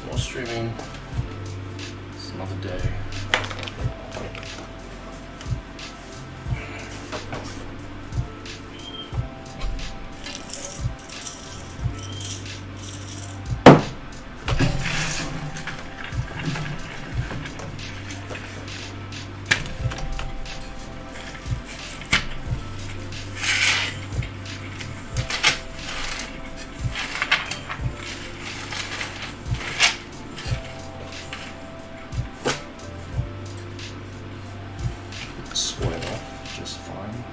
More streaming. It's another day. Sweat off just fine.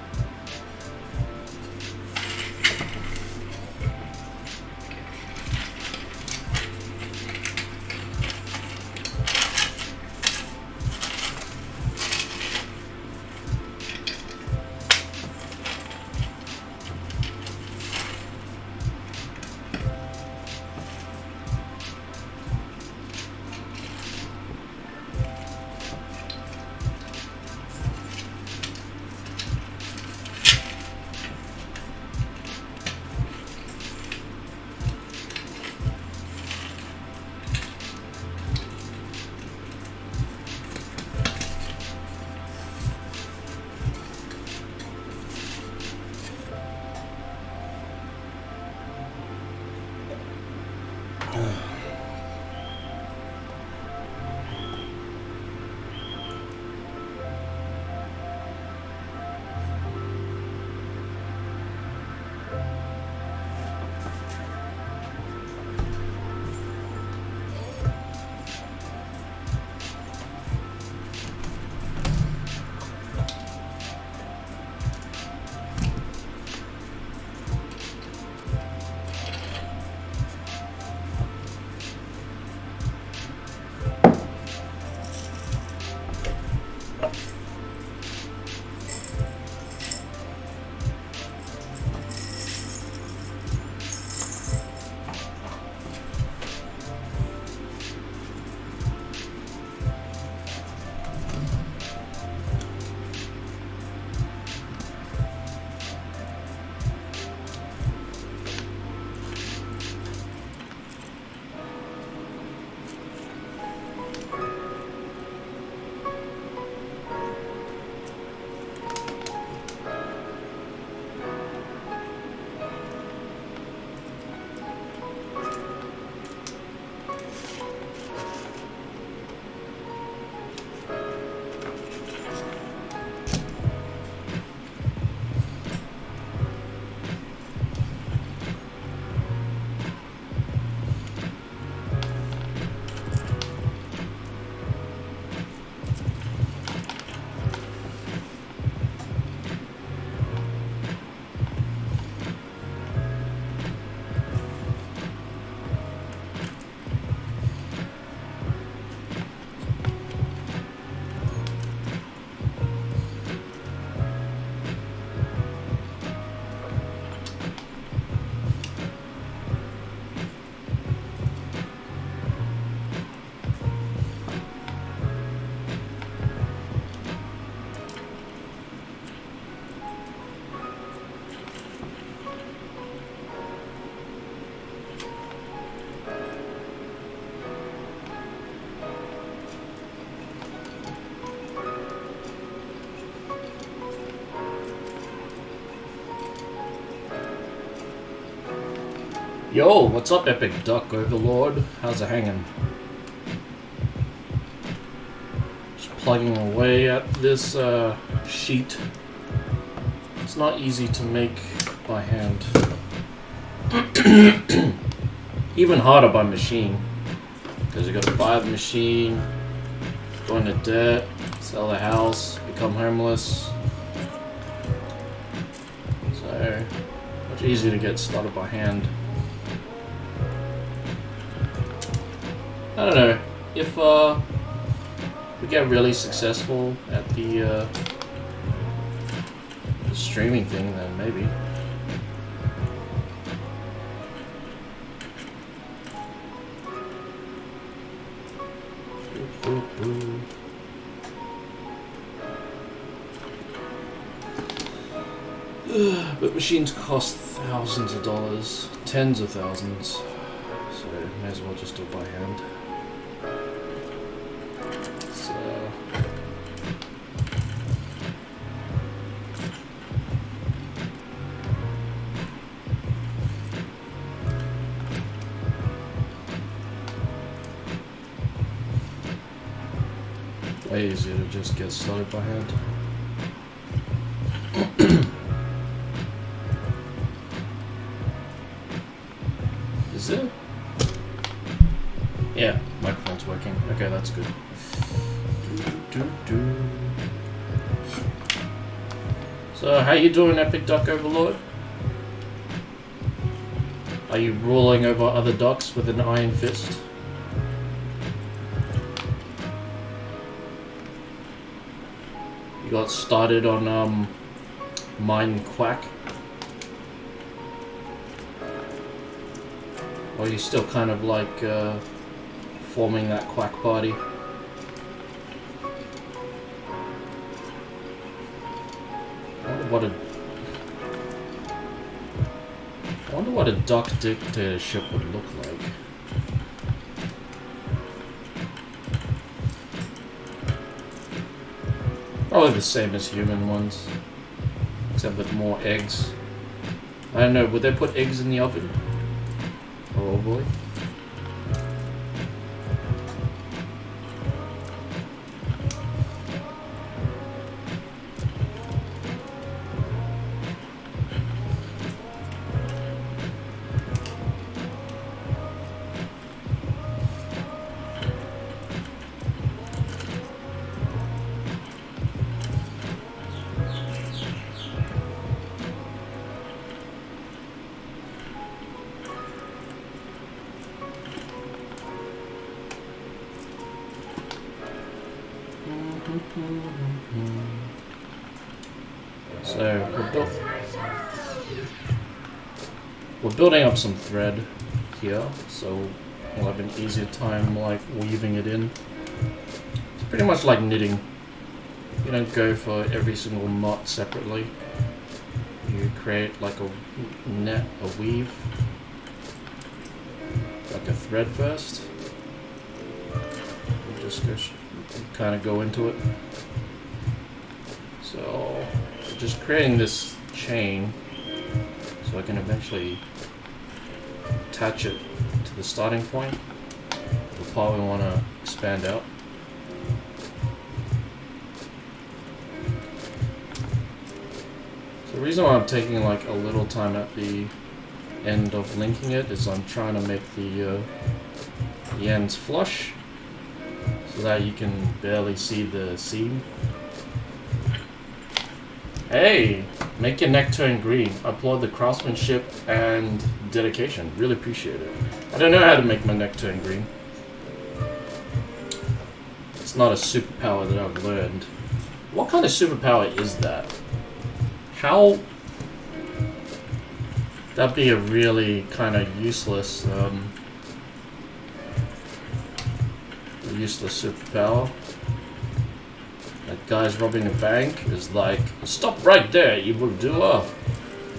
Yo, what's up, Epic Duck Overlord? How's it hanging? Just plugging away at this sheet. It's not easy to make by hand. Even harder by machine. Because you gotta buy the machine, go into debt, sell the house, become homeless. So, much easier to get started by hand. I don't know, if we get really successful at the streaming thing, then maybe. But machines cost thousands of dollars, tens of thousands. So So may as well just do it by hand. So way easier to just get started by hand. Is it? Yeah, microphone's working. Okay, that's good. So, how you doing, Epic Duck Overlord? Are you ruling over other ducks with an iron fist? You got started on Mine Quack? Or are you still kind of like forming that quack party? I wonder what a duck dictatorship would look like. Probably the same as human ones, except with more eggs. I don't know, would they put eggs in the oven? Probably. So we're building up some thread here, so we'll have an easier time like weaving it in. It's pretty much like knitting. You don't go for every single knot separately. You create like a net, a weave, like a thread first. You just go kind of go into it. So just creating this chain so I can eventually attach it to the starting point, the part we want to expand out. So the reason why I'm taking like a little time at the end of linking it is I'm trying to make the ends flush so that you can barely see the seam. Hey, make your neck turn green. I applaud the craftsmanship and dedication. Really appreciate it. I don't know how to make my neck turn green. It's not a superpower that I've learned. What kind of superpower is that? How? That'd be a really kind of useless superpower. That guy's robbing a bank is like, stop right there, evildoer.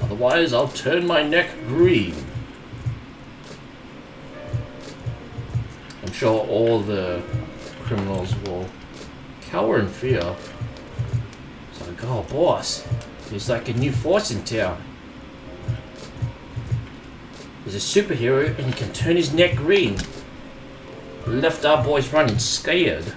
Otherwise, I'll turn my neck green. I'm sure all the criminals will cower in fear. It's like, oh, boss, there's like a new force in town. He's a superhero and he can turn his neck green. Left our boys running scared.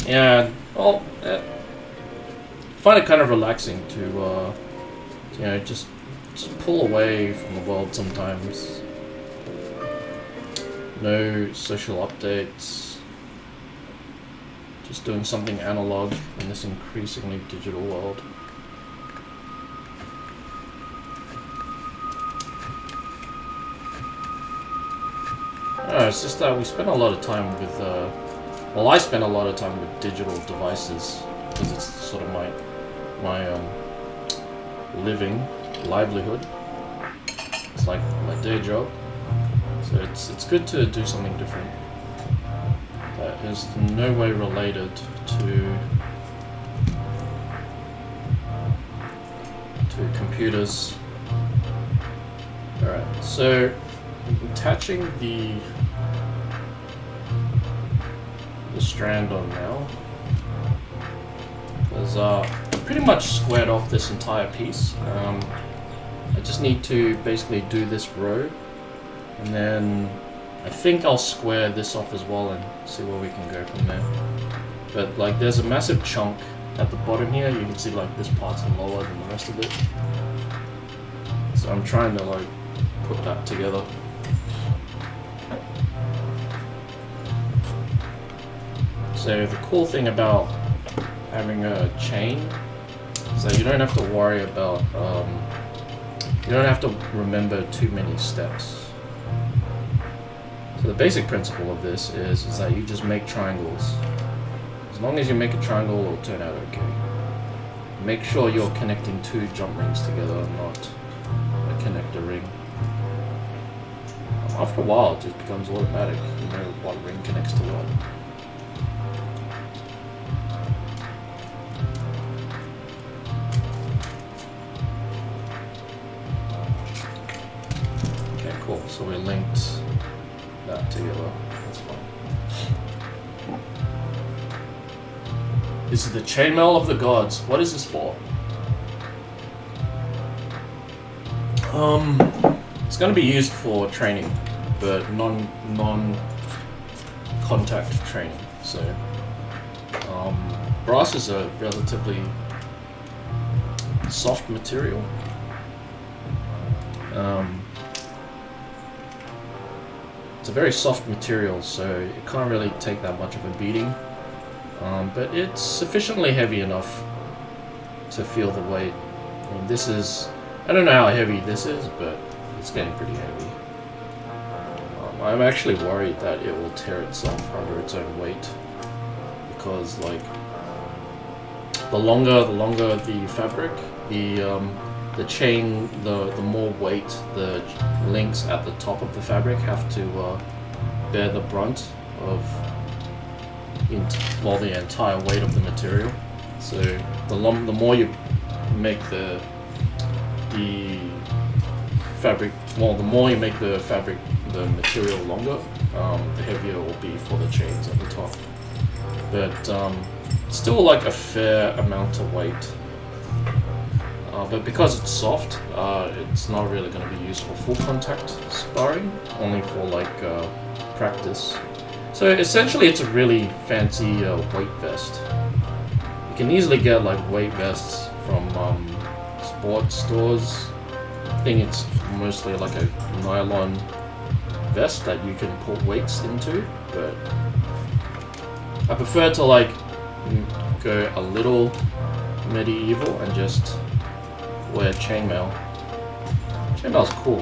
Yeah, well, I find it kind of relaxing to, you know, just pull away from the world sometimes. No social updates. Just doing something analog in this increasingly digital world. It's just that we spend a lot of time with, well, I spend a lot of time with digital devices because it's sort of my livelihood. It's like my day job, so it's good to do something different. that is no way related to computers. Alright, so attaching the strand on now, because I pretty much squared off this entire piece. I just need to basically do this row, and then I think I'll square this off as well and see where we can go from there. But like there's a massive chunk at the bottom here. You can see like this part's lower than the rest of it. So I'm trying to like put that together. So the cool thing about having a chain is that you don't have to worry about, you don't have to remember too many steps. So the basic principle of this is that you just make triangles. As long as you make a triangle, it'll turn out okay. Make sure you're connecting two jump rings together, not a connector ring. After a while, it just becomes automatic. You know what ring connects to what. Cool, so we linked that together. That's fine. This is the chainmail of the gods. What is this for? It's going to be used for training, but non-contact training. So, brass is a relatively soft material. It's a very soft material, so it can't really take that much of a beating, but it's sufficiently heavy enough to feel the weight. I mean, this is, I don't know how heavy this is, but it's getting pretty heavy. I'm actually worried that it will tear itself under its own weight, because like the longer the fabric, the chain, the more weight the links at the top of the fabric have to bear the brunt of the entire weight of the material. So the more you make the fabric, well, the more you make the material longer, the heavier it will be for the chains at the top. But still like a fair amount of weight. But because it's soft, it's not really going to be used for full contact sparring, only for like practice. So essentially it's a really fancy weight vest. You can easily get like weight vests from sports stores. I think it's mostly like a nylon vest that you can put weights into, but I prefer to like go a little medieval and just wear chainmail. Chainmail's cool,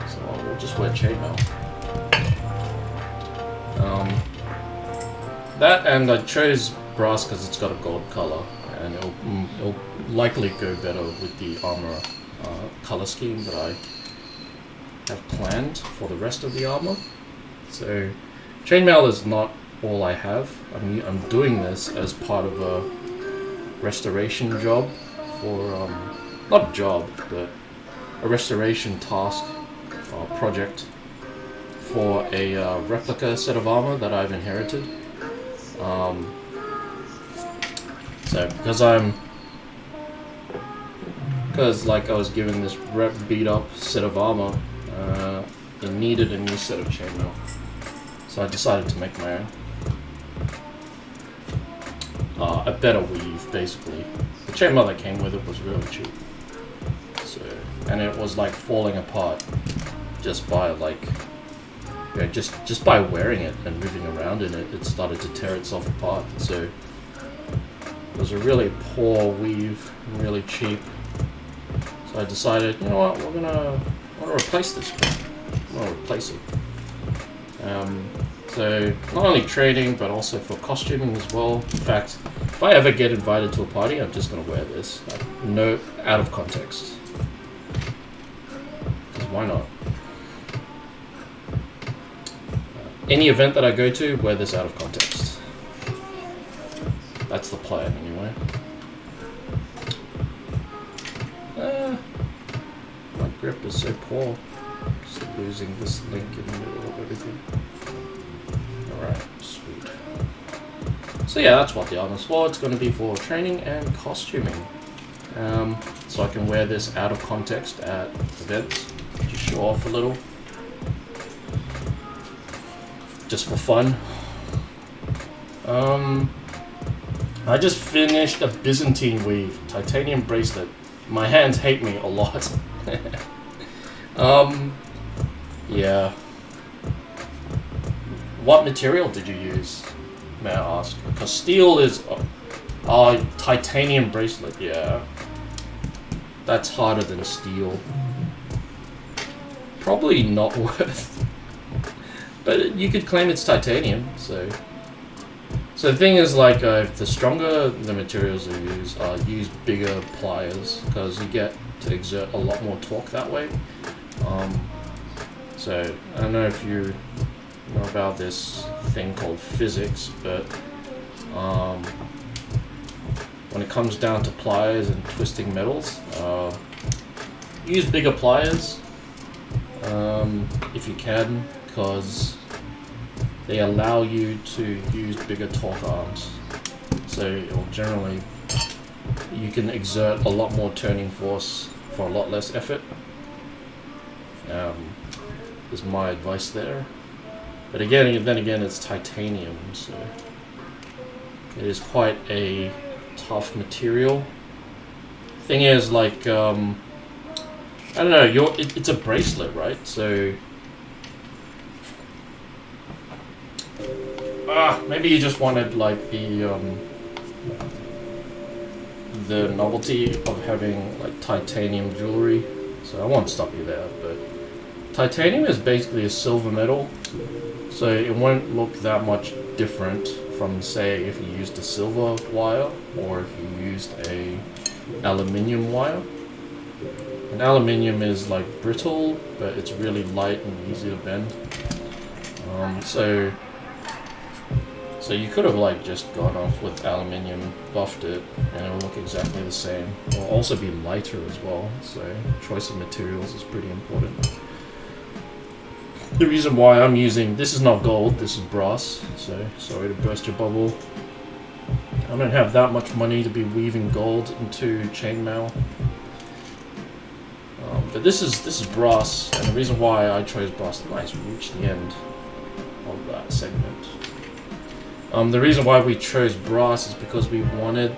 so we'll just wear chainmail. That, and I chose brass because it's got a gold color, and it'll likely go better with the armor color scheme that I have planned for the rest of the armor. So chainmail is not all I have. I'm doing this as part of a restoration job for not job, but a restoration task or project for a replica set of armor that I've inherited. So because like I was given this beat up set of armor, it needed a new set of chainmail, so I decided to make my own. A better weave, basically. The chainmail that came with it was really cheap, so, and it was like falling apart just by like, you know, just by wearing it and moving around in it. It started to tear itself apart. So it was a really poor weave, really cheap. So I decided, you know what, I want to replace this. I want to replace it. So not only training, but also for costuming as well. In fact, if I ever get invited to a party, I'm just going to wear this. No, out of context. Because why not? any event that I go to, wear this out of context. That's the plan, anyway. My grip is so poor. Just losing this link in the middle of everything. Alright, sweet. So yeah, that's what the armor's for. It's going to be for training and costuming. So I can wear this out of context at events, just show off a little. Just for fun. I just finished a Byzantine weave, titanium bracelet. My hands hate me a lot. Yeah. What material did you use, may I ask? Because steel is... titanium bracelet, yeah. That's harder than steel. Probably not worth. But you could claim it's titanium, so... So the thing is, like, the stronger the materials are use bigger pliers, because you get to exert a lot more torque that way. So, I don't know if you know about this thing called physics, but when it comes down to pliers and twisting metals, use bigger pliers if you can, because they allow you to use bigger torque arms. So generally, you can exert a lot more turning force for a lot less effort. Is my advice there. But then again, it's titanium, so it is quite a tough material. Thing is, like, I don't know, it's a bracelet, right? So maybe you just wanted, like, the novelty of having, like, titanium jewelry. So I won't stop you there, but titanium is basically a silver metal, so it won't look that much different from, say, if you used a silver wire or if you used a aluminium wire. And aluminium is, like, brittle, but it's really light and easy to bend. So you could have, like, just gone off with aluminium, buffed it, and it will look exactly the same. It will also be lighter as well, so choice of materials is pretty important. The reason why I'm using, this is not gold, this is brass, so sorry to burst your bubble. I don't have that much money to be weaving gold into chainmail. But this is brass, and the reason why I chose brass, nice, we reached the end of that segment. The reason why we chose brass is because we wanted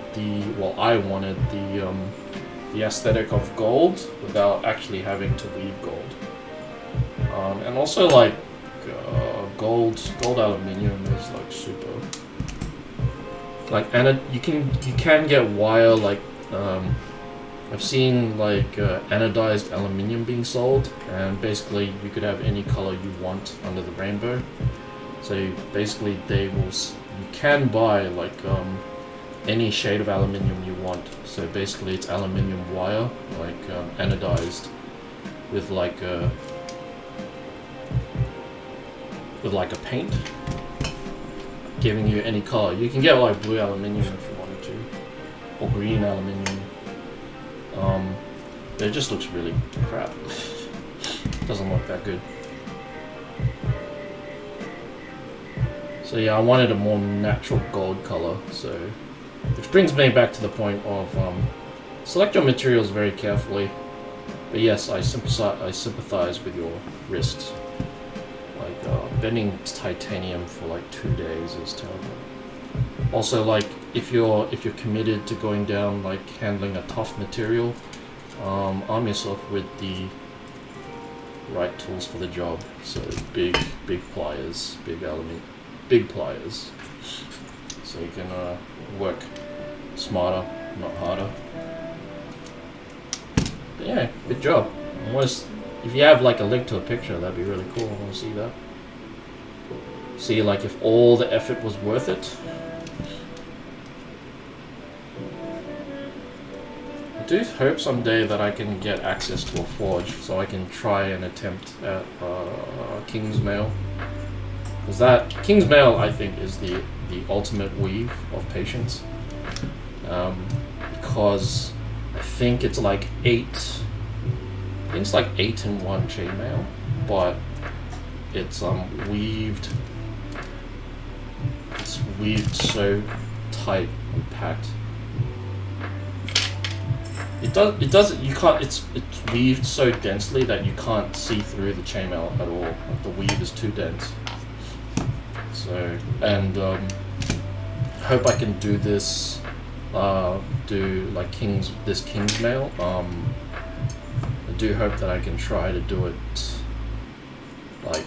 I wanted the aesthetic of gold without actually having to weave gold. And also, like, gold aluminium is, like, super. Like, and you can get wire, like, I've seen, like, anodized aluminium being sold, and basically you could have any color you want under the rainbow. So basically you can buy, like, any shade of aluminium you want. So basically it's aluminium wire, like, anodized with like a paint, giving you any color. You can get, like, blue aluminium if you wanted to, or green aluminium. It just looks really crap. Doesn't look that good. So yeah, I wanted a more natural gold color. So, which brings me back to the point of select your materials very carefully. But yes, I sympathize with your risks. Like, bending titanium for like 2 days is terrible. Also, like, if you're committed to going down, like, handling a tough material, arm yourself with the right tools for the job. So big pliers, big pliers, so you can work smarter, not harder. But yeah, good job. If you have, like, a link to a picture, that'd be really cool. I want to see that. See, like, if all the effort was worth it. I do hope someday that I can get access to a forge, so I can try and attempt at King's Mail. Because that Kingsmail, I think, is the ultimate weave of patience. Because I think it's like 8. I think it's like 8 in 1 chainmail, but it's weaved. It's weaved so tight and packed. It doesn't. You can't. It's weaved so densely that you can't see through the chainmail at all. Like the weave is too dense. So, and hope I can do this. Do like this Kingsmail. I do hope that I can try to do it like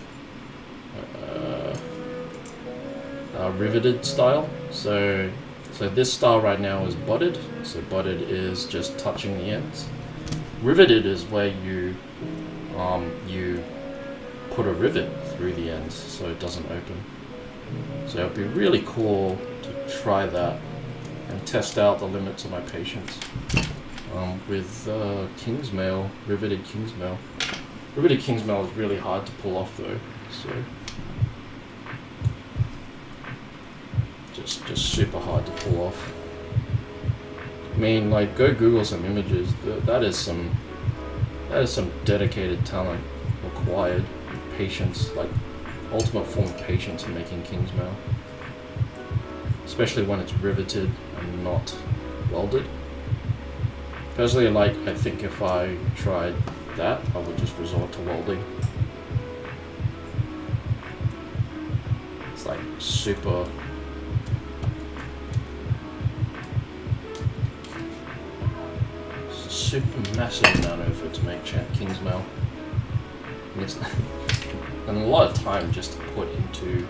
riveted style. So this style right now is budded. So budded is just touching the ends. Riveted is where you put a rivet through the ends so it doesn't open. So it'd be really cool to try that and test out the limits of my patience with Kingsmail, riveted Kingsmail. Riveted Kingsmail is really hard to pull off though, so just super hard to pull off. I mean, like, go Google some images. That is some dedicated talent required, patience, like ultimate form of patience in making Kingsmail, especially when it's riveted and not welded. Personally, like, I think if I tried that, I would just resort to welding. It's like super. Super massive amount of effort to make Kingsmail. And a lot of time just to put into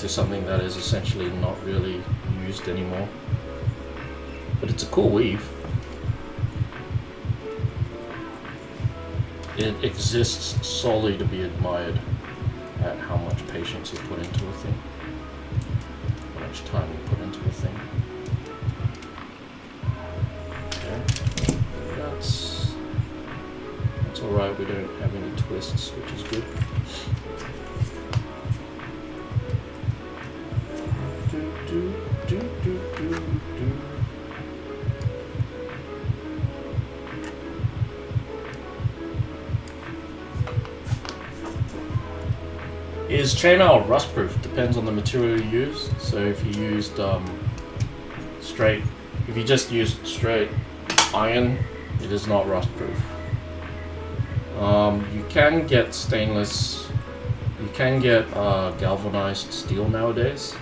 something that is essentially not really used anymore. But it's a cool weave. It exists solely to be admired at how much patience you put into a thing. How much time you put into a thing. Okay. That's alright, we don't have any twists, which is good. Is chainmail rust proof? Depends on the material you use. So if you used if you just used straight iron, it is not rust proof. You can get stainless, you can get galvanized steel nowadays,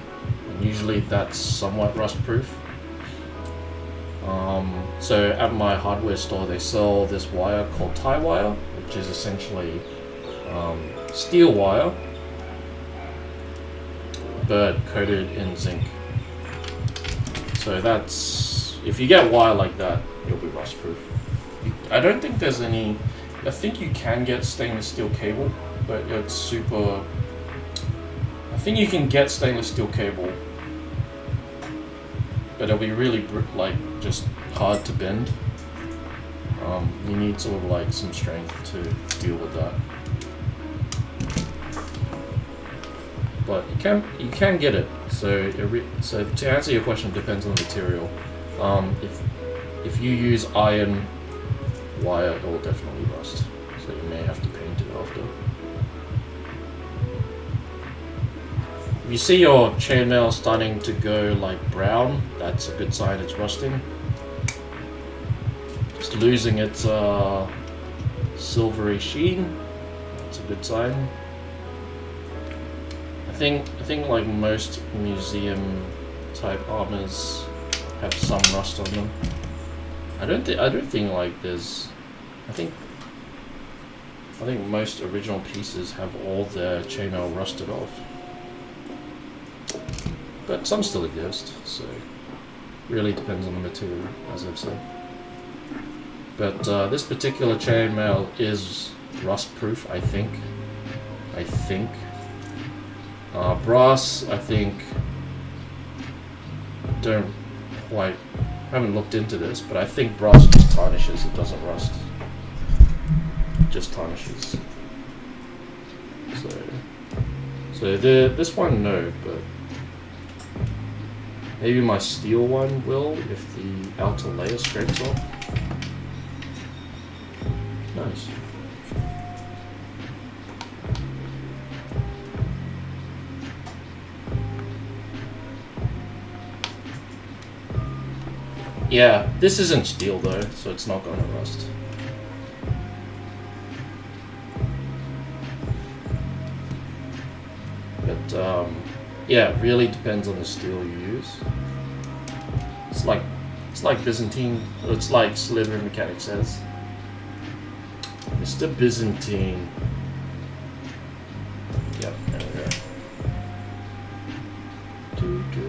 and usually that's somewhat rust proof. So at my hardware store they sell this wire called tie wire, which is essentially steel wire but coated in zinc. So that's, if you get wire like that, it'll be rust proof. I don't think there's any, I think you can get stainless steel cable, but it's super, I think you can get stainless steel cable, but it'll be really like just hard to bend. You need sort of like some strength to deal with that. But you can get it. So to answer your question, it depends on the material. If you use iron wire, it will definitely rust. So you may have to paint it after. If you see your chainmail starting to go like brown, that's a good sign it's rusting. Just losing its silvery sheen, that's a good sign. I think like most museum type armors have some rust on them. I don't think like there's. I think most original pieces have all their chainmail rusted off, but some still exist. So really depends on the material, as I've said. But this particular chainmail is rust proof, I think. Brass, I think, haven't looked into this, but I think brass just tarnishes, it doesn't rust. just tarnishes. So this one no, but maybe my steel one will if the outer layer scrapes off. Nice. Yeah, this isn't steel though, so it's not gonna rust. But yeah, it really depends on the steel you use. It's like Byzantine. It's like Slithery Mechanic says. Mr. Byzantine. Yep, there we go.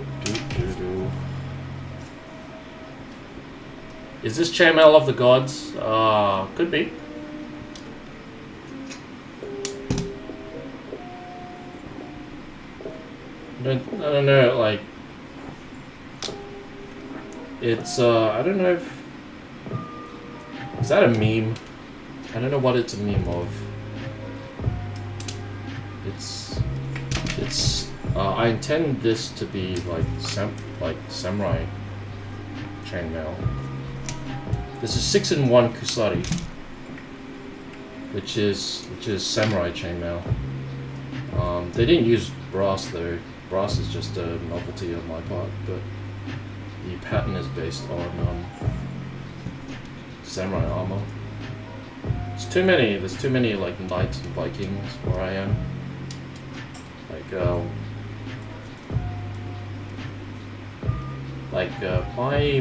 Is this Chainmail of the Gods? Could be. I don't know, like... It's, I don't know if... Is that a meme? I don't know what it's a meme of. It's, I intend this to be like samurai chainmail. This is 6-in-1 Kusari, which is samurai chainmail. They didn't use brass though. Brass is just a novelty on my part, but the pattern is based on samurai armor. There's too many like knights and Vikings where I am.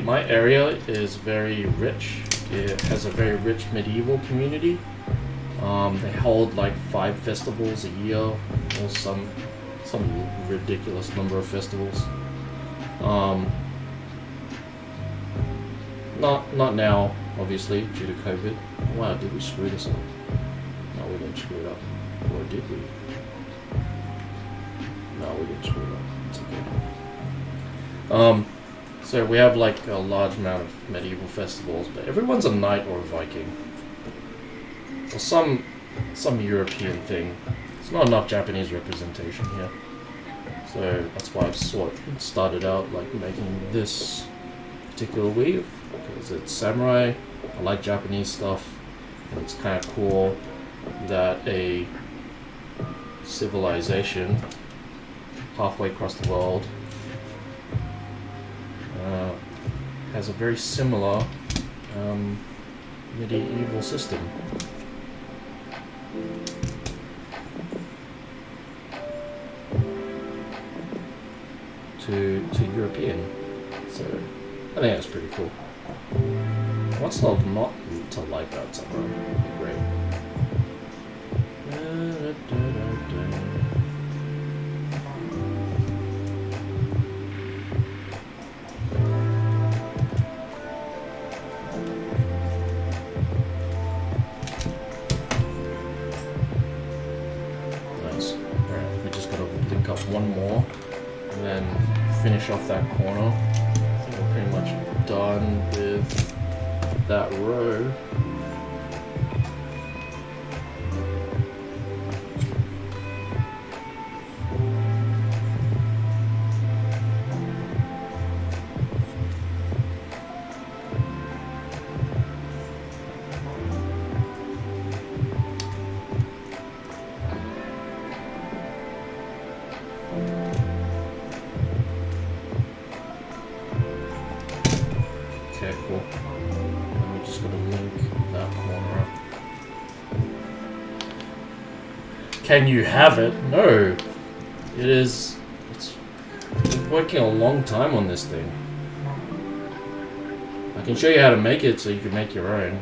My area is very rich. It has a very rich medieval community. They hold like 5 festivals a year, or some ridiculous number of festivals. Not now, obviously, due to COVID. Wow, did we screw this up? No, we didn't screw it up. Or did we? No, we didn't screw it up. It's okay. So we have like a large amount of medieval festivals, but everyone's a knight or a Viking. Or some European thing. There's not enough Japanese representation here. So that's why I've started out like making this particular weave, because it's samurai. I like Japanese stuff, and it's kind of cool that a civilization halfway across the world has a very similar medieval system. To European, so I think that's pretty cool. What's not to like about samurai? It'd be great. Nice. Alright, we just gotta link up one more and then finish off that corner. I think we're pretty much done with that row. Okay, cool. And we just gotta link that corner up. Can you have it? No. It's been working a long time on this thing. I can show you how to make it so you can make your own.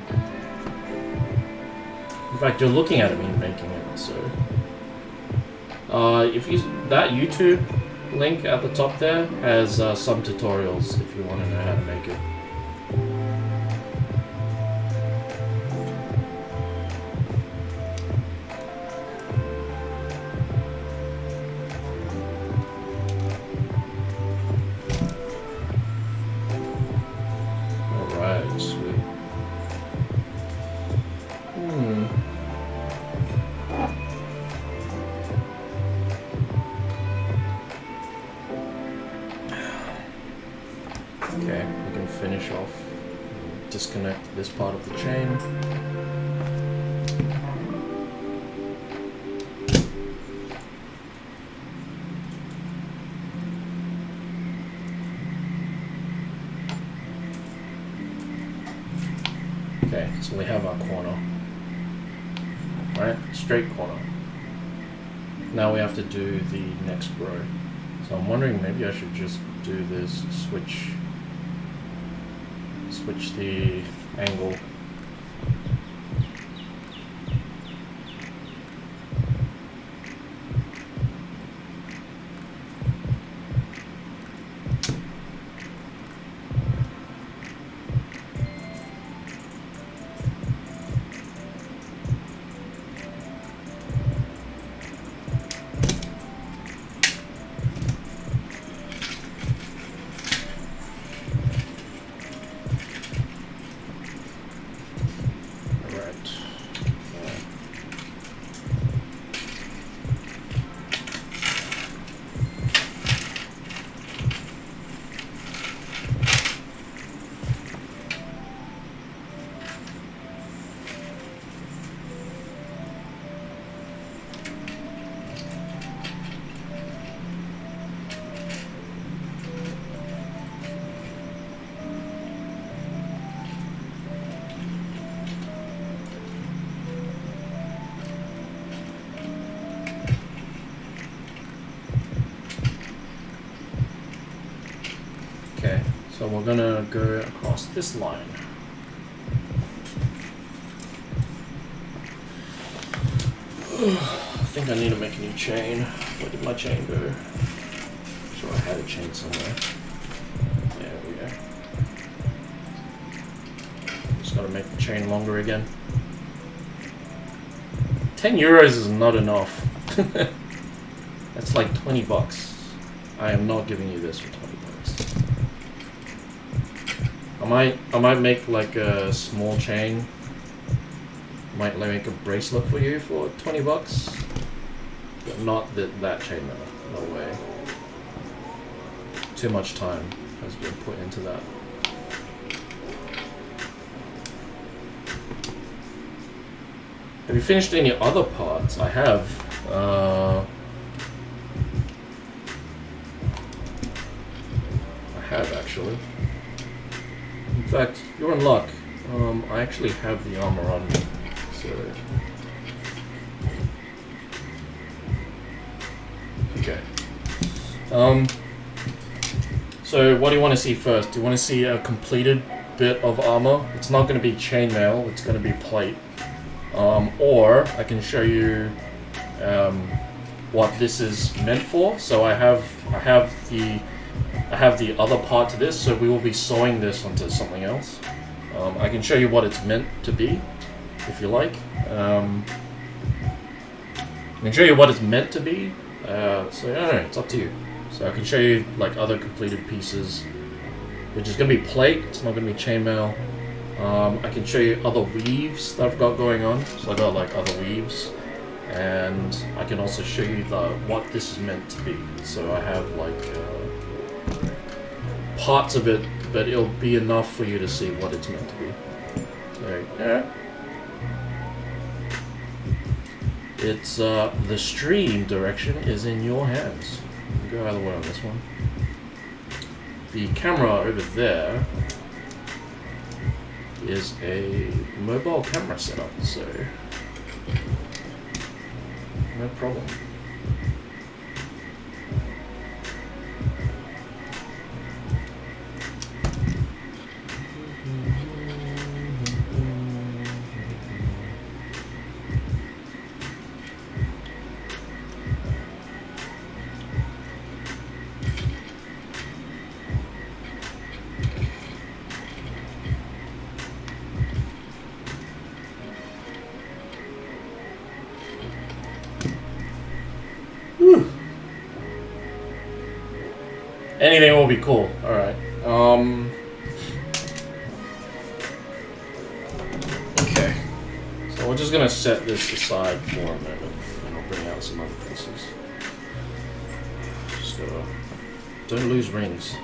In fact, you're looking at me making it, so. That YouTube link at the top there has some tutorials if you want to know how to make it. Alright, sweet. Okay, we can finish off, disconnect this part of the chain. Okay, so we have our corner, right? Straight corner. Now we have to do the next row. So I'm wondering maybe I should just do this, switch the angle. Okay, so we're gonna go across this line. I think I need to make a new chain. Where did my chain go? Sure, I had a chain somewhere. There we go. Just gotta make the chain longer again. 10 euros is not enough. That's like 20 bucks. I am not giving you this for 20 bucks. I might make like a small chain. Might make a bracelet for you for 20 bucks. But not that chain though. No way. Too much time has been put into that. Have you finished any other parts? I have. I have actually. In fact, you're in luck. I actually have the armor on me, so. Okay. So what do you want to see first? Do you want to see a completed bit of armor? It's not going to be chainmail. It's going to be plate. Or I can show you what this is meant for. So I have the other part to this. So we will be sewing this onto something else. I can show you what it's meant to be, if you like. I can show you what it's meant to be. So I don't know. It's up to you. So I can show you like other completed pieces, which is going to be plate. It's not going to be chainmail. I can show you other weaves that I've got going on. So I've got like other weaves, and I can also show you what this is meant to be. So I have like parts of it, but it'll be enough for you to see what it's meant to be. So yeah, it's the stream direction is in your hands. Go either way on this one. The camera over there is a mobile camera setup, so no problem. Anything will be cool. Alright. Okay. So we're just gonna set this aside for a moment, and I'll bring out some other pieces. Just don't lose rings.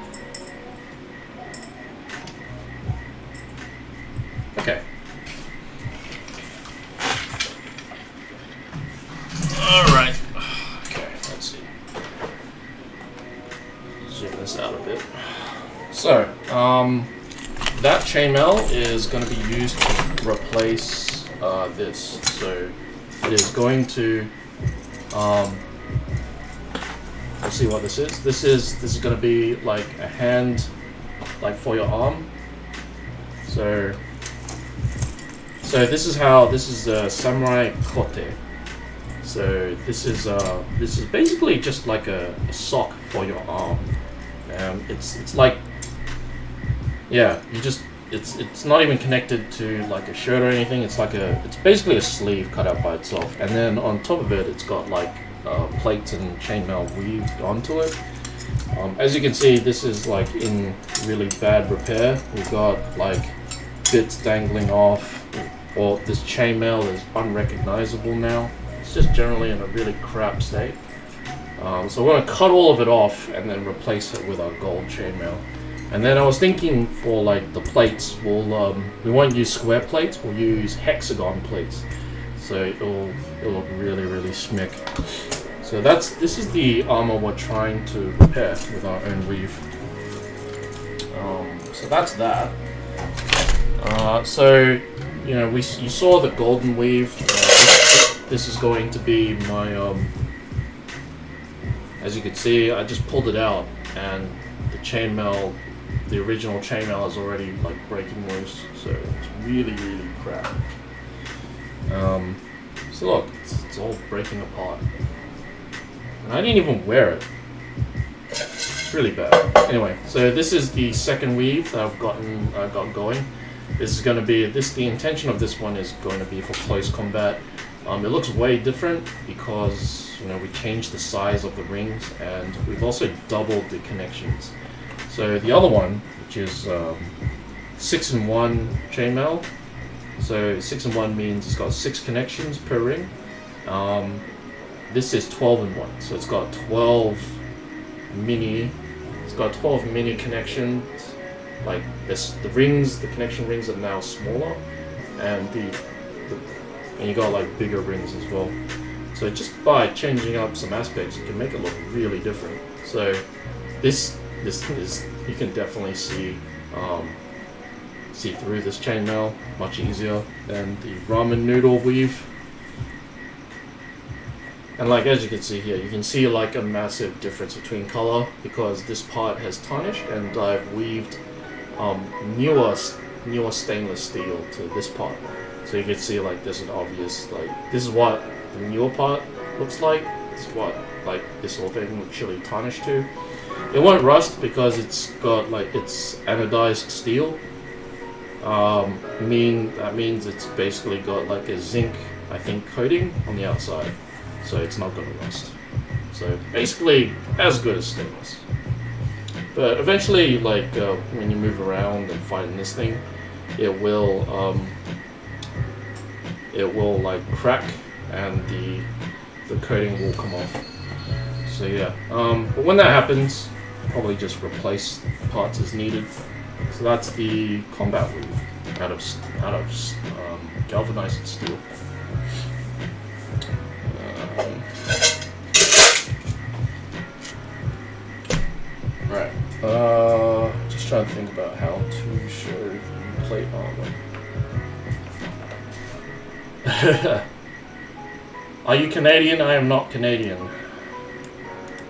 zoom this out a bit. So, that chainmail is going to be used to replace this. So, it is going to. Let's see what this is. This is going to be like a hand, like for your arm. So this is the samurai kote. So this is basically just like a sock for your arm. It's like, yeah, it's not even connected to like a shirt or anything. It's basically a sleeve cut out by itself, and then on top of it, it's got like plates and chainmail weaved onto it. As you can see, this is like in really bad repair. We've got like bits dangling off, or this chainmail is unrecognizable now. It's just generally in a really crap state. So we're going to cut all of it off and then replace it with our gold chainmail. And then I was thinking for like the plates, we won't use square plates, we'll use hexagon plates. So it'll look really, really smick. So this is the armor we're trying to repair with our own weave. So that's that. So you know, you saw the golden weave. This is going to be my. As you can see, I just pulled it out, and the chainmail, the original chainmail, is already like breaking loose. So it's really, really crap. So look, it's all breaking apart. And I didn't even wear it. It's really bad. Anyway, so this is the second weave that I've got going. This is going to be, the intention of this one is going to be for close combat. It looks way different because, you know, we changed the size of the rings and we've also doubled the connections. So the other one, which is 6-in-1 chainmail. So 6-in-1 means it's got 6 connections per ring. This is 12-in-1, so it's got 12 mini connections. Like this, the connection rings are now smaller, and and you got like bigger rings as well. So just by changing up some aspects, you can make it look really different. So this is, you can definitely see through this chainmail much easier than the ramen noodle weave. And like, as you can see here, you can see like a massive difference between color because this part has tarnished and I've weaved newer stainless steel to this part. So you can see like there's an obvious, like, this is what the newer part looks like. It's what like this whole thing will actually tarnish to. It won't rust because it's got like, it's anodized steel. That means it's basically got like a zinc, I think, coating on the outside. So it's not going to rust. So basically as good as stainless. But eventually, like when you move around and fight in this thing, it will like crack and the coating will come off. So yeah, but when that happens, probably just replace parts as needed. So that's the combat weave out of galvanized steel. Right. Just trying to think about how to show the plate armor. Are you Canadian? I am not Canadian.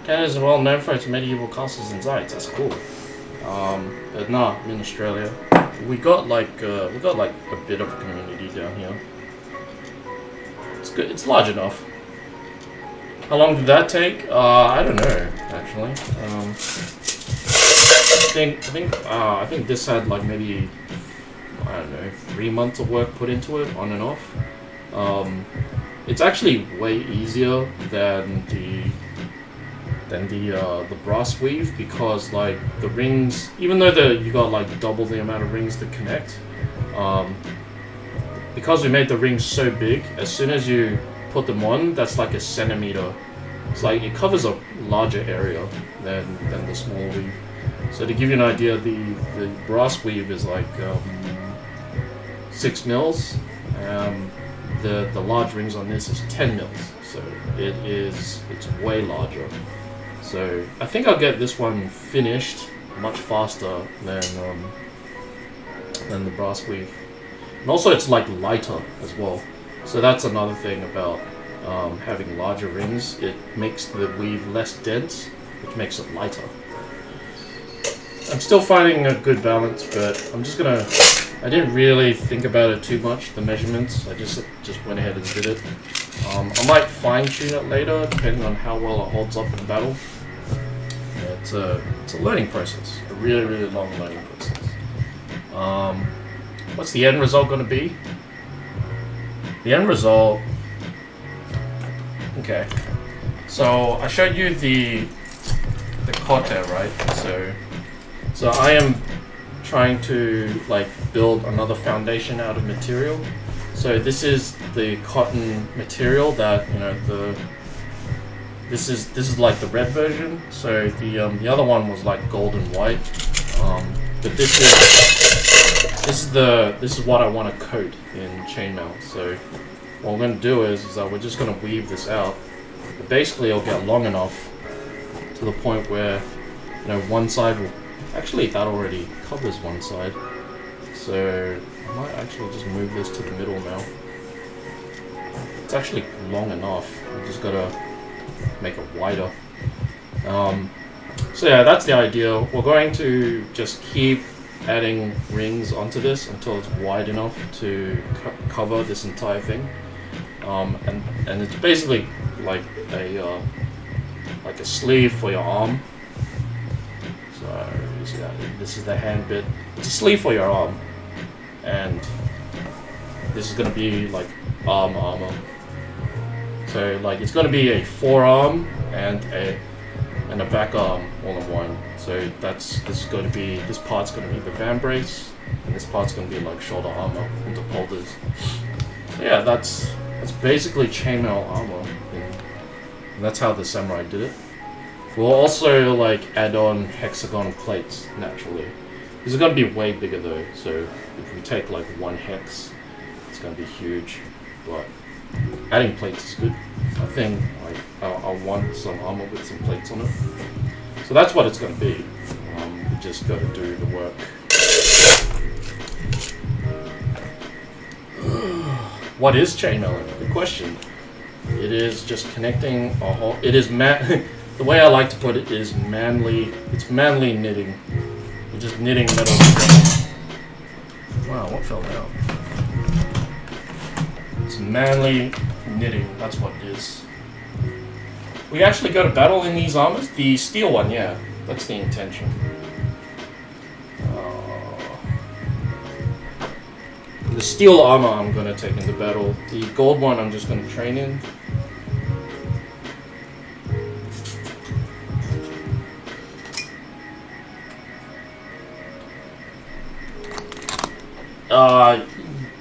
Canada is well known for its medieval castles and sites. That's cool. But nah, I'm in Australia. We got like a bit of a community down here. It's good. It's large enough. How long did that take? I don't know, actually. I think this had like maybe, I don't know, 3 months of work put into it, on and off. It's actually way easier than the brass weave because like the rings, even though you got like double the amount of rings to connect, because we made the rings so big, as soon as you put them on, that's like a centimeter. It's like it covers a larger area than the small weave. So to give you an idea, the brass weave is like 6 mils. The large rings on this is 10 mils. So it's way larger. So I think I'll get this one finished much faster than the brass weave. And also it's like lighter as well. So that's another thing about having larger rings. It makes the weave less dense, which makes it lighter. I'm still finding a good balance, but I'm just gonna... I didn't really think about it too much, the measurements. I just went ahead and did it. I might fine-tune it later, depending on how well it holds up in battle. Yeah, it's a learning process, a really, really long learning process. What's the end result going to be? The end result... Okay. So, I showed you the cote, right? So I am trying to like build another foundation out of material. So this is the cotton material that, you know, this is like the red version. So the other one was like gold and white. But this is what I want to coat in chainmail. So what we're going to do is that we're just going to weave this out. But basically it'll get long enough to the point where, you know, one side will... Actually, that already covers one side. So I might actually just move this to the middle now. It's actually long enough. I just gotta make it wider. So yeah, that's the idea. We're going to just keep adding rings onto this until it's wide enough to cover this entire thing. And it's basically like a sleeve for your arm. So you see that? This is the hand bit. It's a sleeve for your arm, and this is gonna be like arm armor. So like it's gonna be a forearm and a back arm all in one. So this part's gonna be the van brace, and this part's gonna be like shoulder armor into holders. So yeah, that's basically chainmail armor, and that's how the samurai did it. We'll also like add on hexagon plates naturally. These are going to be way bigger though, so if we take like one hex, it's going to be huge. But adding plates is good. I think like I want some armor with some plates on it. So that's what it's going to be. We just got to do the work. What is chainmailing? Good question. It is just connecting a whole... It is the way I like to put it is manly. It's manly knitting. You're just knitting metal together. Wow, what fell down? It's manly knitting. That's what it is. We actually go to battle in these armors. The steel one, yeah, that's the intention. The steel armor I'm going to take into battle. The gold one I'm just going to train in.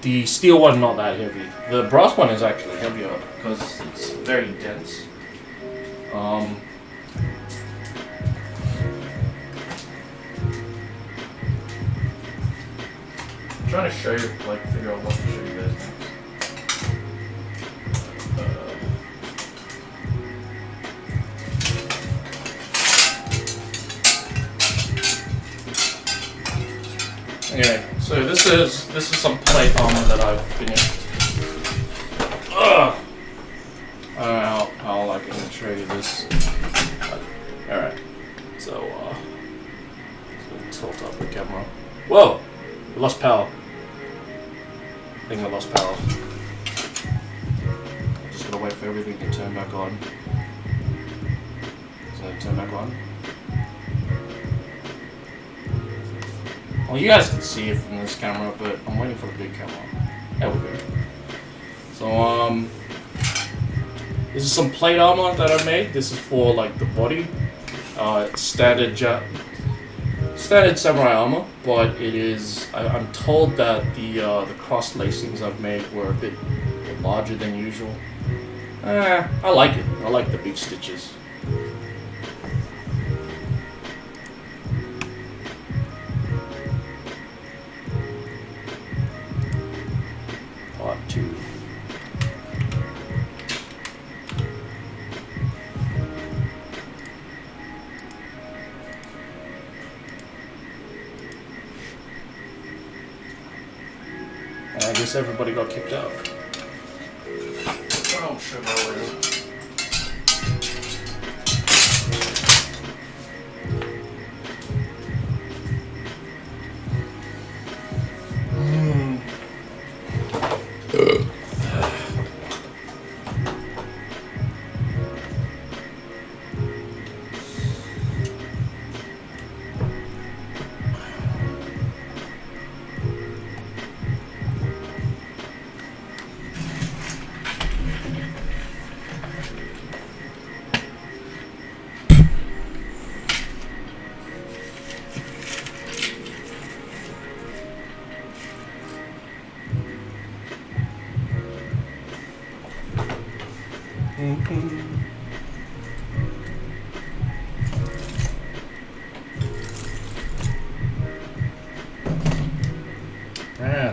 The steel one not that heavy. The brass one is actually heavier because it's very dense. I'm trying to show you, like, figure out what to show you guys next. Anyway, so this is some plate armor that I've finished. I don't know how I can show you this. Alright, so let's tilt up the camera. Whoa! We lost power. I think I lost power. I'm just gonna wait for everything to turn back on. So turn back on. Well, you guys can see it from this camera, but I'm waiting for the big camera. There we go. So, this is some plate armor that I made. This is for, like, the body. Standard samurai armor, but it is... I'm told that the cross lacings I've made were a bit larger than usual. I like it. I like the big stitches. Part 2. I guess everybody got kicked out. Oh, sugar already.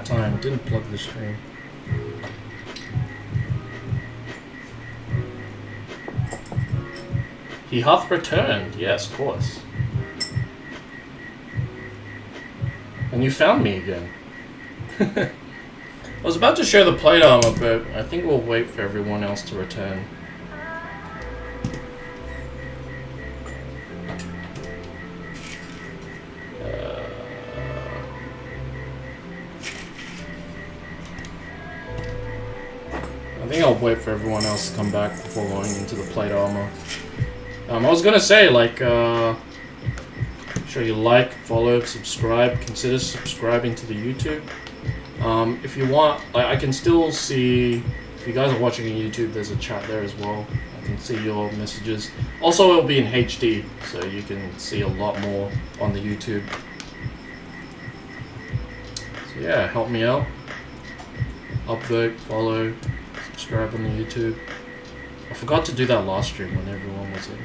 Time. Didn't plug the stream. He hath returned. Yes, of course. And you found me again. I was about to share the plate armor, but I think we'll wait for everyone else to return. I think I'll wait for everyone else to come back before going into the plate armor. I was gonna say, like, sure you like, follow, subscribe, consider subscribing to the YouTube. If you want, I can still see, if you guys are watching on YouTube, there's a chat there as well. I can see your messages. Also, it'll be in HD, so you can see a lot more on the YouTube. So yeah, help me out. Upvote, follow, subscribe on the YouTube. I forgot to do that last stream when everyone was in.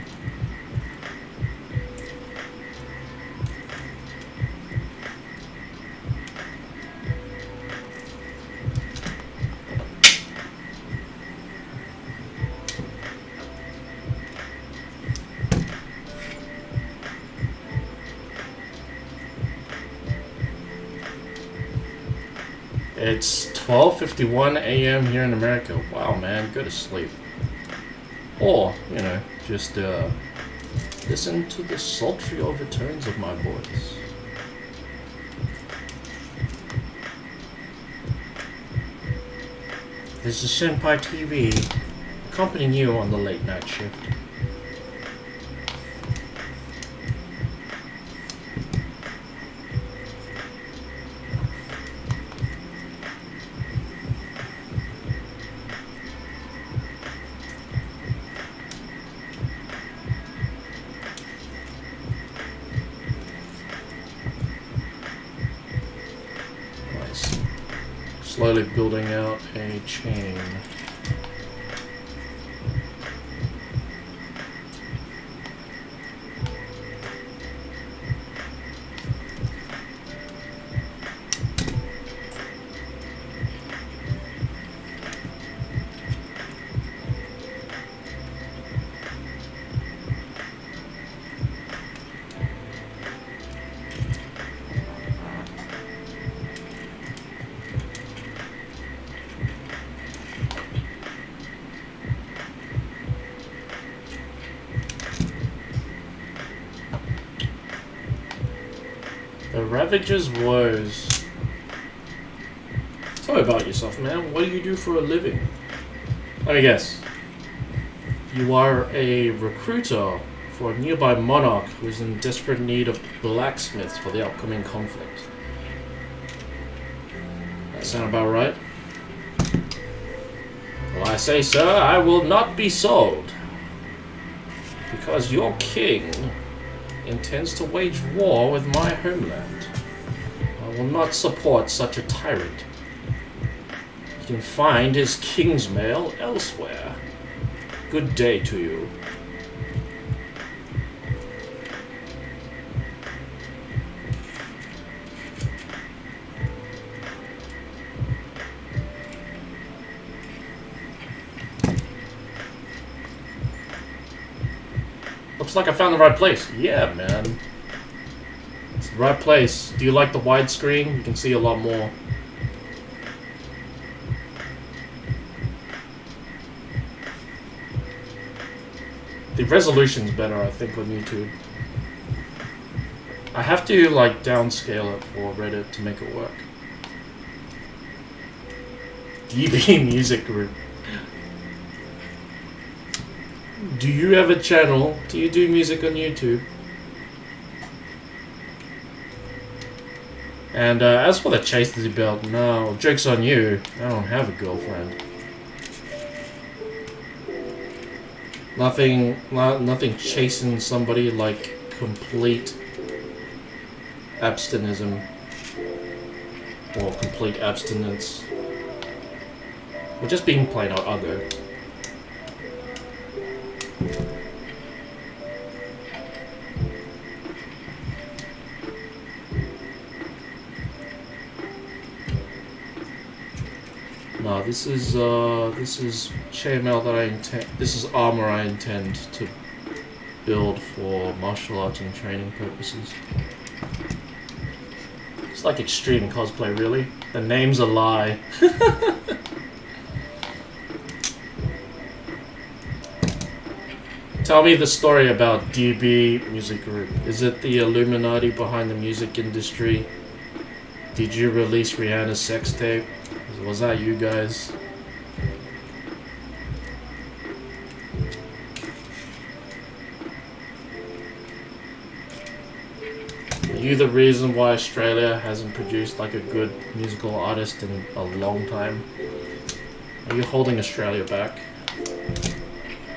It's 12:51 a.m. here in America. Wow, man, go to sleep. Or, you know, just listen to the sultry overtones of my voice. This is Senpai TV, accompanying you on the late night shift. Slowly building out a chain. The Ravager's Woes. Tell me about yourself, man. What do you do for a living? Let me guess. You are a recruiter for a nearby monarch who is in desperate need of blacksmiths for the upcoming conflict. That sound about right? Well, I say, sir, I will not be sold. Because your king intends to wage war with my homeland. I will not support such a tyrant. He can find his king's mail elsewhere. Good day to you. Looks like I found the right place. Yeah, man. It's the right place. Do you like the widescreen? You can see a lot more. The resolution's better, I think, on YouTube. I have to like downscale it for Reddit to make it work. DB Music Group. Do you have a channel? Do you do music on YouTube? And as for the chastity belt, no, joke's on you. I don't have a girlfriend. Nothing chasing somebody like complete abstinism or complete abstinence. Or just being plain or other. No, this is chainmail that I intend. This is armor I intend to build for martial arts and training purposes. It's like extreme cosplay, really. The name's a lie. Tell me the story about DB Music Group. Is it the Illuminati behind the music industry? Did you release Rihanna's sex tape? Was that you guys? Are you the reason why Australia hasn't produced like a good musical artist in a long time? Are you holding Australia back?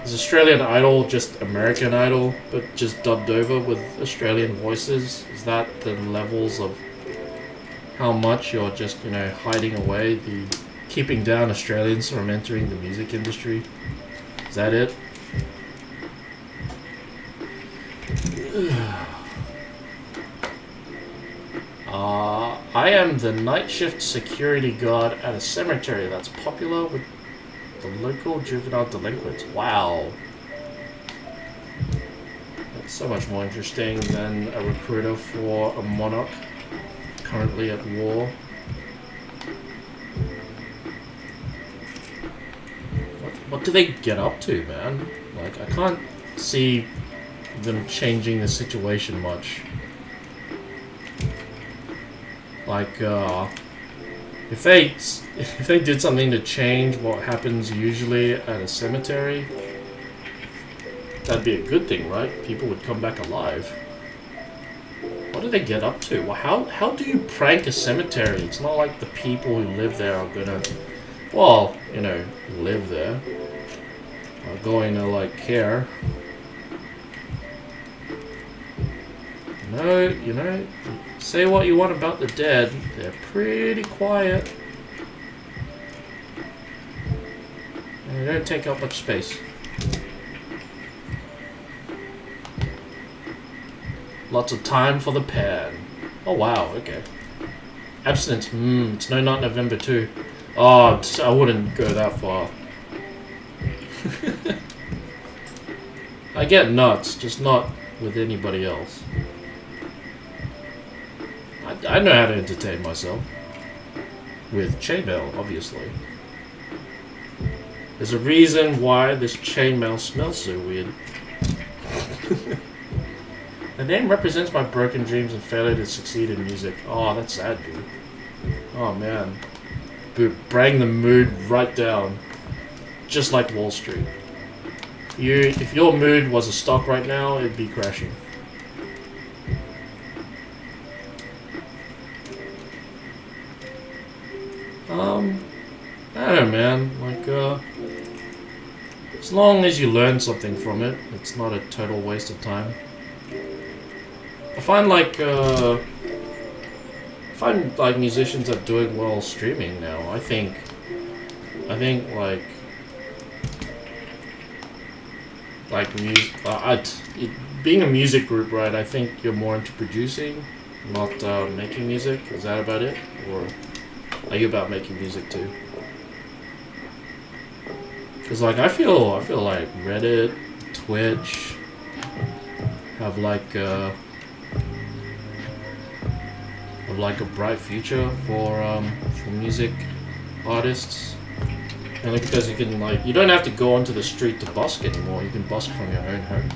Is Australian Idol just American Idol, but just dubbed over with Australian voices? Is that the levels of how much you're just, you know, hiding away, keeping down Australians from entering the music industry? Is that it? I am the night shift security guard at a cemetery that's popular with the local juvenile delinquents. Wow. That's so much more interesting than a recruiter for a monarch currently at war. What do they get up to, man? Like, I can't see them changing the situation much. Like, if they did something to change what happens usually at a cemetery, that'd be a good thing, right? People would come back alive. What do they get up to? Well, how do you prank a cemetery? It's not like the people who live there are gonna, well, you know, live there, are going to like care. No, you know, say what you want about the dead, they're pretty quiet. And they don't take up much space. Lots of time for the pan. Oh wow, okay. Abstinence, it's no not November 2. Oh, I wouldn't go that far. I get nuts, just not with anybody else. I know how to entertain myself. With chainmail, obviously. There's a reason why this chainmail smells so weird. The name represents my broken dreams and failure to succeed in music. Oh, that's sad, dude. Oh, man. Dude, bring the mood right down. Just like Wall Street. If your mood was a stock right now, it'd be crashing. I don't know, man. Like, as long as you learn something from it, it's not a total waste of time. I find like musicians are doing well streaming now. I think being a music group, right? I think you're more into producing, not making music. Is that about it, or are you about making music too? Because like I feel like Reddit, Twitch have like a bright future for music artists. Only because you can, like, you don't have to go onto the street to busk anymore. You can busk from your own home.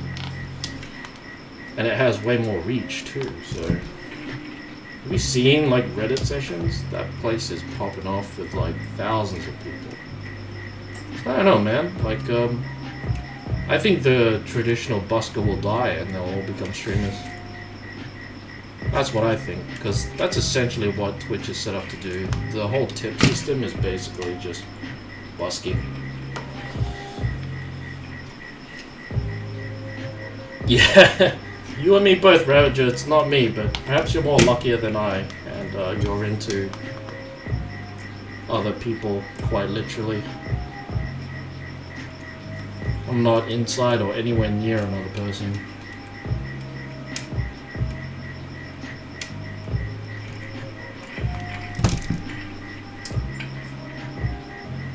And it has way more reach too, so... Have you seen, like, Reddit sessions? That place is popping off with, like, thousands of people. I don't know, man. Like, I think the traditional busker will die and they'll all become streamers. That's what I think, because that's essentially what Twitch is set up to do. The whole tip system is basically just busking. Yeah, you and me both, Ravager. It's not me, but perhaps you're more luckier than I, and you're into other people, quite literally. I'm not inside or anywhere near another person.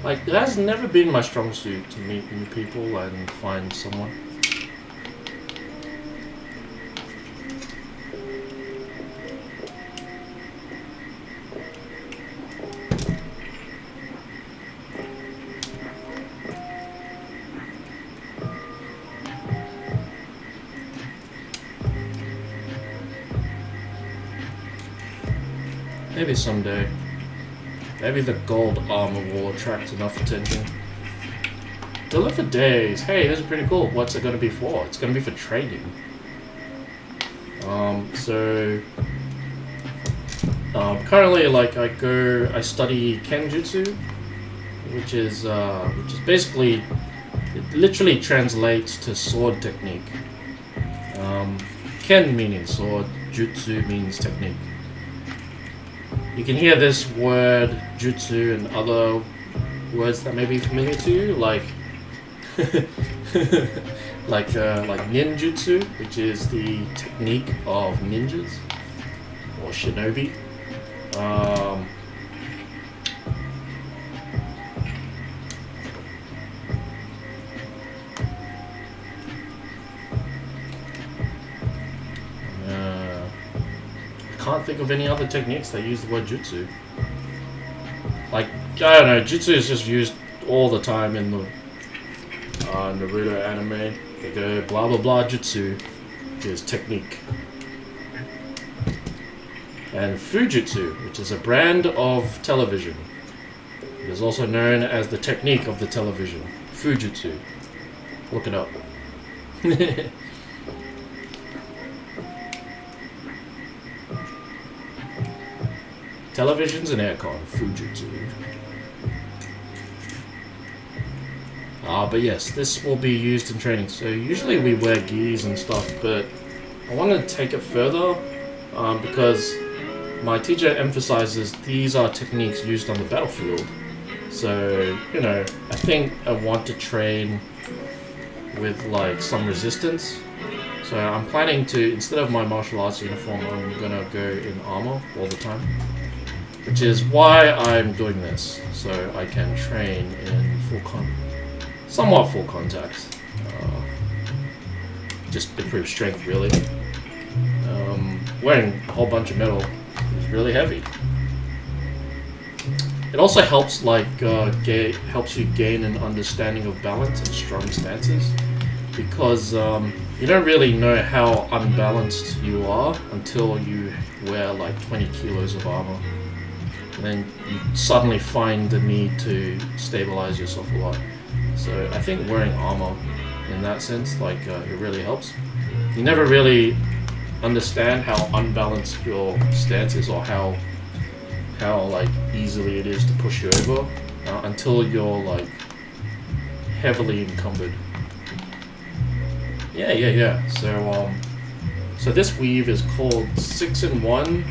Like, it has never been my strong suit to meet new people and find someone. Maybe someday. Maybe the gold armor will attract enough attention. Deliver days. Hey, this is pretty cool. What's it gonna be for? It's gonna be for trading. Currently, like, I study Kenjutsu, which is basically, it literally translates to sword technique. Ken meaning sword, jutsu means technique. You can hear this word, jutsu, and other words that may be familiar to you, like like ninjutsu, which is the technique of ninjas or shinobi. Can't think of any other techniques that use the word jutsu. Like, I don't know, jutsu is just used all the time in the Naruto anime. They go blah blah blah jutsu, which is technique. And Fujitsu, which is a brand of television. It is also known as the technique of the television. Fujitsu. Look it up. Televisions and aircon, Fujitsu. But yes, this will be used in training. So usually we wear gis and stuff, but I want to take it further because my teacher emphasizes these are techniques used on the battlefield. So, you know, I think I want to train with, like, some resistance. So I'm planning to, instead of my martial arts uniform, I'm gonna go in armor all the time. Which is why I'm doing this, so I can train in somewhat full contact. Just improve strength, really. Wearing a whole bunch of metal is really heavy. It also helps, like, helps you gain an understanding of balance and strong stances, because you don't really know how unbalanced you are until you wear, like, 20 kilos of armor. And then you suddenly find the need to stabilize yourself a lot. So I think wearing armor, in that sense, like, it really helps. You never really understand how unbalanced your stance is, or how like easily it is to push you over, until you're, like, heavily encumbered. Yeah. So this weave is called 6-in-1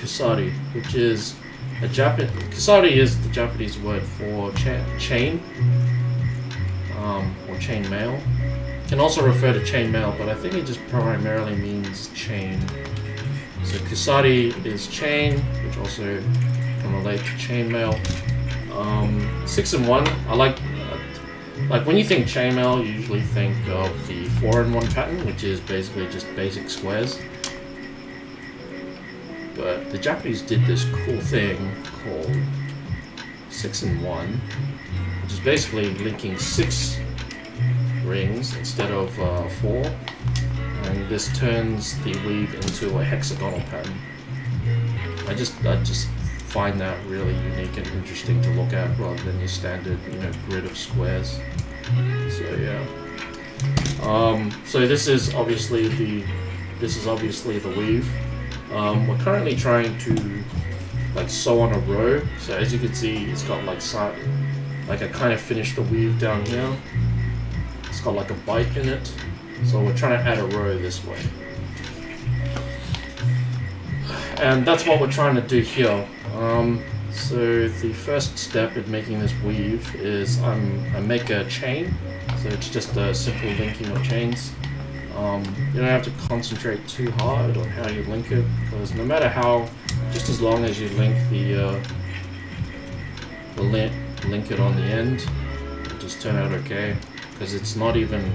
kusari, which is Kusari is the Japanese word for chain, or chainmail. Can also refer to chainmail, but I think it just primarily means chain. So Kusari is chain, which also can relate to chainmail. 6-in-1, I like when you think chainmail, you usually think of the 4-in-1 pattern, which is basically just basic squares. But the Japanese did this cool thing called 6-in-1, which is basically linking 6 rings instead of 4, and this turns the weave into a hexagonal pattern. I just find that really unique and interesting to look at rather than your standard, grid of squares. So yeah. So this is obviously the weave. We're currently trying to sew on a row. So as you can see, it's got I kind of finished the weave down here. It's got a bite in it. So we're trying to add a row this way. And that's what we're trying to do here. So the first step in making this weave is I make a chain. So it's just a simple linking of chains. You don't have to concentrate too hard on how you link it, because no matter how, just as long as you link link it on the end, it'll just turn out okay. Because it's not even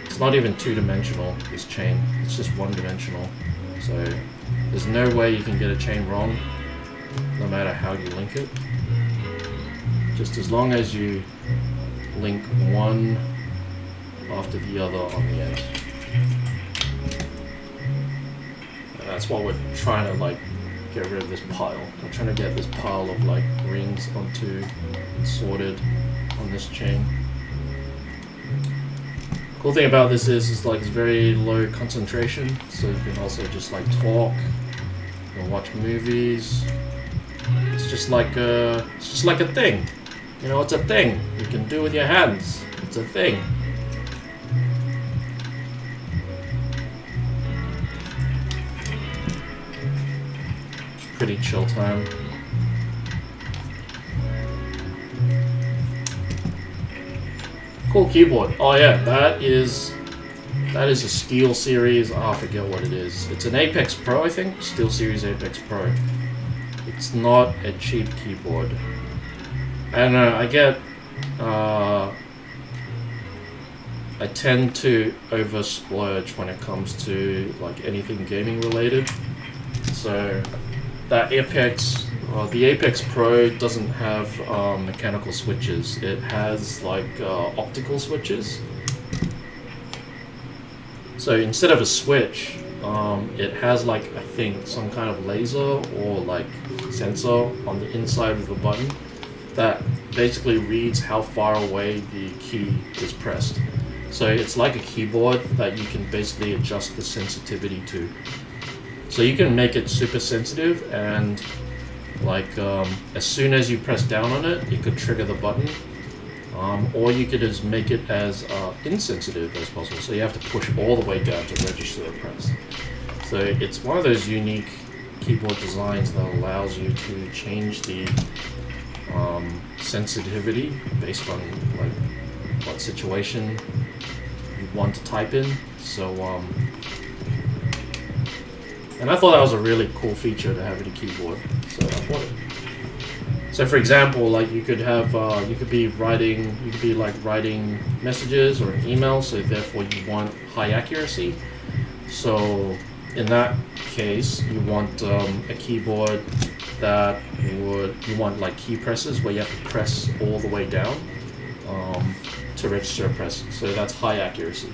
2-dimensional, this chain. It's just 1-dimensional. So there's no way you can get a chain wrong, no matter how you link it. Just as long as you link one after the other on the end. And that's what we're trying to get rid of this pile. We're trying to get this pile of rings onto and sorted on this chain. Cool thing about this is it's very low concentration, so you can also just talk, you can watch movies. It's just like a thing. It's a thing you can do with your hands. It's a thing. It's pretty chill time. Cool keyboard. Oh yeah, that is a Steel Series. I forget what it is. It's an Apex Pro, I think. Steel Series Apex Pro. It's not a cheap keyboard. I don't know. I tend to over splurge when it comes to anything gaming related. So that the Apex Pro doesn't have mechanical switches. It has optical switches. So instead of a switch, it has I think some kind of laser or sensor on the inside of the button that basically reads how far away the key is pressed. So it's like a keyboard that you can basically adjust the sensitivity to. So you can make it super sensitive, and as soon as you press down on it, it could trigger the button. Or you could just make it as insensitive as possible. So you have to push all the way down to register the press. So it's one of those unique keyboard designs that allows you to change the sensitivity based on what situation you want to type in. So and I thought that was a really cool feature to have in a keyboard, so I bought it. So for example, you could have you could be writing messages or an email, so therefore you want high accuracy. So in that case, you want a keyboard that you want key presses where you have to press all the way down to register a press. So that's high accuracy.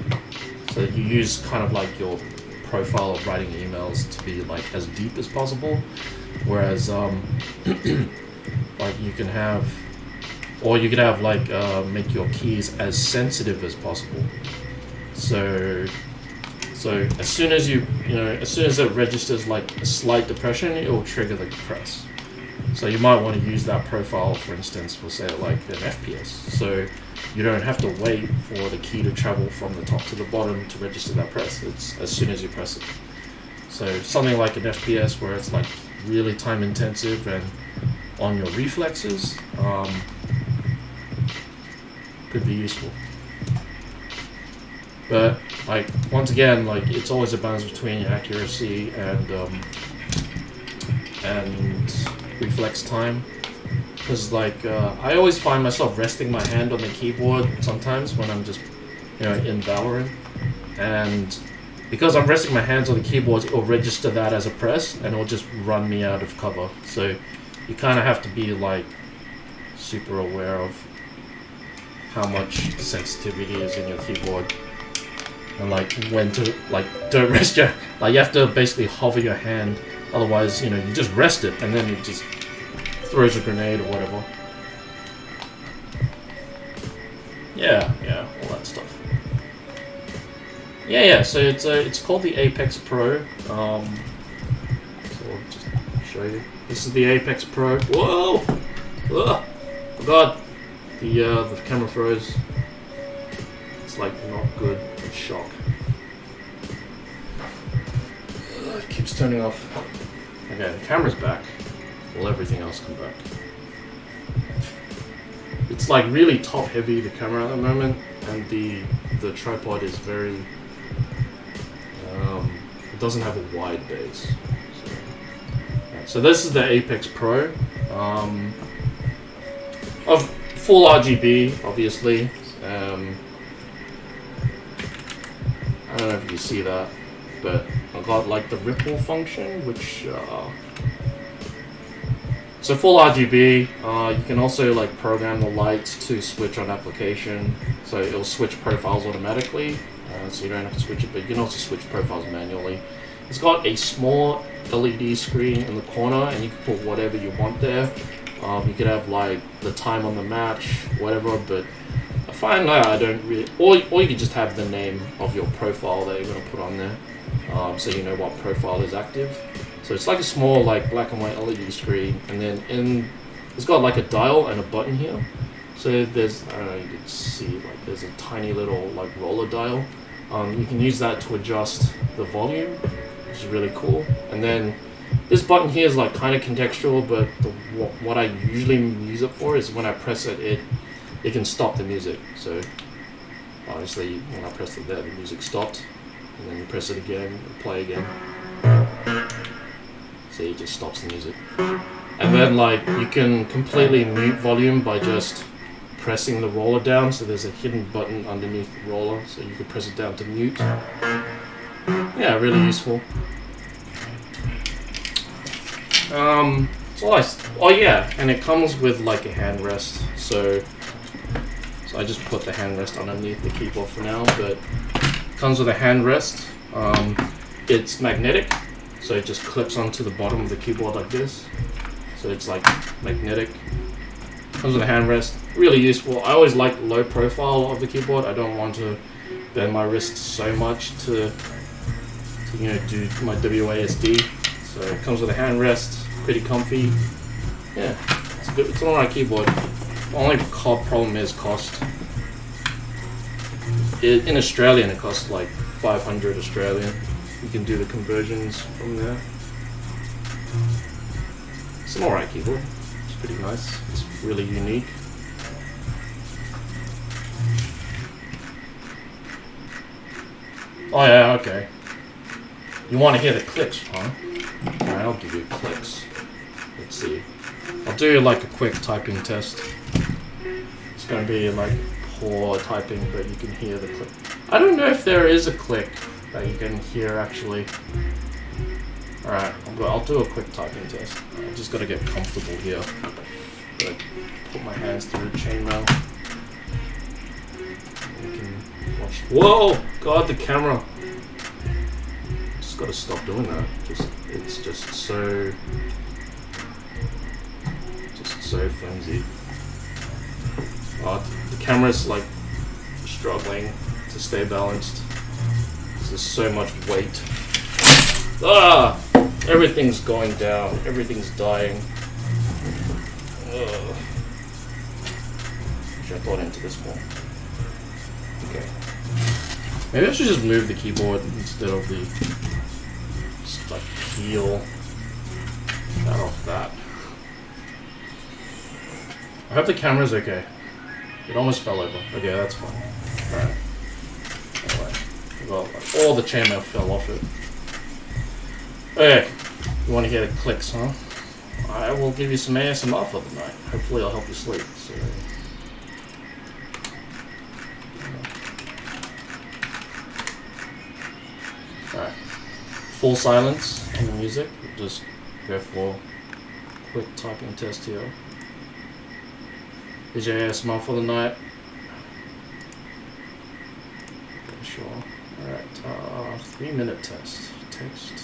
So you use kind of your profile of writing emails to be as deep as possible, whereas you can have, or you could have make your keys as sensitive as possible. So as soon as as soon as it registers a slight depression, it will trigger the press. So you might want to use that profile, for instance, for say an FPS. So you don't have to wait for the key to travel from the top to the bottom to register that press. It's as soon as you press it. So something like an FPS where it's really time intensive and on your reflexes could be useful. But once again, it's always a balance between accuracy and reflex time. Because I always find myself resting my hand on the keyboard sometimes when I'm just in Valorant, and because I'm resting my hands on the keyboard, it will register that as a press and it will just run me out of cover. So you kind of have to be super aware of how much sensitivity is in your keyboard. And like when to, like, don't rest your, like you have to basically hover your hand, otherwise, you know, you just rest it and then it just throws a grenade or whatever. Yeah, all that stuff. Yeah, so it's called the Apex Pro. So I'll just show you. This is the Apex Pro. Whoa! Oh god! The camera froze. It's like not good. It's shock. It keeps turning off. Okay, the camera's back. Will everything else come back? It's like really top heavy, the camera at the moment, and the tripod is very it doesn't have a wide base. So this is the Apex Pro of full RGB, obviously. I don't know if you can see that, but I've got like the ripple function, which so full RGB. You can also like program the lights to switch on application, so it'll switch profiles automatically, so you don't have to switch it, but you can also switch profiles manually. It's got a small LED screen in the corner, and you can put whatever you want there. You could have like the time on the match, whatever, but I find that I don't really, or you could just have the name of your profile that you're going to put on there, so you know what profile is active. So it's like a small like black and white LED screen, and then it's got like a dial and a button here. So there's, I don't know, you can see like there's a tiny little like roller dial. You can use that to adjust the volume, which is really cool. And then this button here is like kind of contextual, but what I usually use it for is when I press it, it can stop the music. So obviously when I pressed it there, the music stopped, and then you press it again and play again. So it just stops the music. And then like you can completely mute volume by just pressing the roller down. So there's a hidden button underneath the roller, so you can press it down to mute. Yeah, really useful. Oh yeah, and it comes with like a hand rest. So I just put the hand rest underneath the keyboard for now, but it comes with a hand rest. It's magnetic, so it just clips onto the bottom of the keyboard like this. So it's like magnetic. Comes with a hand rest. Really useful. I always like low profile of the keyboard. I don't want to bend my wrists so much to you know, do my WASD. So it comes with a hand rest. Pretty comfy. Yeah, it's good. It's an alright keyboard. The only problem is cost. In Australian, it costs like 500 Australian. You can do the conversions from there. It's an alright keyboard. It's pretty nice. It's really unique. Oh yeah, okay. You want to hear the clicks, huh? Alright, I'll give you clicks. Let's see. I'll do like a quick typing test. It's going to be like poor typing, but you can hear the click. I don't know if there is a click that you can hear actually. Alright, I'll do a quick typing test. I just got to get comfortable here. Like, put my hands through the chainmail. You can watch. Whoa! God, the camera. Just got to stop doing that. It's just so flimsy. The camera's like struggling to stay balanced. There's so much weight. Everything's going down. Everything's dying. Should I thought into this one? Okay. Maybe I should just move the keyboard instead of the just like peel that off that. I hope the camera's okay. It almost fell over. Okay, that's fine. Alright. Anyway. Well, all the chainmail fell off it. Okay. You want to hear the clicks, huh? I will give you some ASMR for the night. Hopefully I'll help you sleep. So. Alright. Full silence on the music. We'll just go for a quick typing test here. Is your ASMR for the night? Sure. Alright, 3-minute test. Text.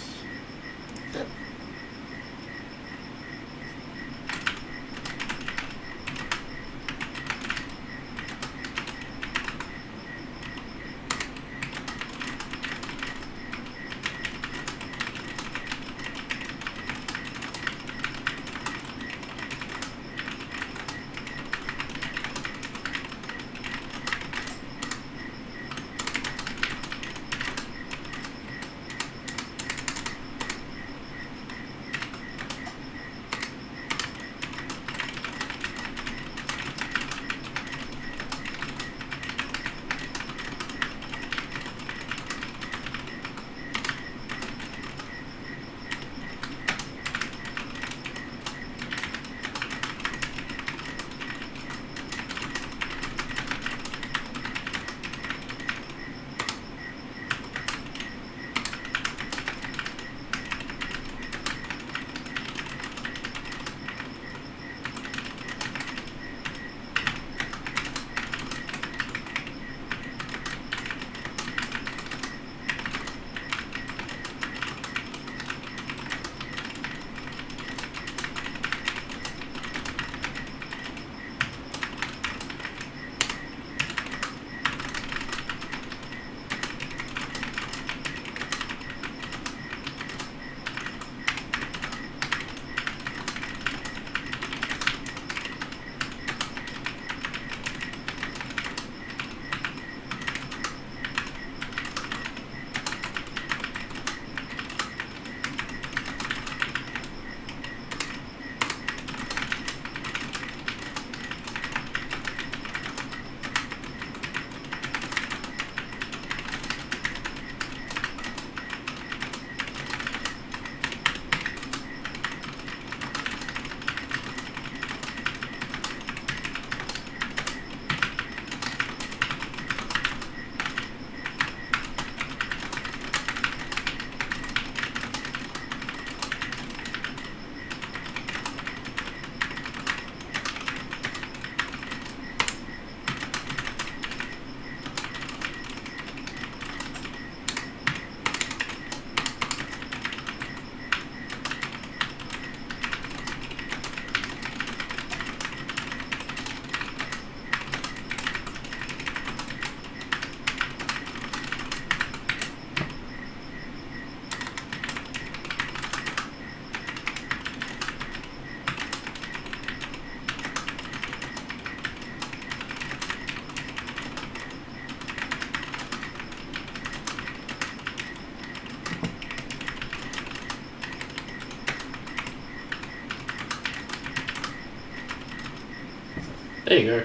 There you go.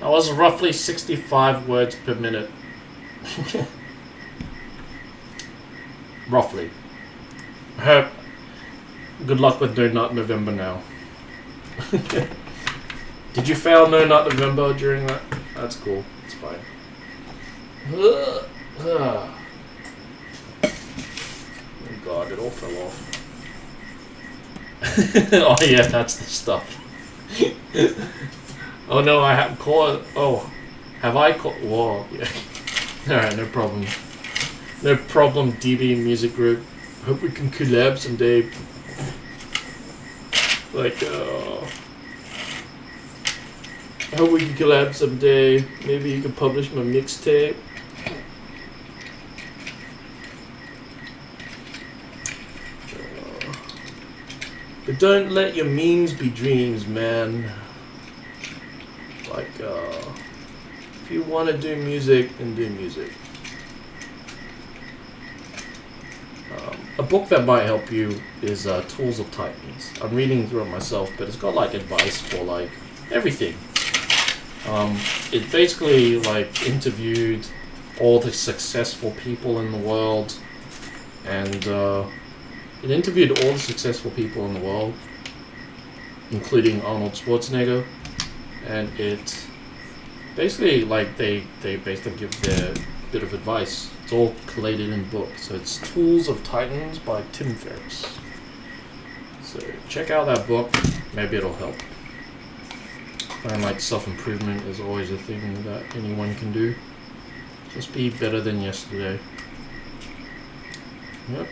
That was roughly 65 words per minute. Roughly. Good luck with No Nut November now. Did you fail No Nut November during that? That's cool. It's fine. Oh god, it all fell off. Oh yeah, that's the stuff. Oh no, I have called. Oh, have I called? Whoa. Yeah. Alright, no problem. No problem, DB Music Group. Hope we can collab someday. Like, I hope we can collab someday. Maybe you can publish my mixtape. But don't let your memes be dreams, man. Like, if you want to do music, then do music. A book that might help you is Tools of Titans. I'm reading through it myself, but it's got like advice for like everything. It basically like interviewed all the successful people in the world, and it interviewed all the successful people in the world, including Arnold Schwarzenegger, and it basically like they basically give their bit of advice. It's all collated in book. So it's Tools of Titans by Tim Ferriss. So check out that book. Maybe it'll help. And like self-improvement is always a thing that anyone can do. Just be better than yesterday. Yep.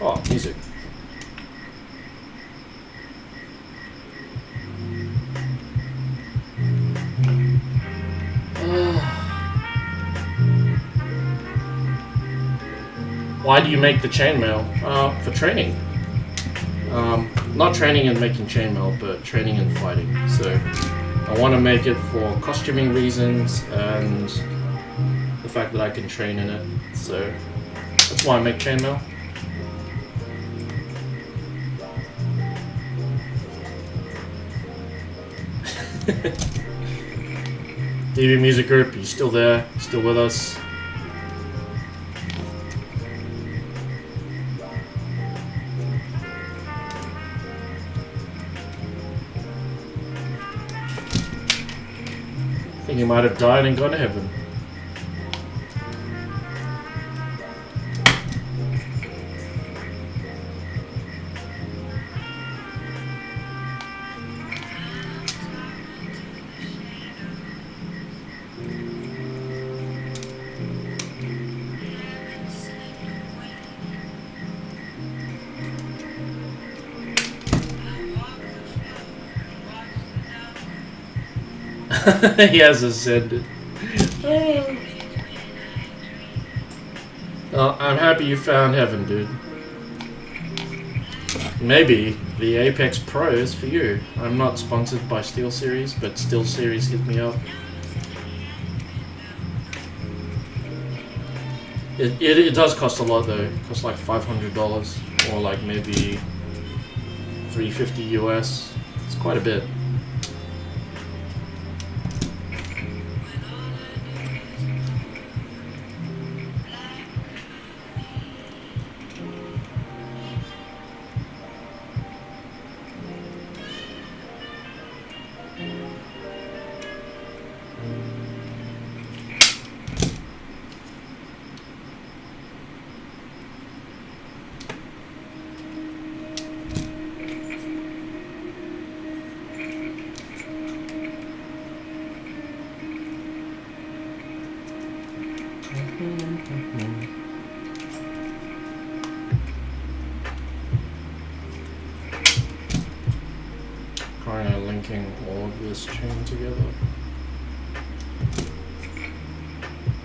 Oh, music. Why do you make the chainmail? For training. Not training in making chainmail, but training in fighting. So I want to make it for costuming reasons and the fact that I can train in it. So that's why I make chainmail. DB Music Group, you still there? Still with us? I think you might have died and gone to heaven. He has ascended. I'm happy you found heaven, dude. Maybe the Apex Pro is for you. I'm not sponsored by SteelSeries, but SteelSeries hit me up. It does cost a lot though. It costs like $500 or like maybe $350 US. It's quite a bit. Kind of linking all of this chain together.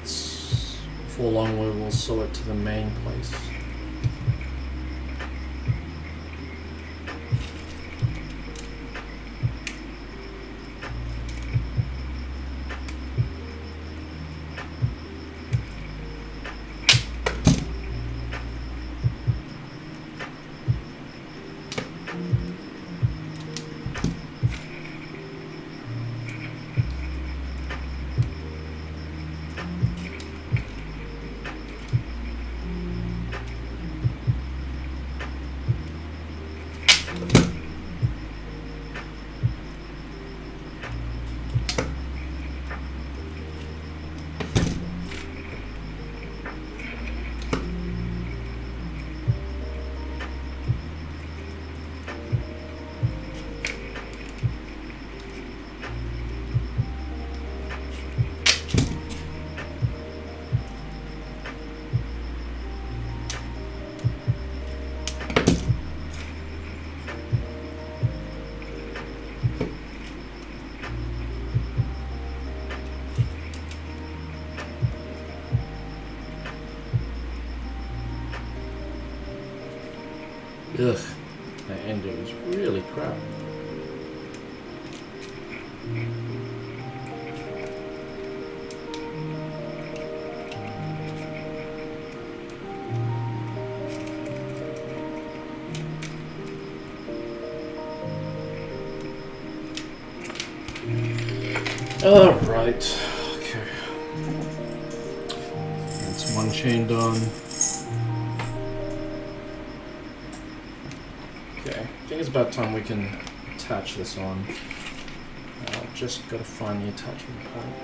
Before long we will sew it to the main place. Ugh, that ending is really crap. Alright, okay. That's one chain done. Okay, I think it's about time we can attach this on. Just gotta find the attachment point.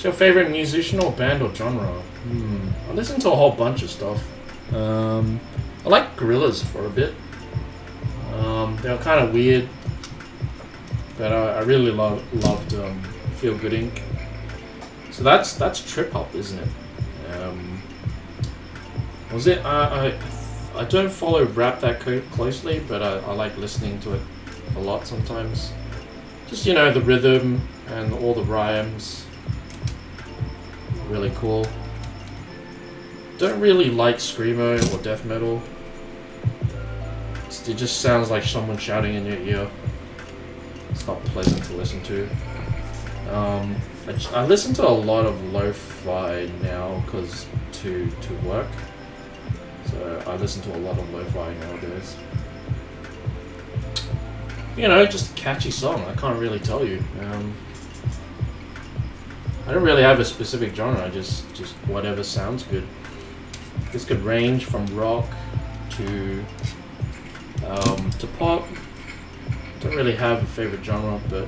What's your favorite musician or band or genre? I listen to a whole bunch of stuff. I like Gorillaz for a bit. They were kind of weird, but I really loved Feel Good Inc. So that's trip hop, isn't it? Was it? I don't follow rap that closely, but I like listening to it a lot sometimes. Just, you know, the rhythm and all the rhymes. Really cool. Don't really like screamo or death metal. It just sounds like someone shouting in your ear. It's not pleasant to listen to. I listen to a lot of lo-fi now because to work. So I listen to a lot of lo-fi nowadays. You know, just a catchy song. I can't really tell you. I don't really have a specific genre. Just whatever sounds good. This could range from rock to pop. Don't really have a favorite genre, but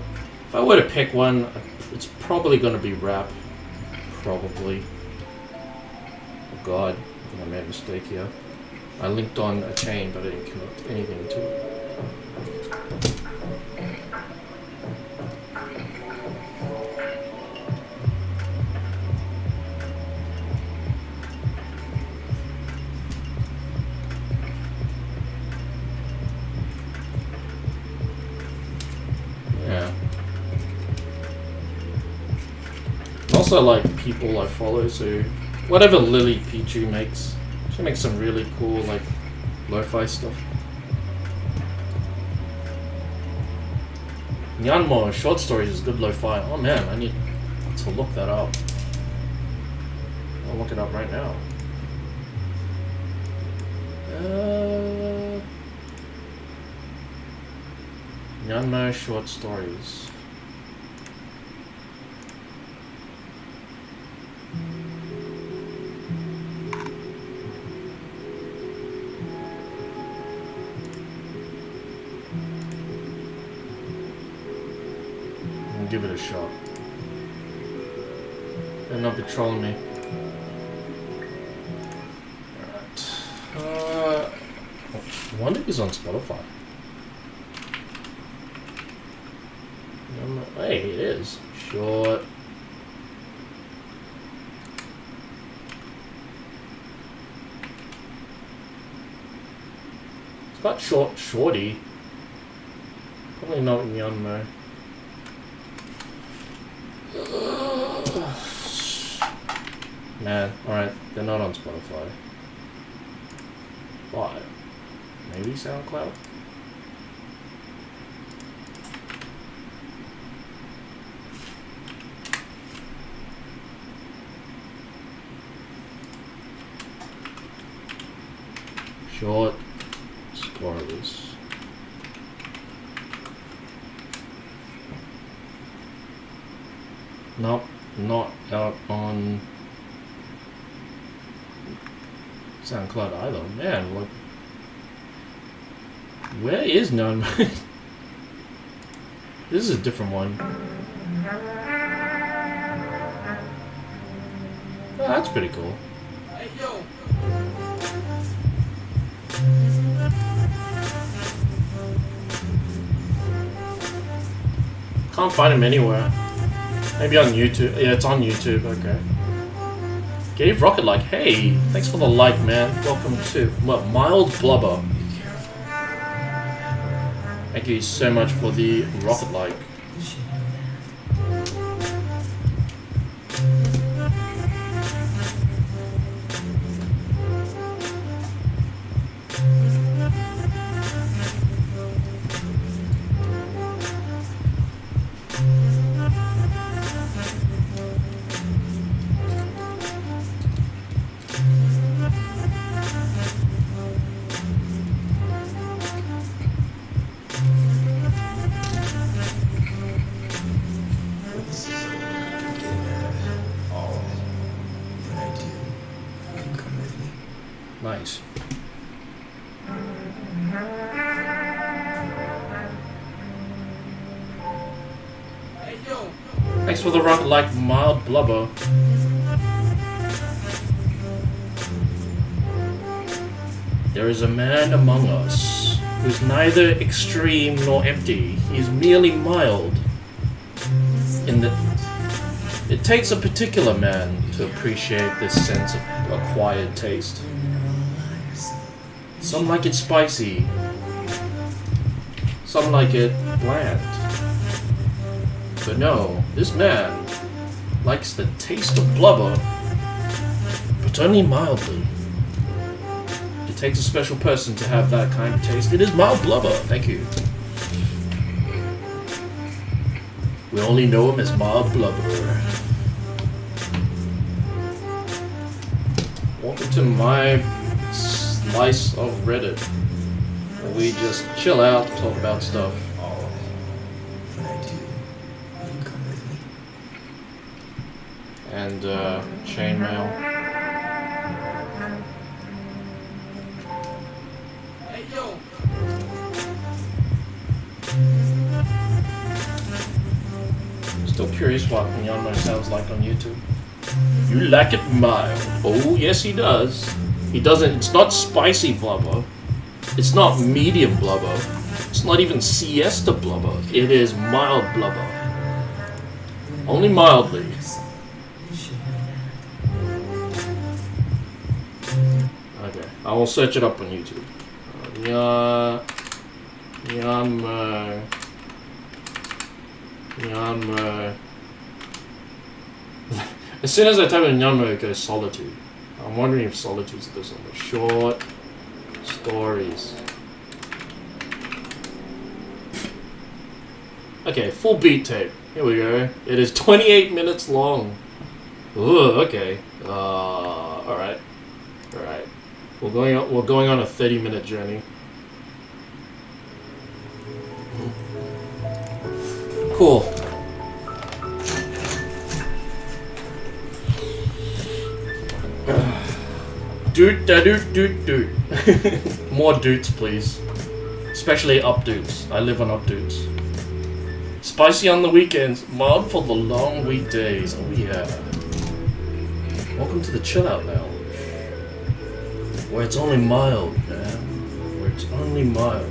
if I were to pick one, it's probably going to be rap. Probably. Oh God, I think I made a mistake here. I linked on a chain, but I didn't connect anything to it. Also like people I follow, so whatever Lily Pichu makes, she makes some really cool like lo-fi stuff. Myanmar short stories is good lo-fi. Oh man, I need to look that up. I'll look it up right now. Myanmar short stories. Give it a shot. They'll not be trolling me. Alright. I wonder if he's on Spotify. Hey, it is. Short. It's got shorty. Probably not Myanmar. Man, alright, they're not on Spotify. But maybe SoundCloud? Short stories. Nope, not out on SoundCloud either. Man, like, where is none? This is a different one. Oh, that's pretty cool. Hey, yo. Can't find him anywhere. Maybe on YouTube. Yeah, it's on YouTube. Okay. Gave Rocket like, hey, thanks for the like, man. Welcome to Mild Blubber. Thank you so much for the rocket like. Nice. Thanks Thanks for the rock like mild blubber. There is a man among us who's neither extreme nor empty. He is merely mild. In that it takes a particular man to appreciate this sense of acquired taste. Some like it spicy. Some like it bland. But no, this man likes the taste of blubber, but only mildly. It takes a special person to have that kind of taste. It is mild blubber. Thank you. We only know him as mild blubber. Welcome to my slice of Reddit, where we just chill out, talk about stuff. And chainmail. Hey yo. Still curious what Myanmar sounds like on YouTube. You like it mild. Oh yes he does. He doesn't. It's not spicy blubber. It's not medium blubber. It's not even siesta blubber. It is mild blubber. Only mildly. Okay, I will search it up on YouTube. Myanmar. As soon as I type in Myanmar, it goes solitude. I'm wondering if solitude's the somewhere. Short stories. Okay, full beat tape. Here we go. It is 28 minutes long. Ooh, okay. Alright. Alright. We're going on a 30-minute journey. Cool. Doot. More doots, please. Especially up doots. I live on up doots. Spicy on the weekends, mild for the long weekdays. Oh yeah. Welcome to the chill out now. Where it's only mild, man. Where it's only mild.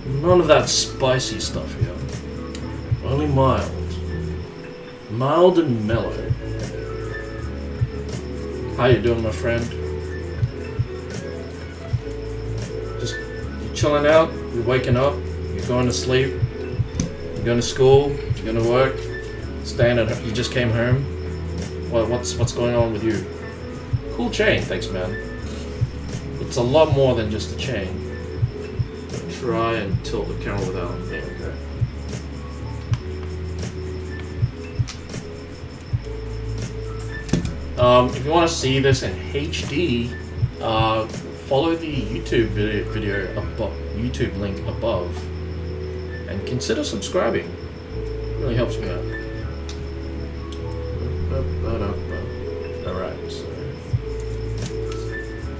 None of that spicy stuff here. Only mild. Mild and mellow. How you doing, my friend? Just you chilling out, you're waking up, you're going to sleep, you're going to school, you're going to work, staying at home, you just came home. What's going on with you? Cool chain, thanks man. It's a lot more than just a chain. Try and tilt the camera without. There we go. If you want to see this in HD, follow the YouTube video above, YouTube link above, and consider subscribing. It really helps me out. Alright, so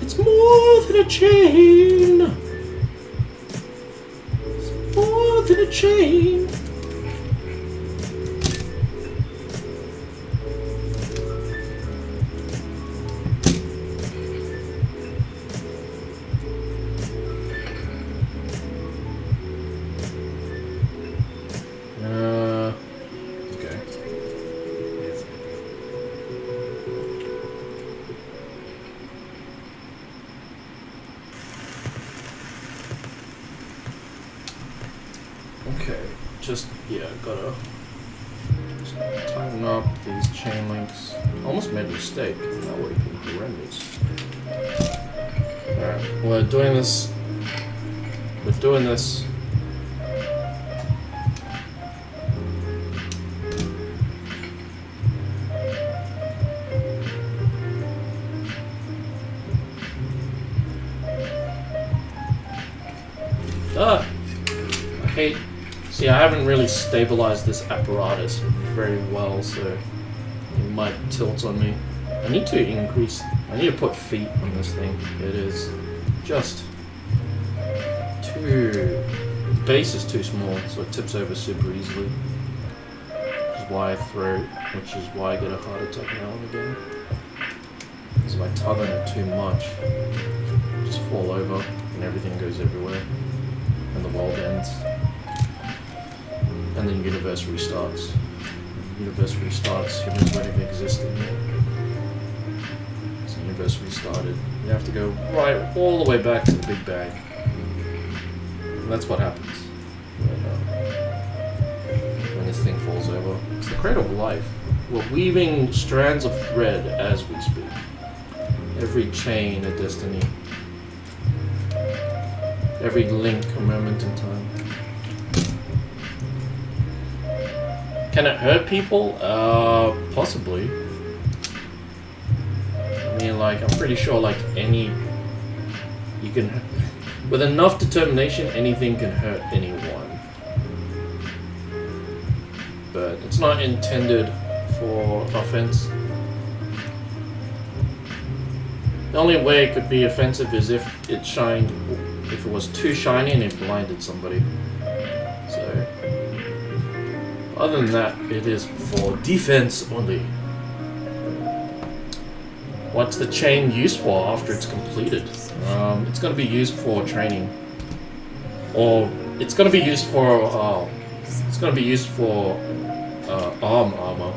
it's more than a chain. It's more than a chain. Gotta just tighten up these chain links. Almost made a mistake. That would have been horrendous. Alright, we're doing this. We're doing this. I hate. See, I haven't really stabilized this apparatus very well, so it might tilt on me. I need to put feet on this thing. It is just too... The base is too small, so it tips over super easily. why I throw, which is why I get a heart attack now and again. Because if I tug on it too much, I just fall over and everything goes everywhere. And the world ends. And then the universe restarts. Universe restarts, humans won't even exist anymore. So the universe restarted. You have to go right all the way back to the Big Bang. And that's what happens when this thing falls over. It's the cradle of life. We're weaving strands of thread as we speak. Every chain a destiny. Every link a moment in time. Can it hurt people? Possibly. I mean, like, I'm pretty sure, like, you can, with enough determination, anything can hurt anyone. But it's not intended for offense. The only way it could be offensive is if it was too shiny and it blinded somebody. So, other than that, it is for defense only. What's the chain used for after it's completed? It's going to be used for training, or it's going to be used for arm armor.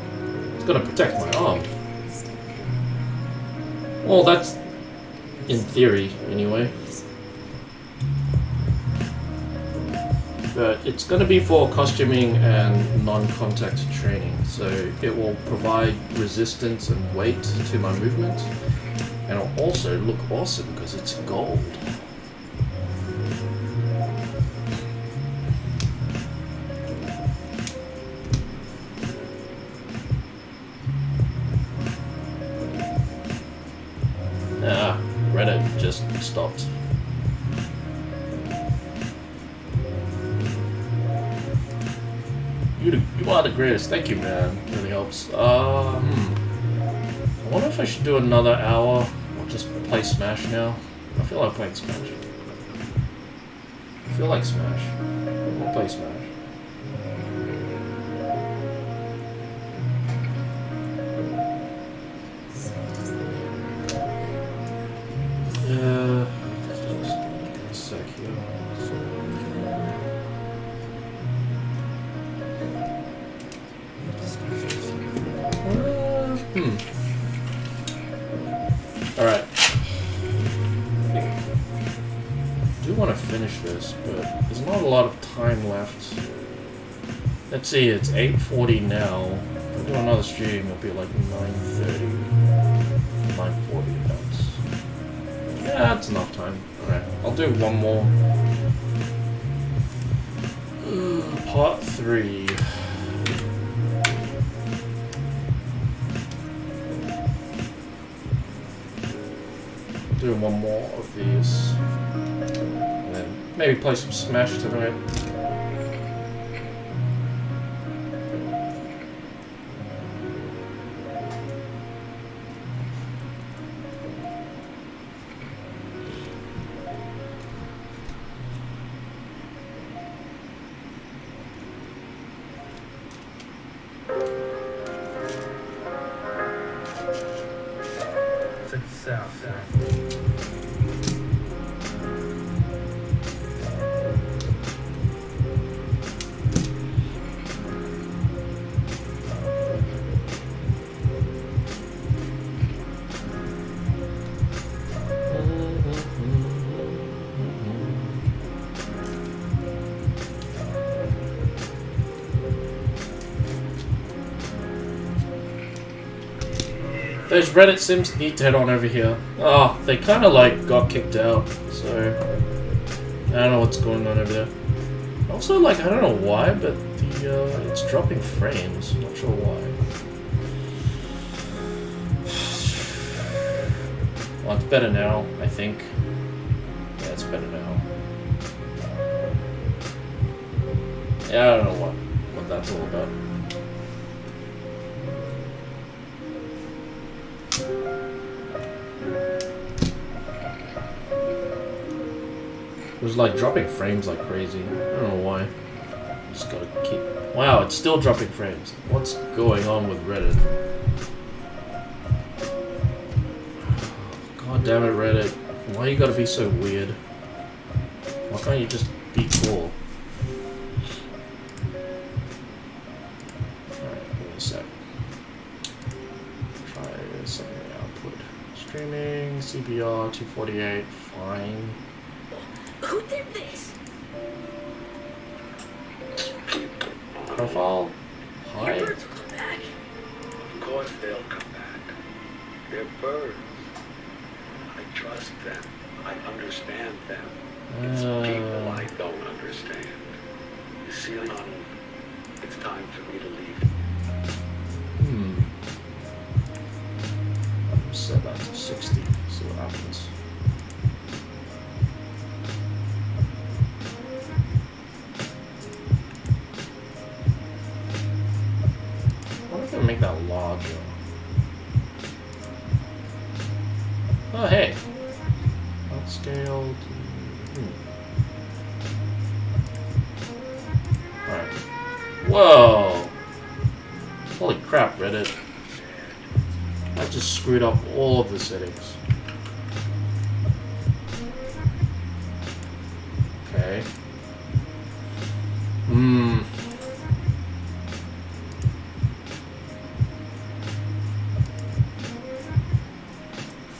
It's going to protect my arm. Well, that's in theory, anyway. But it's going to be for costuming and non-contact training, so it will provide resistance and weight to my movement, and it'll also look awesome because it's gold. Reddit just stopped. You are the greatest. Thank you, man. Really helps. I wonder if I should do another hour or just play Smash now. I feel like playing Smash. I feel like Smash. I'll play Smash. A sec here. Alright. I do want to finish this, but there's not a lot of time left. Let's see, it's 8:40 now. If I do another stream, it'll be like 9:30. 9:40 about. Yeah, that's enough time. Alright, I'll do one more. Part 3. Do one more of these, and then maybe play some Smash tonight. Those Reddit sims need to head on over here. Oh, they kind of like got kicked out, so I don't know what's going on over there. Also, like, I don't know why, but the it's dropping frames. Not sure why. Well, it's better now, I think. Yeah, it's better now. Yeah, I don't know what that's all about. It was like dropping frames like crazy. I don't know why. Just gotta keep... Wow, it's still dropping frames. What's going on with Reddit? God damn it, Reddit. Why you gotta be so weird? Why can't you just be cool? Alright, give me a sec. Try setting the output. Streaming, CBR 248, fine. Who did this? Profile? Hi? Your birds will come back. Of course they'll come back. They're birds. I trust them. I understand them. It's people I don't understand. You see, it's time for me to leave. Set that to 60, see what happens. I wonder if I can make that larger. Oh, hey. Outscaled. Alright. Whoa! Holy crap, Reddit. I just screwed up all of the settings. Okay.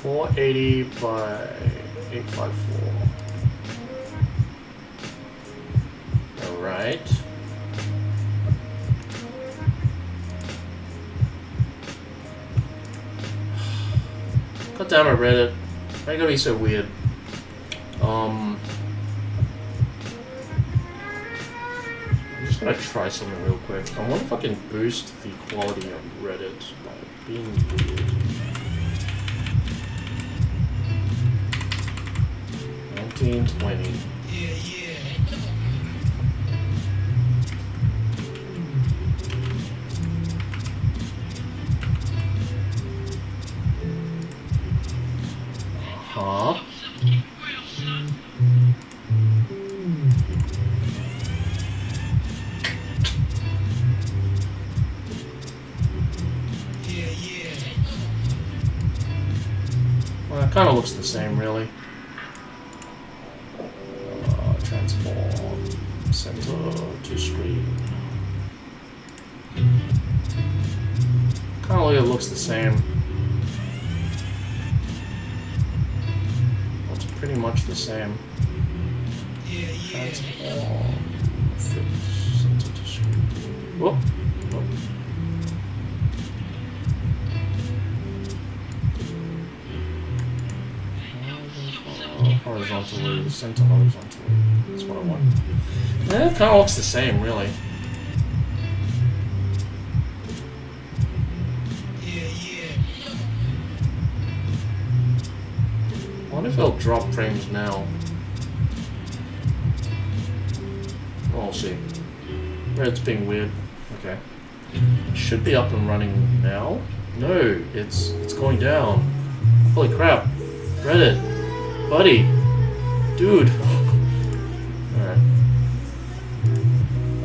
480 by 854. Alright. God damn it, Reddit. Why you gotta be so weird? I'm just gonna try something real quick. I wonder if I can boost the quality of Reddit by being weird. 1920. Huh? Well, it kind of looks the same, really. Transform center to screen. Kind of like it looks the same. It's pretty much the same. Transform. Fit center to screen. Whoop. Whoop. Horizontally, center horizontally. That's what I want. Yeah, it kind of looks the same, really. I wonder if it'll drop frames now. Oh, we'll see. Red's being weird. Okay. It should be up and running now. No, it's going down. Holy crap. Reddit. Buddy. Dude. Alright.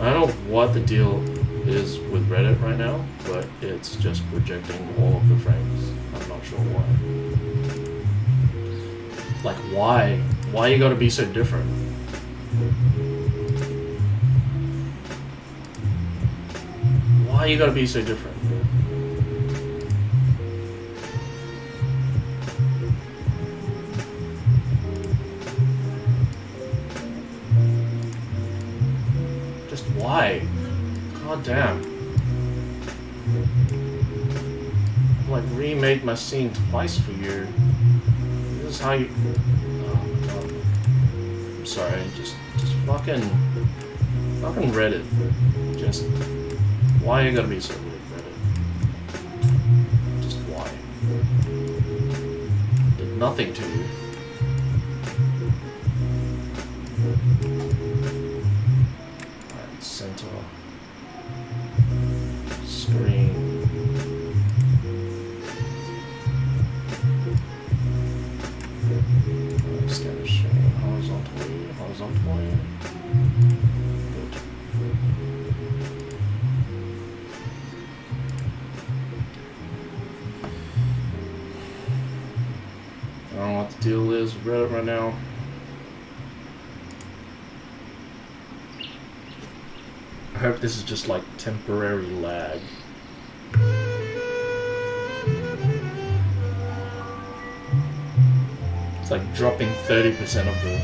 I don't know what the deal is with Reddit right now, but it's just projecting all of the frames. I'm not sure why. Like, why? Why you gotta be so different? Why you gotta be so different? Just why? God damn. I've like remade my scene twice for you. This is how you... Oh my god. I'm sorry, just fucking Reddit. Just... Why you gotta be so weird, Reddit? Just why? Did nothing to you. Alright, center. Screen. Scatter shade horizontally. Good. deal is with Reddit right now. I hope this is just like temporary lag. It's like dropping 30% of the...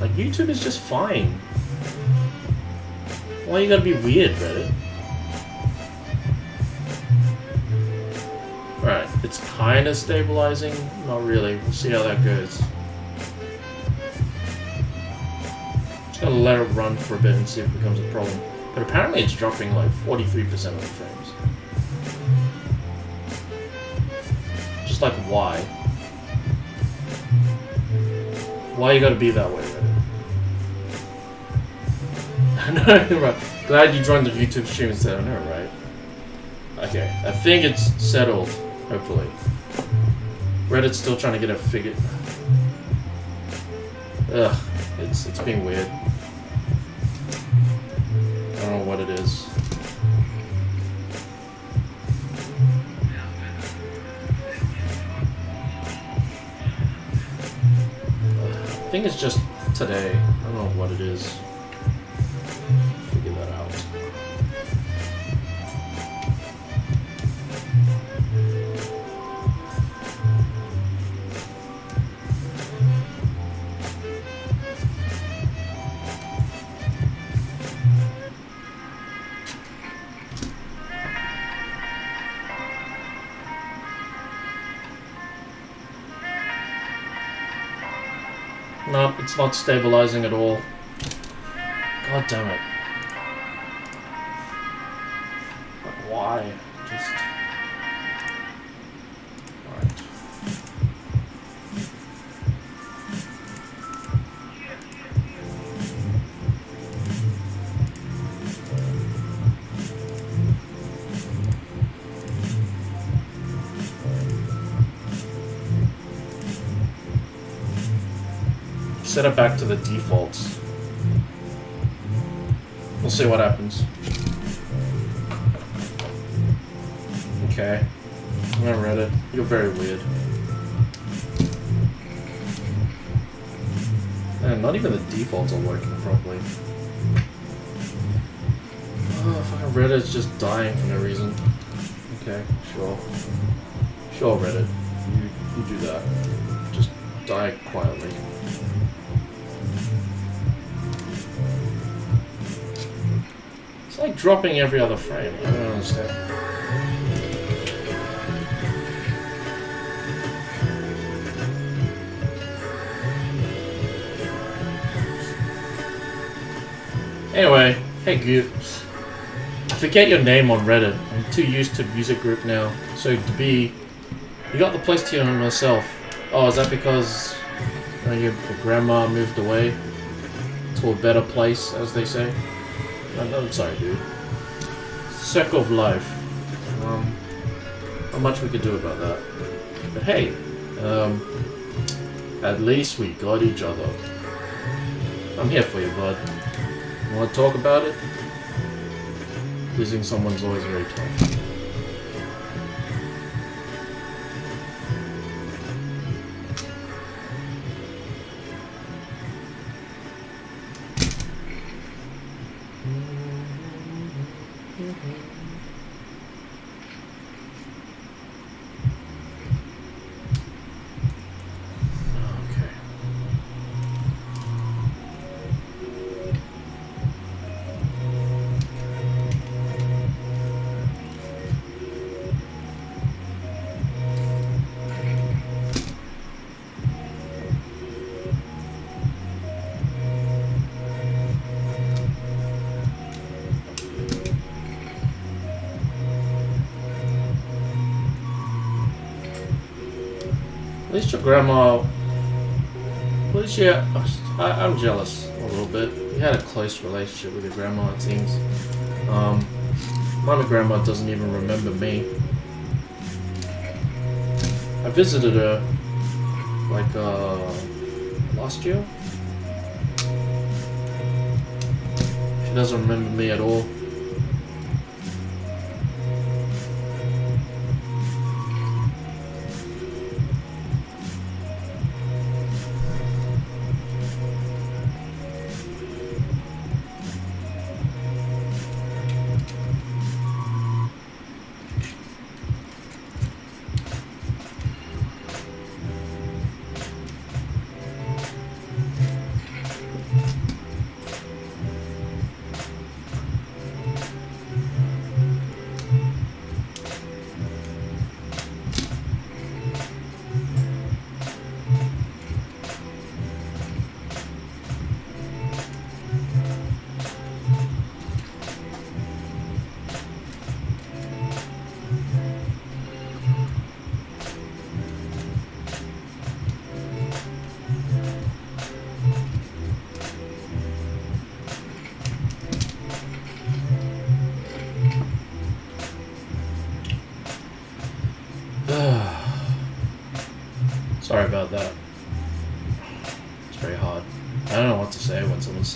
Like YouTube is just fine. Why you gotta be weird, Reddit? Right, it's kinda stabilizing. Not really. We'll see how that goes. Just gonna let it run for a bit and see if it becomes a problem. But apparently it's dropping like 43% of the frames. Just like why? Why you gotta be that way, Reddit? I know, right. Glad you joined the YouTube stream instead, I know, right? Okay, I think it's settled, hopefully. Reddit's still trying to get it figured. Ugh, it's being weird. I don't know what it is. I think it's just today. I don't know what it is. Figure that out. Nope, it's not stabilizing at all. God damn it. But why? Just... Alright. Set it back to the defaults. We'll see what happens. Okay. I'm gonna read it. You're very weird. Man, not even the defaults are working properly. Oh, fucking Reddit's just dying for no reason. Okay, sure. Sure, Reddit. You do that. Just die quietly. It's like dropping every other frame. I don't understand. Anyway, hey Goop. I forget your name on Reddit. I'm too used to music group now. So to be... You got the place to yourself. Oh, is that because your grandma moved away to a better place, as they say? I'm sorry, dude. Circle of life. Not much we could do about that. But hey, at least we got each other. I'm here for you, bud. You want to talk about it? Losing someone's always very tough. At least your grandma... At least I'm jealous a little bit. You had a close relationship with your grandma, it seems. My grandma doesn't even remember me. I visited her, like, last year. She doesn't remember me at all.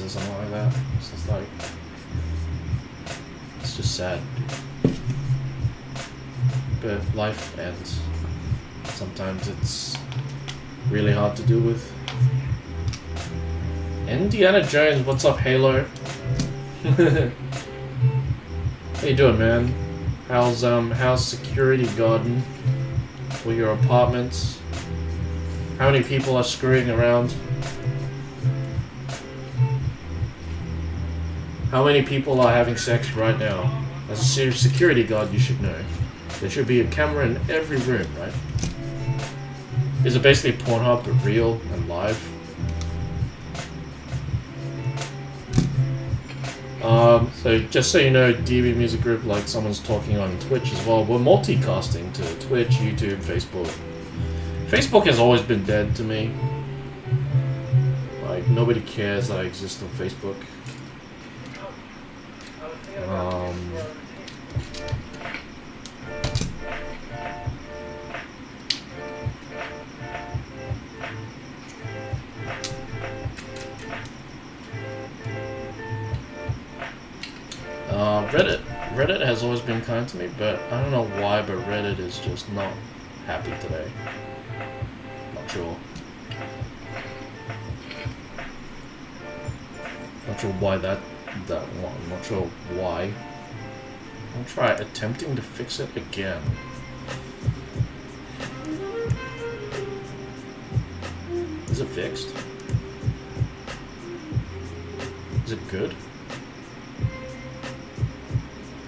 or something like that. It's just like, it's just sad. But life ends. Sometimes it's really hard to deal with. Indiana Jones, what's up, Halo? How you doing, man? How's security guarding for your apartments? How many people are screwing around? How many people are having sex right now? As a serious security guard, you should know. There should be a camera in every room, right? Is it basically Pornhub but real and live? So just so you know, DB Music Group, like someone's talking on Twitch as well, we're multicasting to Twitch, YouTube, Facebook. Facebook has always been dead to me. Like, nobody cares that I exist on Facebook. Reddit has always been kind to me, but I don't know why, but Reddit is just not happy today. Not sure. Not sure why that one. I'm not sure why. I'll try attempting to fix it again. Is it fixed? Is it good?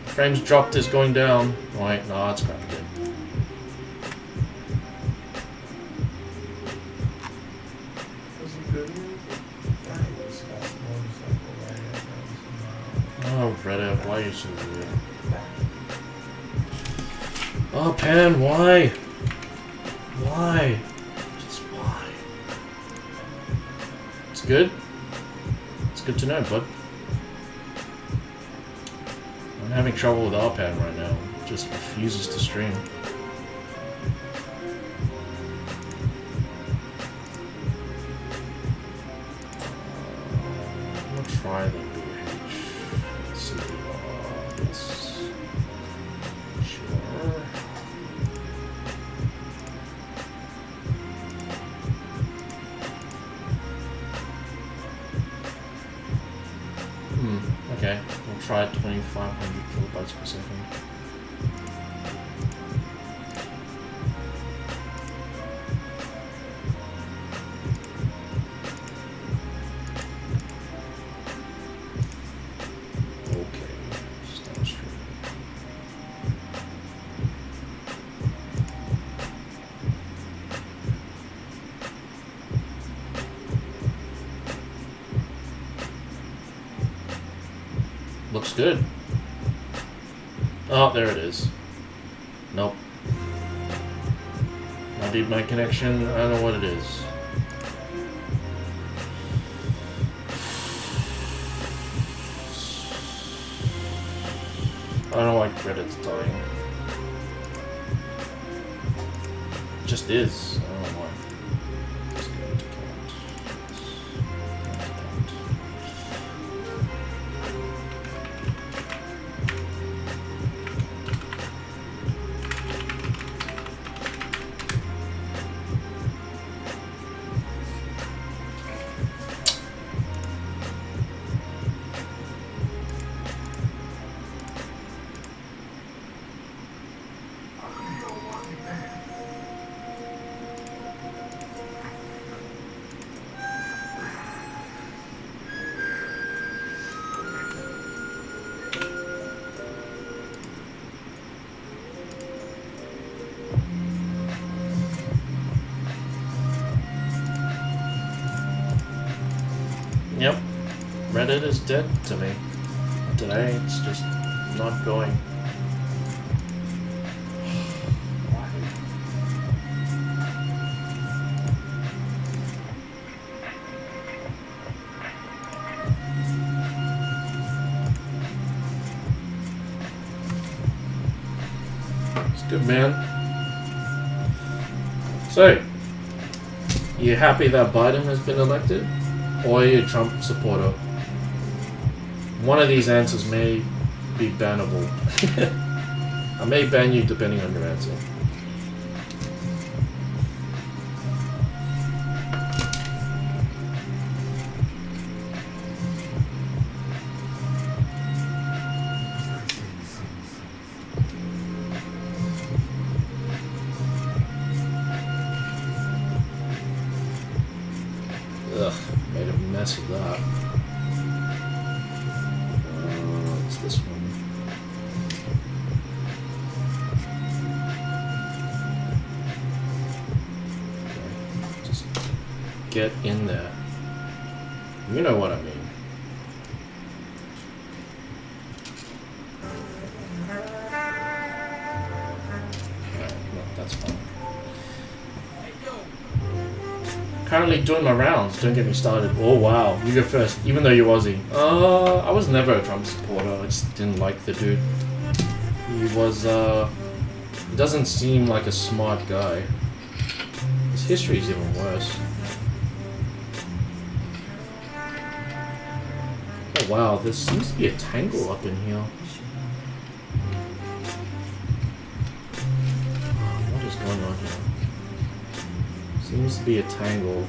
Frames dropped is going down. Oh, wait, no, it's crap again. Oh, Reddit, why are you so weird? Oh, Pan, why? Why? Just why? It's good. It's good to know, bud. I'm having trouble with RPAN right now. It just refuses to stream. I'm gonna try the BH. Let's see. Yes. Sure. Okay, we'll try 2500 kilobytes per second. Okay, start stream. Looks good. Oh, there it is. Nope. Might be my connection. I don't know what it is. I don't like Reddit's dying. It just is. I don't know why. Let's go into count. Yep, Reddit is dead to me. Today, it's just not going. It's good, man. So, you happy that Biden has been elected? Or are you a Trump supporter? one of these answers may be bannable. I may ban you depending on your answer. Ugh, made a mess of that. What's this one? Okay, just get in there. You know what I mean. Alright, no, that's fine. Currently doing my rounds, don't get me started. Oh wow, you go first, even though you're Aussie. I was never a Trump supporter, I just didn't like the dude. He was, he doesn't seem like a smart guy. His history is even worse. Oh wow, there seems to be a tangle up in here. What is going on here? Seems to be a tangle.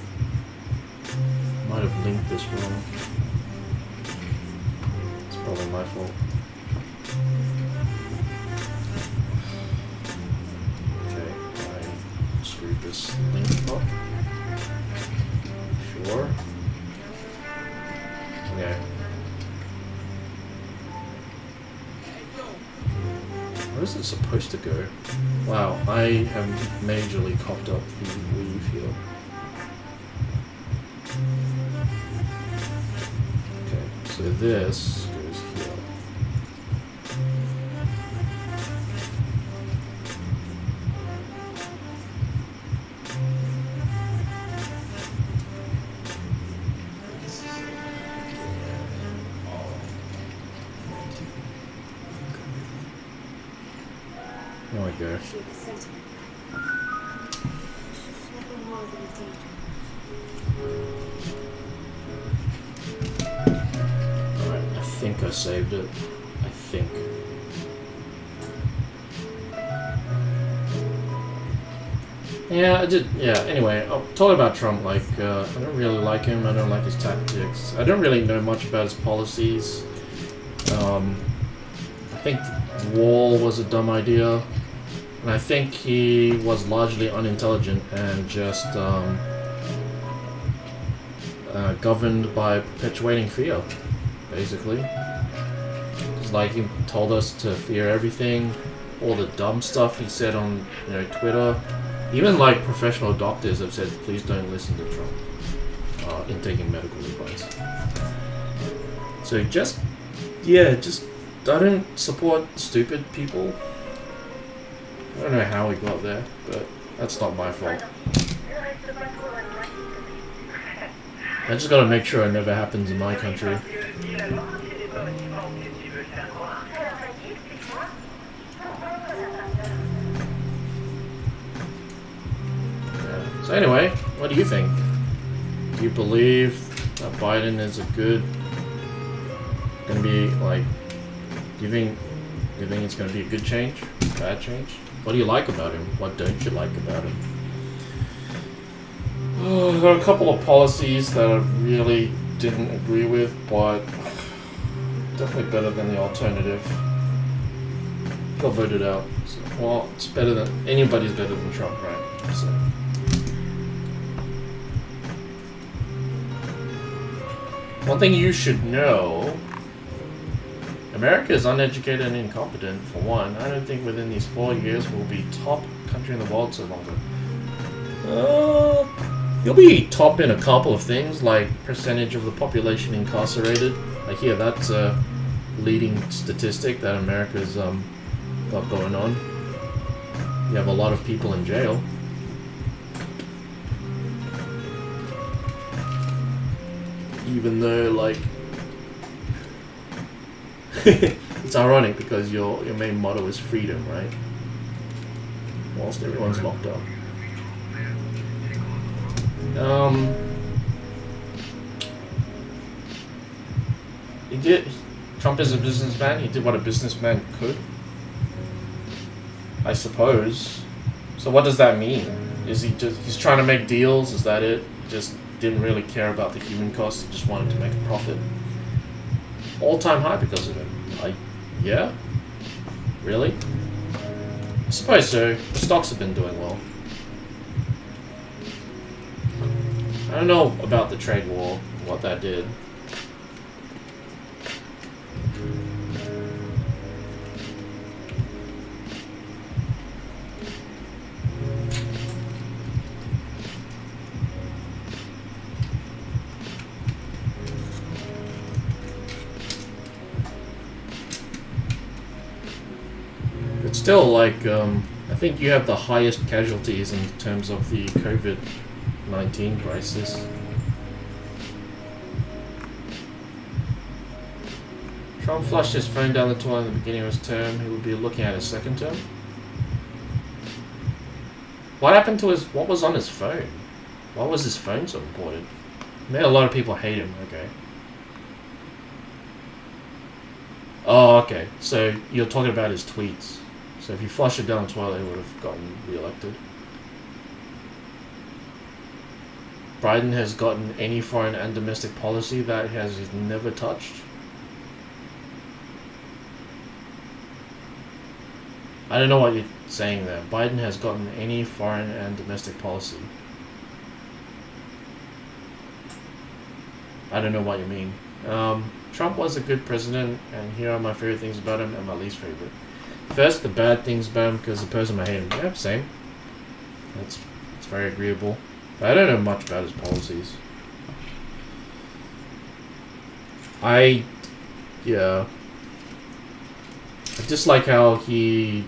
Might have linked this wrong. It's probably my fault. Okay, I screwed this link up. Sure. Okay. Where is it supposed to go? Wow, I have majorly cocked up the weave here. Okay, so this goes here. There we go. Alright, I think I saved it. I think. Yeah, I did. Yeah, anyway, I'll talk about Trump. Like, I don't really like him. I don't like his tactics. I don't really know much about his policies. I think the wall was a dumb idea. And I think he was largely unintelligent and just governed by perpetuating fear, basically. It's like he told us to fear everything, all the dumb stuff he said on Twitter. Even like professional doctors have said, please don't listen to Trump in taking medical advice. So just I don't support stupid people. I don't know how we got there, but that's not my fault. I just gotta make sure it never happens in my country. Yeah. So anyway, what do you think? Do you believe that Biden is gonna be like, do you think it's gonna be a good change? Bad change? What do you like about him? What don't you like about him? There are a couple of policies that I really didn't agree with, but definitely better than the alternative. Got voted out. So, well, it's better than anybody's better than Trump, right? So. One thing you should know. America is uneducated and incompetent, for one. I don't think within these 4 years we'll be top country in the world so longer. You'll be top in a couple of things, like percentage of the population incarcerated. I hear that's a leading statistic that America's got going on. You have a lot of people in jail. Even though, like... it's ironic because your main motto is freedom, right? Whilst everyone's locked up. Trump is a businessman. He did what a businessman could, I suppose. So what does that mean? Is he's trying to make deals? Is that it? Just didn't really care about the human cost. He just wanted to make a profit. All-time high because of it. Yeah? Really? I suppose so. The stocks have been doing well. I don't know about the trade war, what that did. It's still like, I think you have the highest casualties in terms of the COVID-19 crisis. Trump flushed his phone down the toilet in the beginning of his term. He will be looking at his second term. What happened to what was on his phone? Why was his phone so important? Made a lot of people hate him, okay. Oh, okay. So you're talking about his tweets. So if you flush it down the toilet, he would have gotten re-elected. Biden has gotten any foreign and domestic policy that he's never touched. I don't know what you're saying there. Biden has gotten any foreign and domestic policy. I don't know what you mean. Trump was a good president, and here are my favorite things about him and my least favorite. First, the bad things about him, because the person I hate him. Yeah, same. It's very agreeable. But I don't know much about his policies. I dislike how he's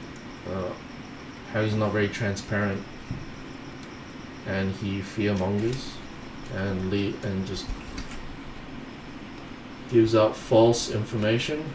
not very transparent, and he fearmongers, and just gives out false information.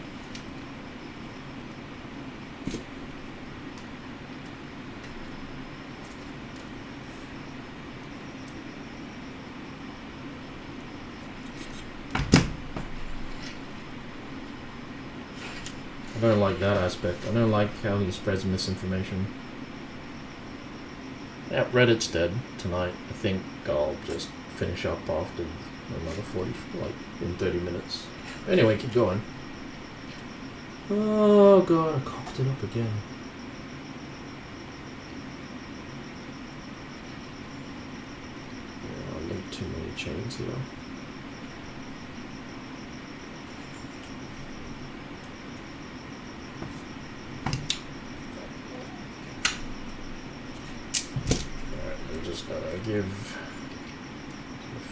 I don't like that aspect. I don't like how he spreads misinformation. Yeah, Reddit's dead tonight. I think I'll just finish up after another 30 minutes. Anyway, keep going. Oh god, I cocked it up again. Yeah, I linked too many chains here.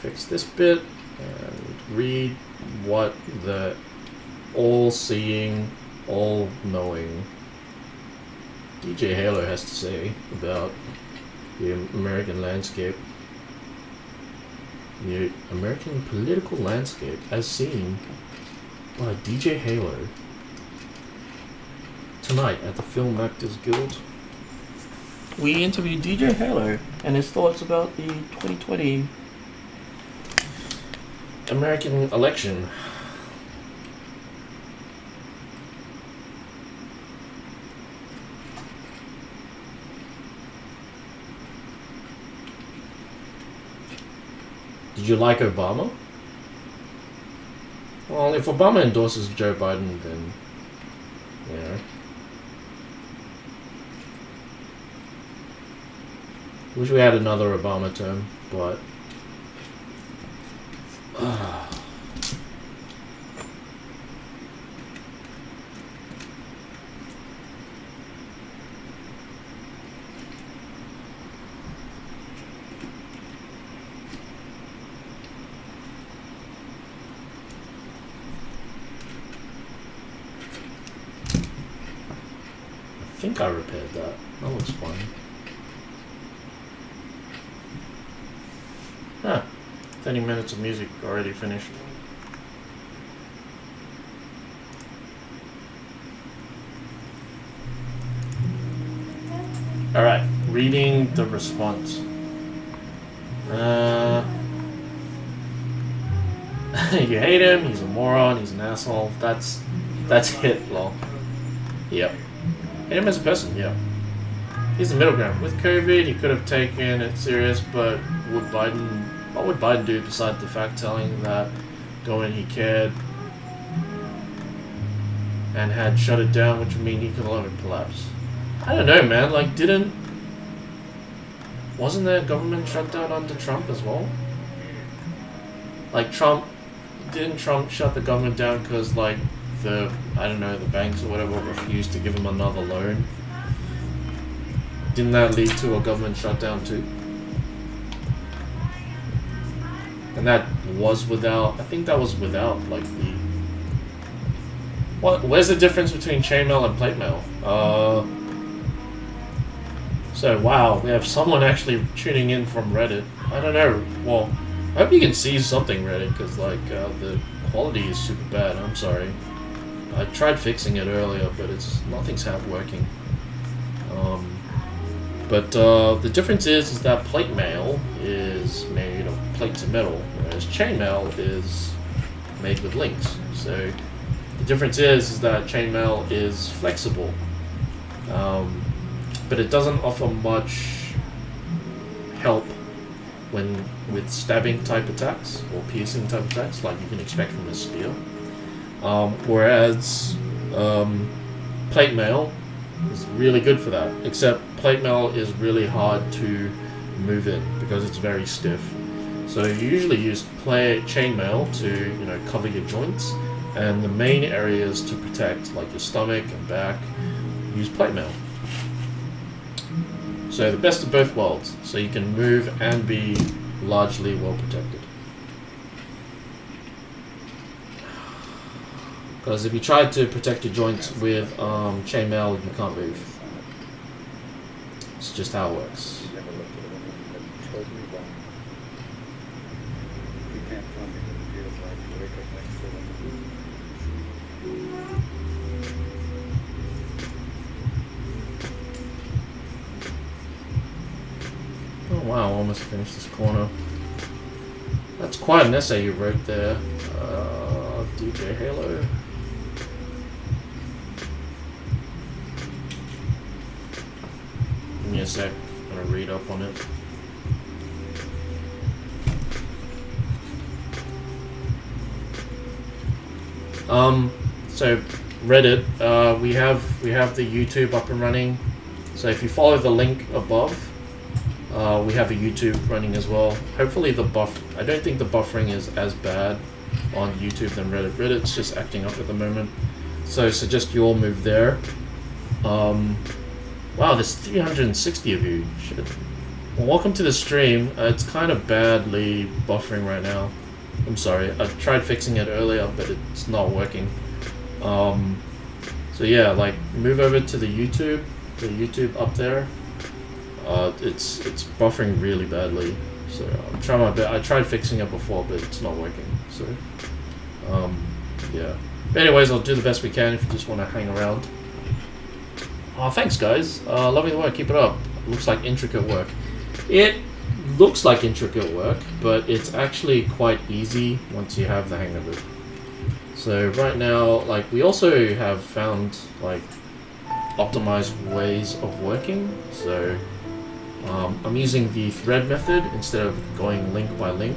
Fix this bit and read what the all-seeing, all-knowing DJ Halo has to say about the American landscape, the American political landscape as seen by DJ Halo tonight at the Film Actors Guild. We interviewed DJ Halo and his thoughts about the 2020 American election. Did you like Obama? Well, if Obama endorses Joe Biden, then, you know. Wish we had another Obama term, but I think I repaired that. That looks fine. Huh. 30 minutes of music already finished. Alright, reading the response. You hate him, he's a moron, he's an asshole. That's That's it, lol. Yep. Hate him as a person, yeah. He's the middle ground. With COVID, he could have taken it serious, but what would Biden do besides the fact telling that going he cared and had shut it down, which would mean he could alone collapse? I don't know, man. Like, wasn't there a government shutdown under Trump as well? Like, didn't Trump shut the government down because, like, the banks or whatever refused to give him another loan? Didn't that lead to a government shutdown too? And that was without, I think that was without, like, where's the difference between chainmail and plate mail? So, wow, we have someone actually tuning in from Reddit. I don't know, well, I hope you can see something, Reddit, because, like, the quality is super bad. I'm sorry. I tried fixing it earlier, but nothing's working. But the difference is that plate mail is made of plates of metal, whereas chainmail is made with links. So the difference is that chainmail is flexible, but it doesn't offer much help with stabbing type attacks or piercing type attacks like you can expect from a spear. Whereas plate mail is really good for that, except plate mail is really hard to move in because it's very stiff. So you usually use chainmail to cover your joints, and the main areas to protect, like your stomach and back, use plate mail. So the best of both worlds, so you can move and be largely well protected. Because if you try to protect your joints with chainmail, you can't move. It's just how it works. Oh wow, almost finished this corner. That's quite an essay you wrote there, DJ Halo. Give me a sec, I'm gonna read up on it. So Reddit, we have the YouTube up and running. So if you follow the link above, we have a YouTube running as well. Hopefully I don't think the buffering is as bad on YouTube than Reddit. Reddit's just acting up at the moment. So I suggest you all move there. Wow, there's 360 of you. Shit. Well, welcome to the stream. It's kind of badly buffering right now. I'm sorry. I tried fixing it earlier, but it's not working. So yeah, like move over to the YouTube up there. It's buffering really badly. So I'm trying my best. I tried fixing it before, but it's not working. So yeah. But anyways, I'll do the best we can if you just want to hang around. Oh, thanks guys. Loving the work. Keep it up. Looks like intricate work. It looks like intricate work, but it's actually quite easy once you have the hang of it. So right now, like, we also have found like optimized ways of working. So I'm using the thread method instead of going link by link.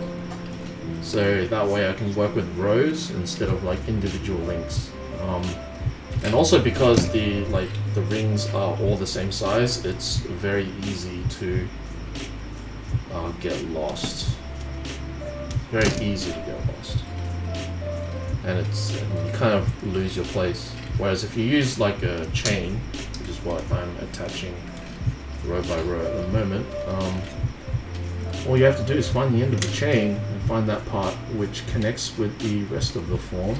So that way I can work with rows instead of like individual links. And also because the rings are all the same size, it's very easy to get lost. Very easy to get lost. And you kind of lose your place. Whereas if you use like a chain, which is what I'm attaching row by row at the moment, all you have to do is find the end of the chain and find that part which connects with the rest of the form,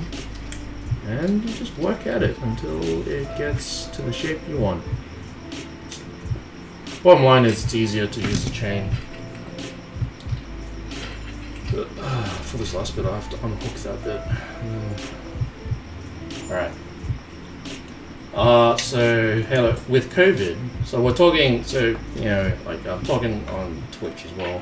and you just work at it until it gets to the shape you want. Bottom line is it's easier to use a chain. But, for this last bit I have to unhook that bit. Alright. So Halo, with COVID, so we're talking, like I'm talking on Twitch as well.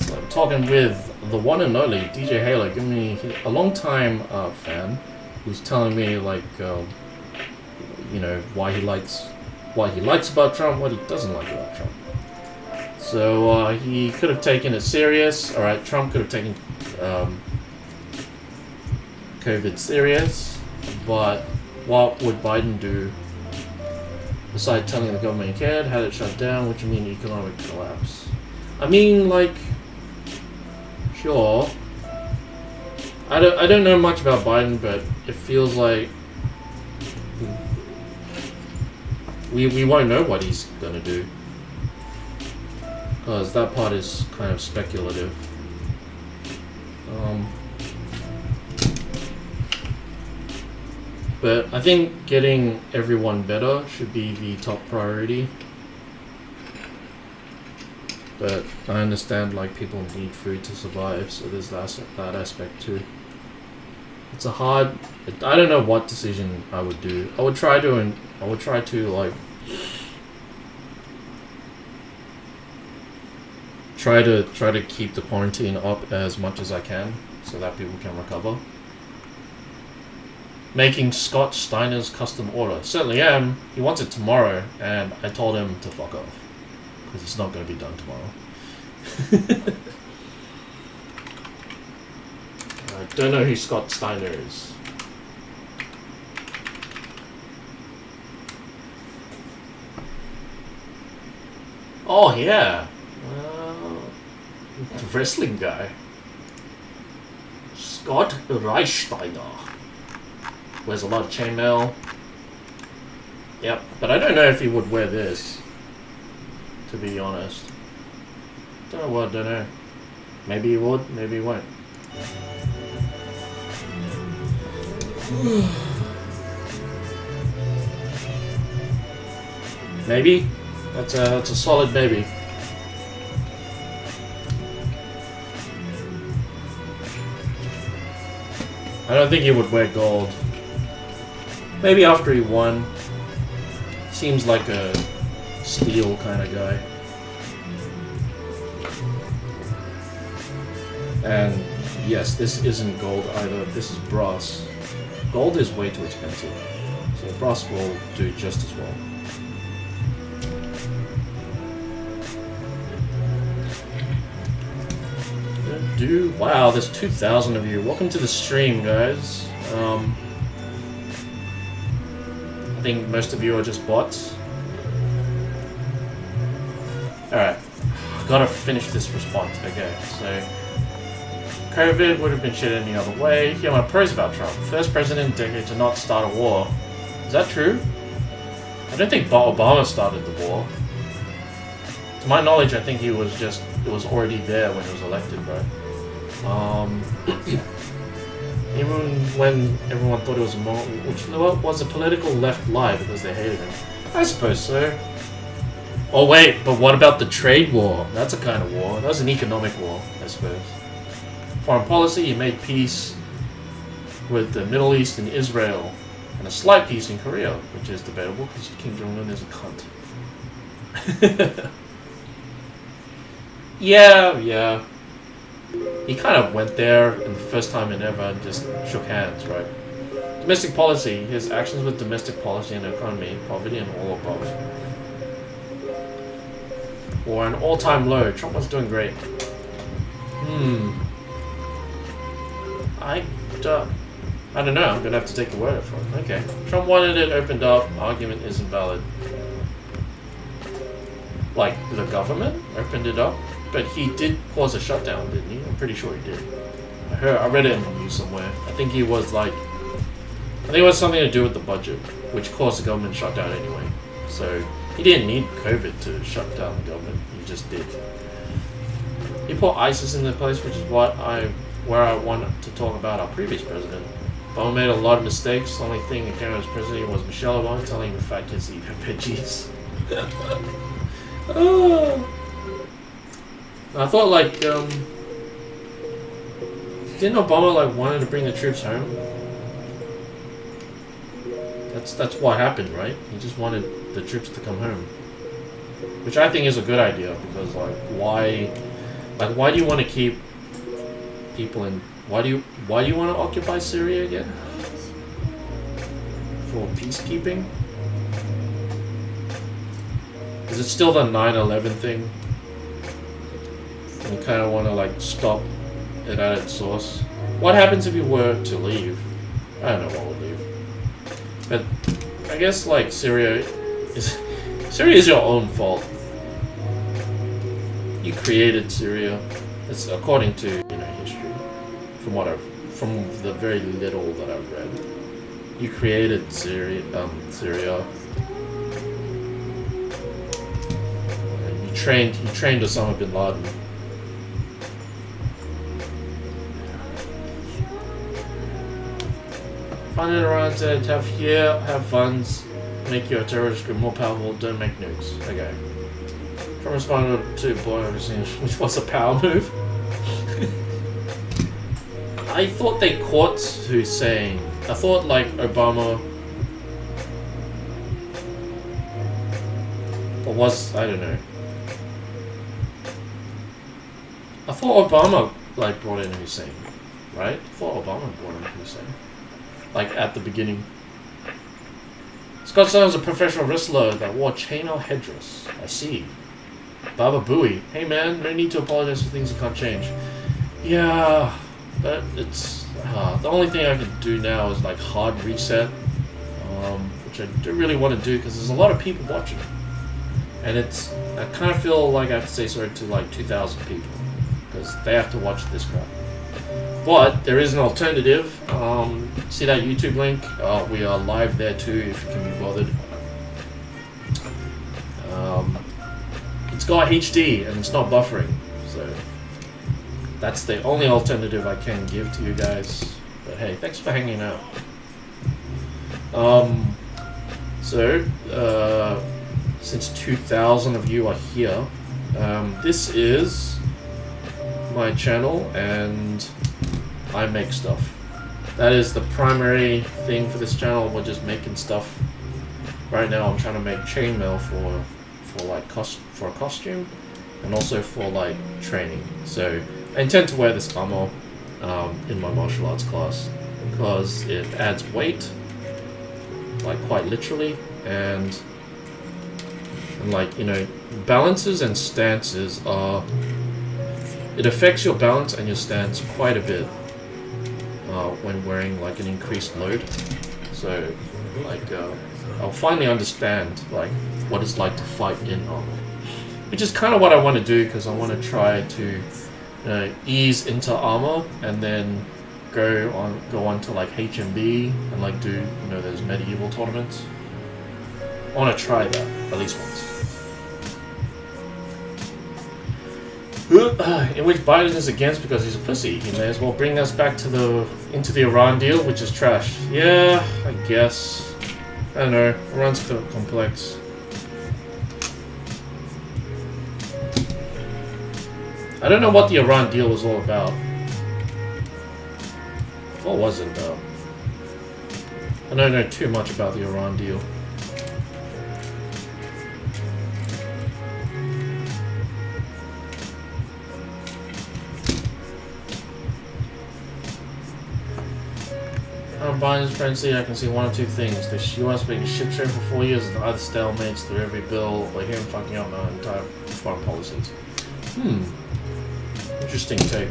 So I'm talking with the one and only DJ Halo, give me a long time fan. He's telling me like, you know, what he likes about Trump, what he doesn't like about Trump. So he could have taken it serious. All right, Trump could have taken COVID serious, but what would Biden do? Besides telling the government he cared, had it shut down, which would mean economic collapse. I mean, like, sure. I don't know much about Biden, but it feels like we won't know what he's gonna do, because that part is kind of speculative. But I think getting everyone better should be the top priority. But I understand like people need food to survive, so there's that aspect too. It's a hard. I don't know what decision I would do. I would try to like try to keep the quarantine up as much as I can, so that people can recover. Making Scott Steiner's custom order. Certainly am. He wants it tomorrow, and I told him to fuck off, because it's not going to be done tomorrow. I don't know who Scott Steiner is. Oh yeah, the wrestling guy, Scott Reichsteiner. Wears a lot of chainmail. Yep, but I don't know if he would wear this, to be honest. Don't know. Maybe he would, maybe he won't. Maybe. That's a solid maybe. I don't think he would wear gold. Maybe after he won. Seems like a steel kind of guy. And yes, this isn't gold either. This is brass. Gold is way too expensive, so brass will do just as well. Wow, there's 2,000 of you. Welcome to the stream, guys. I think most of you are just bots. Alright, gotta finish this response. Okay, so COVID would have been shit any other way. Here are my pros about Trump. First president in decade to not start a war. Is that true? I don't think Obama started the war. To my knowledge, I think it was already there when he was elected, right? Even when everyone thought it was was a political left lie because they hated him. I suppose so. Oh wait, but what about the trade war? That's a kind of war. That was an economic war, I suppose. Foreign policy, he made peace with the Middle East and Israel, and a slight peace in Korea, which is debatable because Kim Jong-un is a cunt. Yeah. He kind of went there in the first time in ever and just shook hands, right? Domestic policy, his actions with domestic policy and economy, poverty and all above. Or an all-time low. Trump was doing great. I don't know. I'm gonna have to take the word for it. Okay. Trump wanted it opened up. Argument is invalid. Like, the government opened it up? But he did cause a shutdown, didn't he? I'm pretty sure he did. I read it in the news somewhere. I think it was something to do with the budget, which caused the government shutdown anyway. So he didn't need COVID to shut down the government. He just did. He put ISIS in their place, which is where I want to talk about our previous president. Obama made a lot of mistakes. The only thing that came out as president was Michelle Obama telling the fat kids to eat her veggies. Oh. I thought didn't Obama wanted to bring the troops home? That's what happened, right? He just wanted the troops to come home, which I think is a good idea because why do you want to keep people in? Why do you want to occupy Syria again? for peacekeeping. Is it still the 9/11 thing? You kind of want to like stop it at its source. What happens if you were to leave? I don't know what would leave. But I guess like Syria is your own fault. You created Syria. It's according to history. From the very little that I've read, you created Syria. You trained Osama bin Laden. Find it around to have funds, make your terrorist group more powerful, don't make nukes. Okay. Trump responded to boy overseas, which was a power move. I thought they caught Hussein. I thought like Obama, or was, I don't know. I thought Obama like brought in Hussein, right? I thought Obama brought in Hussein. Like at the beginning. Scott Steiner was a professional wrestler that wore chainmail headdress. I see. Baba Booey. Hey man, no need to apologize for things you can't change. Yeah, but it's the only thing I can do now is like hard reset, which I don't really want to do because there's a lot of people watching, and I kind of feel like I have to say sorry to like 2,000 people because they have to watch this crap. But there is an alternative. See that YouTube link? We are live there too if you can be bothered. It's got HD and it's not buffering, so that's the only alternative I can give to you guys. But hey, thanks for hanging out. Since 2,000 of you are here, this is my channel and I make stuff. That is the primary thing for this channel. We're just making stuff. Right now I'm trying to make chainmail for a costume and also for like training. So I intend to wear this armor in my martial arts class because it adds weight, like quite literally, and like balances and stances are. It affects your balance and your stance quite a bit when wearing like an increased load. So like I'll finally understand like what it's like to fight in armor, which is kind of what I want to do because I want to try to ease into armor and then go on to like HMB and like do those medieval tournaments. I want to try that at least once. In which Biden is against because he's a pussy. He may as well bring us back into the Iran deal, which is trash. Yeah, I guess. I don't know. Iran's complex. I don't know what the Iran deal was all about. What was it about? I don't know too much about the Iran deal. Biden's friendly, I can see one of two things. The US being a shit show for 4 years and either stalemates through every bill or him fucking up our entire foreign policies. Interesting take.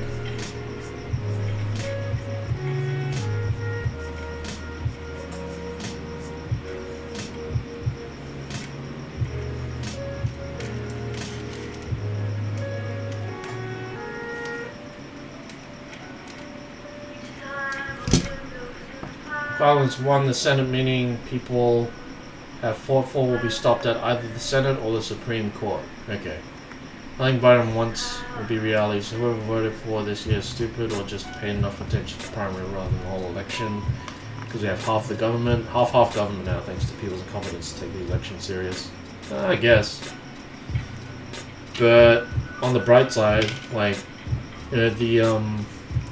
Violence won the Senate, meaning people have fought for will be stopped at either the Senate or the Supreme Court. Okay. Nothing Biden wants will be reality, so whoever voted for this year is stupid or just paid enough attention to primary rather than the whole election. Because we have half government now thanks to people's incompetence to take the election serious. I guess. But on the bright side, like, the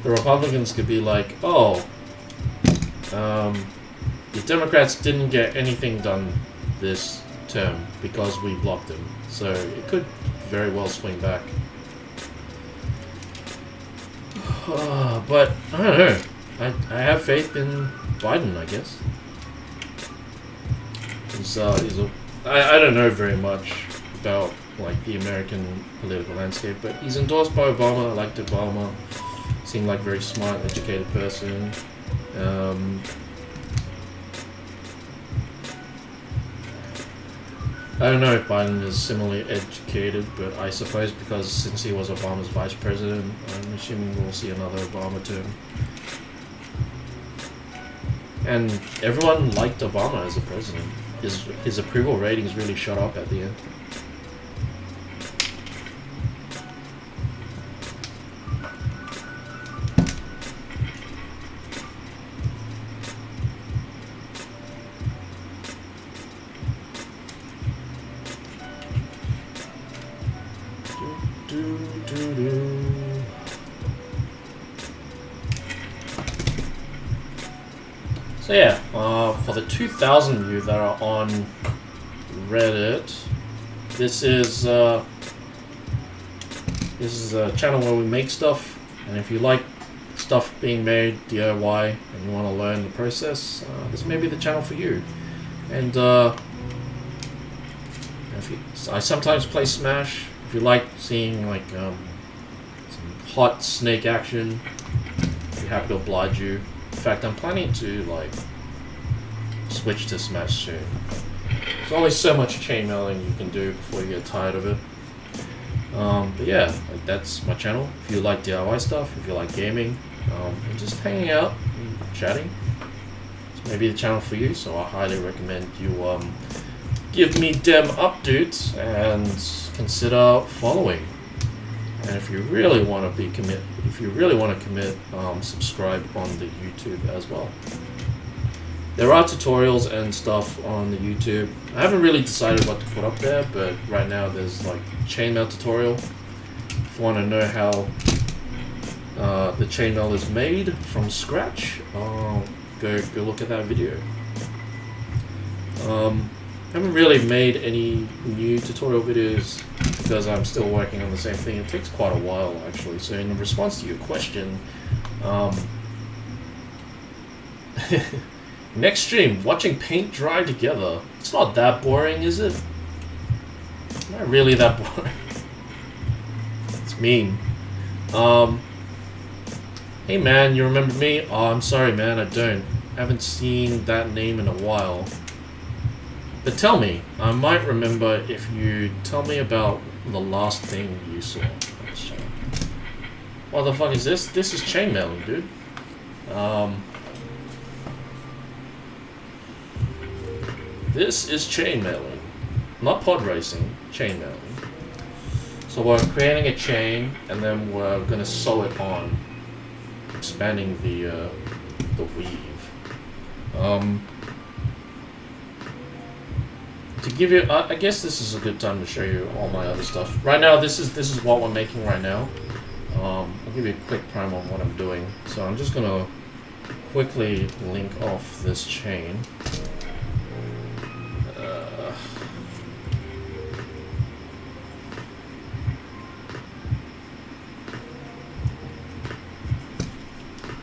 Republicans could be like, oh, the Democrats didn't get anything done this term because we blocked them. So it could very well swing back. But I don't know. I have faith in Biden, I guess. I don't know very much about like the American political landscape, but he's endorsed by Obama. I liked Obama. Seemed like a very smart, educated person. I don't know if Biden is similarly educated, but I suppose because since he was Obama's vice president, I'm assuming we'll see another Obama term. And everyone liked Obama as a president. His approval ratings really shot up at the end. So yeah, for the 2,000 of you that are on Reddit, this is a channel where we make stuff, and if you like stuff being made DIY and you want to learn the process, this may be the channel for you. And I sometimes play Smash. If you like seeing like some hot snake action, I'd be happy to oblige you. In fact, I'm planning to like switch to Smash soon. There's only so much chainmailing you can do before you get tired of it. But yeah, like that's my channel. If you like DIY stuff, if you like gaming, and just hanging out and chatting, it's maybe the channel for you. So I highly recommend you give me them updates and consider following. And if you really want to commit, subscribe on the YouTube as well. There are tutorials and stuff on the YouTube. I haven't really decided what to put up there, but right now there's like chainmail tutorial. If you want to know how the chainmail is made from scratch, go look at that video. I haven't really made any new tutorial videos because I'm still working on the same thing. It takes quite a while actually. So in response to your question, next stream, watching paint dry together. It's not that boring, is it? Not really that boring. It's mean. Hey man, you remember me? Oh, I'm sorry man, I don't. Haven't seen that name in a while. But tell me, I might remember if you tell me about the last thing you saw. What the fuck is this? This is chainmailing, dude. This is chainmailing. Not pod racing, chainmailing. So we're creating a chain and then we're gonna sew it on, expanding the weave. To give you, I guess this is a good time to show you all my other stuff. Right now, this is what we're making right now. I'll give you a quick primer on what I'm doing. So I'm just gonna quickly link off this chain.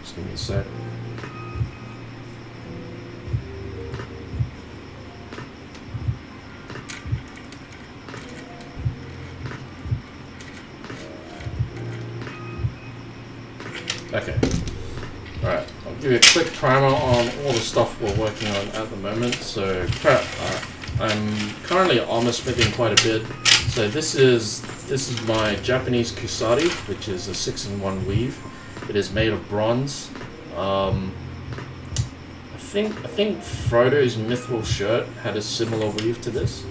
Just give me a sec. Okay. Alright, I'll give you a quick primer on all the stuff we're working on at the moment. So, I'm currently armor smithing quite a bit. So this is my Japanese kusari, which is a 6-in-1 weave. It is made of bronze. I think Frodo's Mithril shirt had a similar weave to this.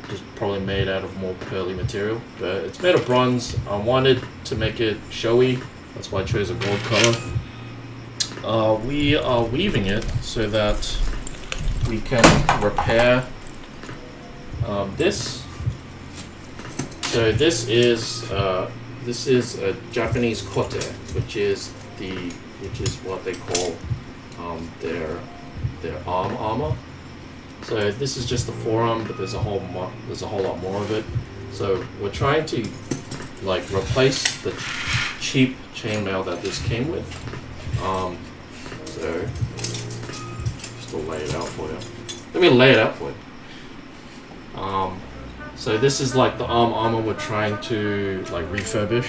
Just probably made out of more pearly material, but it's made of bronze. I wanted to make it showy, that's why I chose a gold color. We are weaving it so that we can repair this. So this is a Japanese kote, which is what they call their arm armor. So this is just the forearm, but there's a whole lot more of it. So we're trying to like replace the cheap chainmail that this came with. So just to lay it out for you. let me lay it out for you. So this is like the armor we're trying to like refurbish.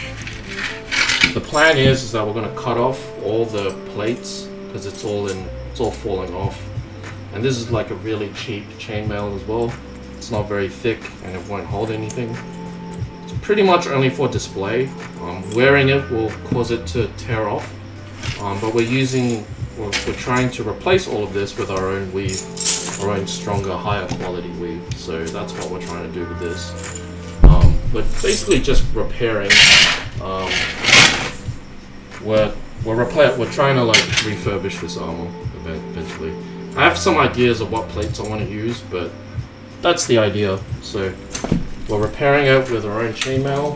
The plan is that we're going to cut off all the plates because it's all falling off. And this is like a really cheap chainmail as well. It's not very thick and it won't hold anything. It's pretty much only for display. Wearing it will cause it to tear off. But we're trying to replace all of this with our own weave, our own stronger, higher quality weave. So that's what we're trying to do with this. But basically just repairing. We're trying to like refurbish this armor eventually. I have some ideas of what plates I want to use, but that's the idea. So we're repairing it with our own chainmail.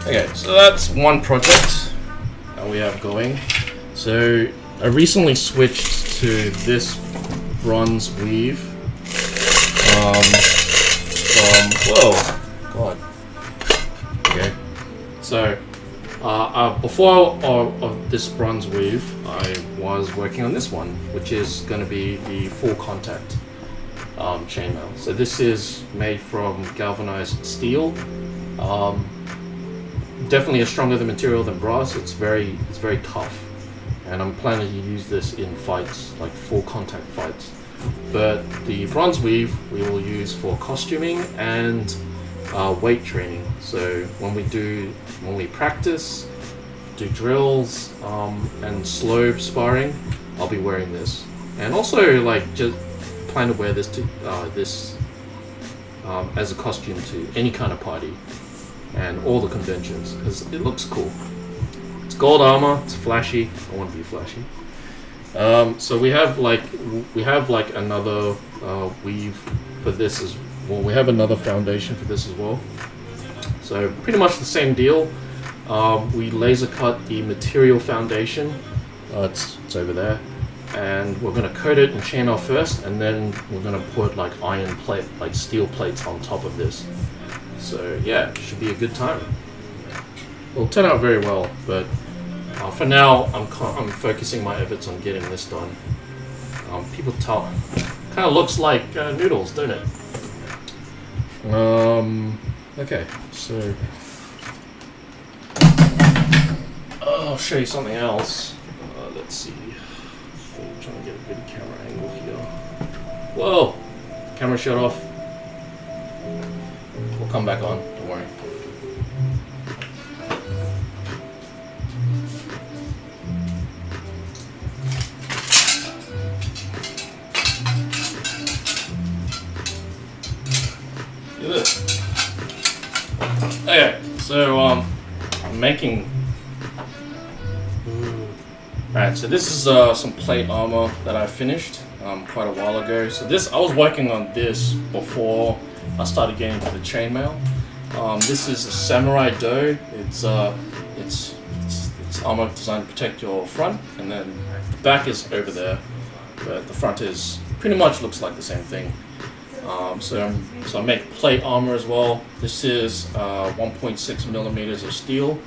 Okay, so that's one project that we have going. So I recently switched to this bronze weave whoa, God. Okay, so before of this bronze weave, I was working on this one, which is going to be the full contact chainmail. So this is made from galvanized steel. Definitely a stronger material than brass. It's very tough, and I'm planning to use this in fights, like full contact fights. But the bronze weave we will use for costuming and weight training. So when we practice, do drills, and slow sparring, I'll be wearing this. And also like just plan to wear this to as a costume to any kind of party and all the conventions because it looks cool. It's gold armor, it's flashy. I want to be flashy. So we have like another weave for this as well. We have another foundation for this as well. So pretty much the same deal. We laser cut the material foundation. It's over there, and we're gonna coat it in chainmail first, and then we're gonna put like iron plate, like steel plates on top of this. So yeah, it should be a good time. It'll turn out very well, but for now I'm focusing my efforts on getting this done. People tell, kind of looks like noodles, don't it? Okay, so I'll show you something else. Let's see. I'm trying to get a good camera angle here. Whoa! Camera shut off. We'll come back on, don't worry. Look at this. Okay, so I'm making. Alright, so this is some plate armor that I finished quite a while ago. So this, I was working on this before I started getting into the chainmail. This is a samurai do. It's armor designed to protect your front, and then the back is over there, but the front is pretty much looks like the same thing. So I make plate armor as well. This is 1.6 millimeters of steel,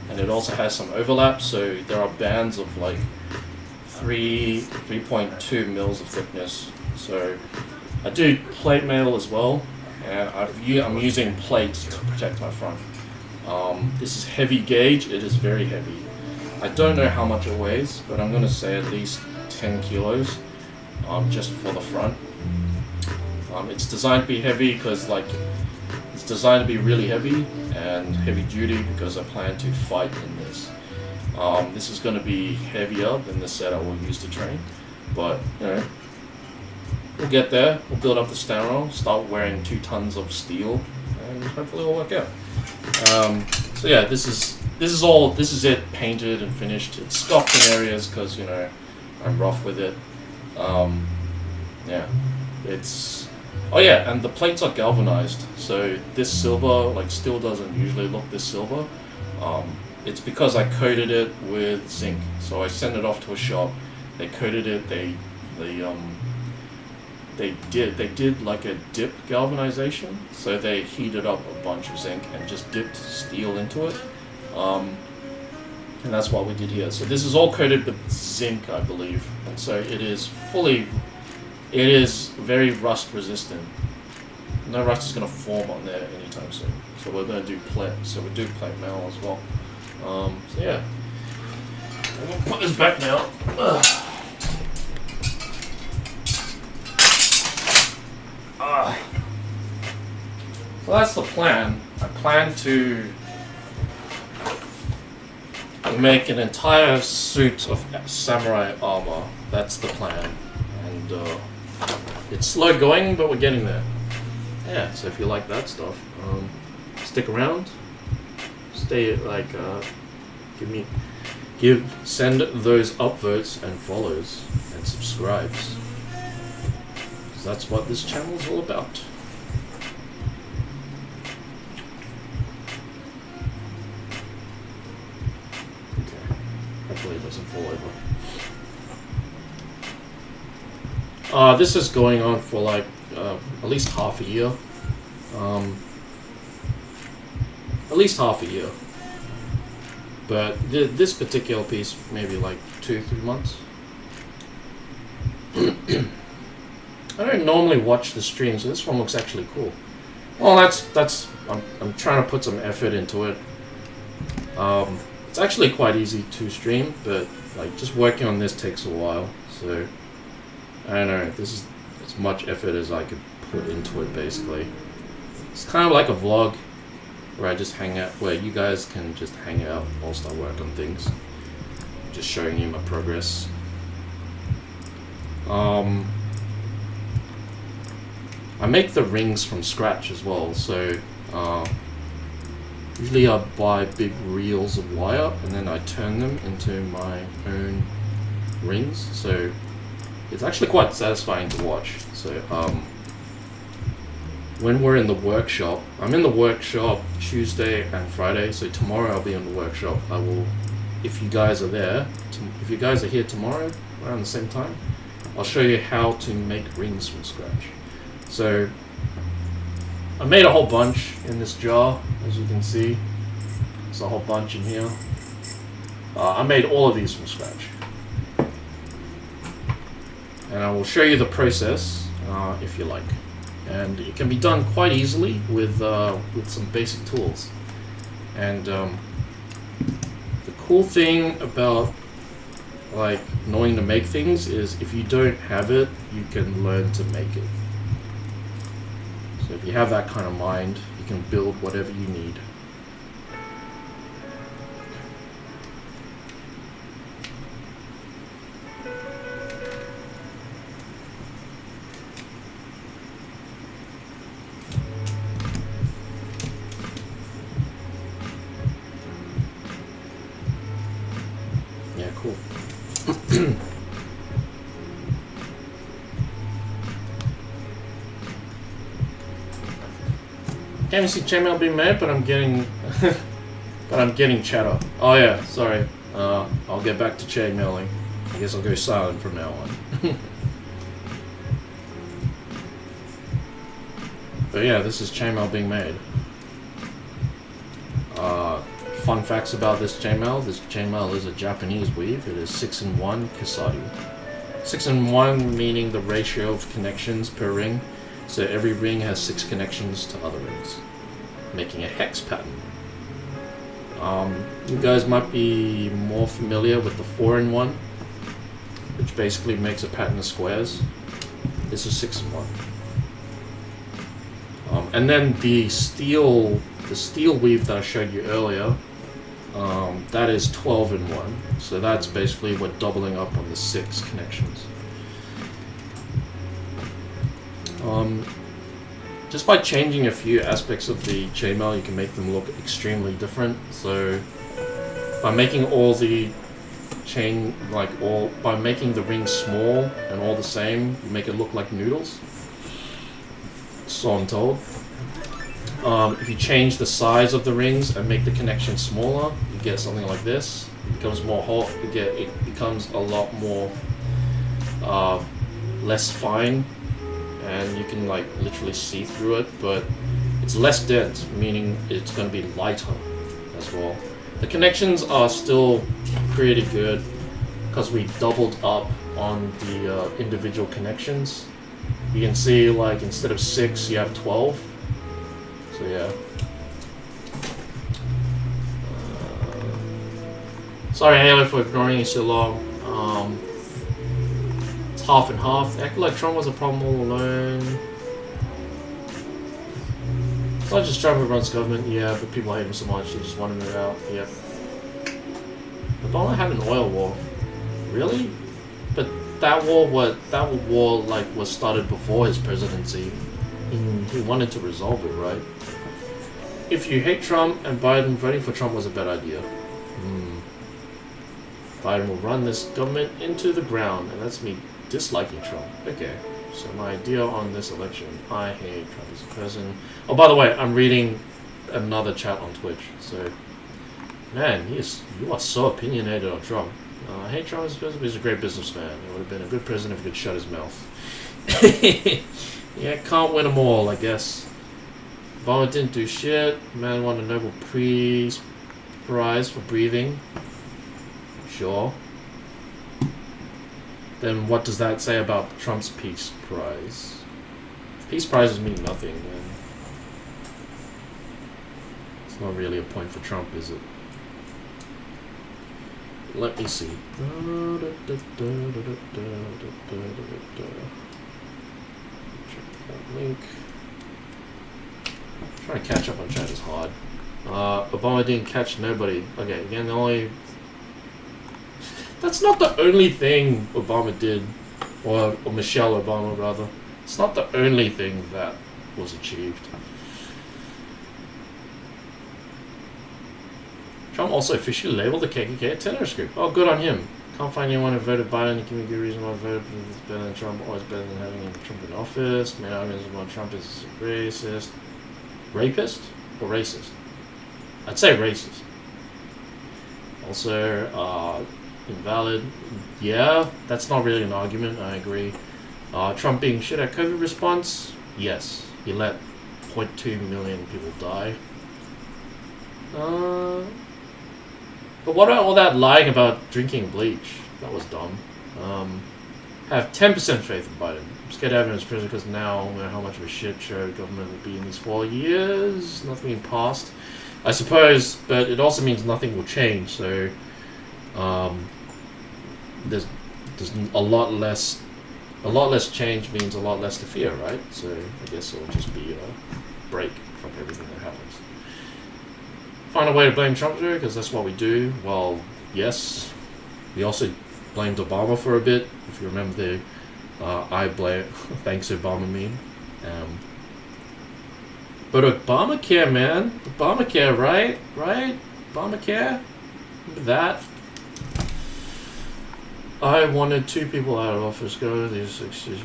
and it also has some overlap. So there are bands of like 3.2 mils of thickness. So I do plate mail as well, and I'm using plates to protect my front. This is heavy gauge. It is very heavy. I don't know how much it weighs, but I'm going to say at least 10 kilos just for the front. It's designed to be heavy because it's designed to be really heavy and heavy duty because I plan to fight in this. This is going to be heavier than the set I will use to train, but you know, we'll get there. We'll build up the stamina, start wearing 2 tons of steel, and hopefully it'll work out. So yeah, this is it painted and finished. It's scuffed in areas because you know I'm rough with it. Yeah, it's. Oh yeah, and the plates are galvanized, so this silver like steel doesn't usually look this silver. It's because I coated it with zinc. So I sent it off to a shop. They coated it. They did like a dip galvanization. So they heated up a bunch of zinc and just dipped steel into it. And that's what we did here. So this is all coated with zinc, I believe. and so it is very rust resistant. No rust is going to form on there anytime soon. So we're going to do plate. So we do plate mail as well. So yeah, I'm going to put this back now. So that's the plan. I plan to make an entire suit of samurai armor. That's the plan, and it's slow going, but we're getting there. Yeah. So if you like that stuff, stick around. Stay send those upvotes and follows and subscribes. 'Cause that's what this channel is all about. Hopefully it doesn't fall over. This is going on for like at least half a year. At least half a year. But this particular piece, maybe like 2-3 months. I don't normally watch the streams, so this one looks actually cool. Well, I'm trying to put some effort into it. It's actually quite easy to stream, but like just working on this takes a while. So I don't know. This is as much effort as I could put into it. Basically, it's kind of like a vlog where I just hang out, where you guys can just hang out whilst I work on things. Just showing you my progress. I make the rings from scratch as well. So. Usually I buy big reels of wire and then I turn them into my own rings, so it's actually quite satisfying to watch. So when we're in the workshop, I'm in the workshop Tuesday and Friday, so tomorrow I'll be in the workshop. I will, if you guys are there, if you guys are here tomorrow around the same time, I'll show you how to make rings from scratch. So I made a whole bunch in this jar, as you can see. There's a whole bunch in here. I made all of these from scratch. And I will show you the process if you like. And it can be done quite easily with some basic tools. And the cool thing about like knowing to make things is if you don't have it, you can learn to make it. So if you have that kind of mind, you can build whatever you need. Yeah, cool. Can't see Chainmail being made, but I'm getting chatter. Oh yeah, sorry. I'll get back to Chainmailing. I guess I'll go silent from now on. But yeah, this is chainmail being made. Fun facts about this chainmail. This chainmail is a Japanese weave. It is 6-in-1 Kasari. 6-in-1 meaning the ratio of connections per ring. So every ring has 6 connections to other rings, making a hex pattern. You guys might be more familiar with the 4-in-1, which basically makes a pattern of squares. This is 6-in-1. And then the steel weave that I showed you earlier, that is 12-in-1. So that's basically we're doubling up on the 6 connections. Just by changing a few aspects of the chainmail, you can make them look extremely different. So by making all the by making the rings small and all the same, you make it look like noodles. So I'm told. If you change the size of the rings and make the connection smaller, you get something like this. It becomes more hot. It becomes a lot more less fine, and you can like literally see through it. But it's less dense, meaning it's going to be lighter as well. The connections are still pretty good because we doubled up on the individual connections. You can see, like, instead of 6, you have 12. So yeah. Sorry, Halo, for ignoring you so long. It's half and half. Act like Trump was a problem all alone. It's not just Trump who runs government, yeah, but people hate him so much, they just want to move out. Yep. Obama had an oil war. Really? But that war, like, was started before his presidency. He wanted to resolve it, right? If you hate Trump and Biden, voting for Trump was a bad idea. Biden will run this government into the ground, and that's me disliking Trump. Okay, so my idea on this election, I hate Trump as a person. Oh, by the way, I'm reading another chat on Twitch, so... Man, you are so opinionated on Trump. I hate Trump as a person, but he's a great businessman. He would have been a good president if he could shut his mouth. Yeah, can't win them all, I guess. Obama didn't do shit. Man won a Nobel Peace Prize for breathing. Sure. Then what does that say about Trump's Peace Prize? Peace prizes mean nothing, then it's not really a point for Trump, is it? Let me see. Check that link. Trying to catch up on chat is hard. Obama didn't catch nobody. Okay, again, the only... That's not the only thing Obama did, or Michelle Obama rather. It's not the only thing that was achieved. Trump also officially labeled the KKK a terrorist group. Oh, good on him. Can't find anyone who voted Biden. Give me a good reason why I voted better than Trump. Always better than having Trump in office. Main arguments about Trump is racist. Rapist or racist? I'd say racist. Also, invalid. Yeah, that's not really an argument. I agree. Trump being shit at COVID response. Yes, he let 0.2 million people die. But what about all that lying about drinking bleach? That was dumb. Have 10% faith in Biden. I'm scared to have him as president because now I know how much of a shit show government will be in these 4 years. Nothing being passed, I suppose, but it also means nothing will change. So there's a lot less change means a lot less to fear, right? So I guess it'll just be a break from everything that happens. Find a way to blame Trump there, because that's what we do. Well, yes. We also blamed Obama for a bit. If you remember the I blame thanks Obama meme. But Obamacare, man. Obamacare, right? Right? Obamacare? Remember that? I wanted 2 people out of office go.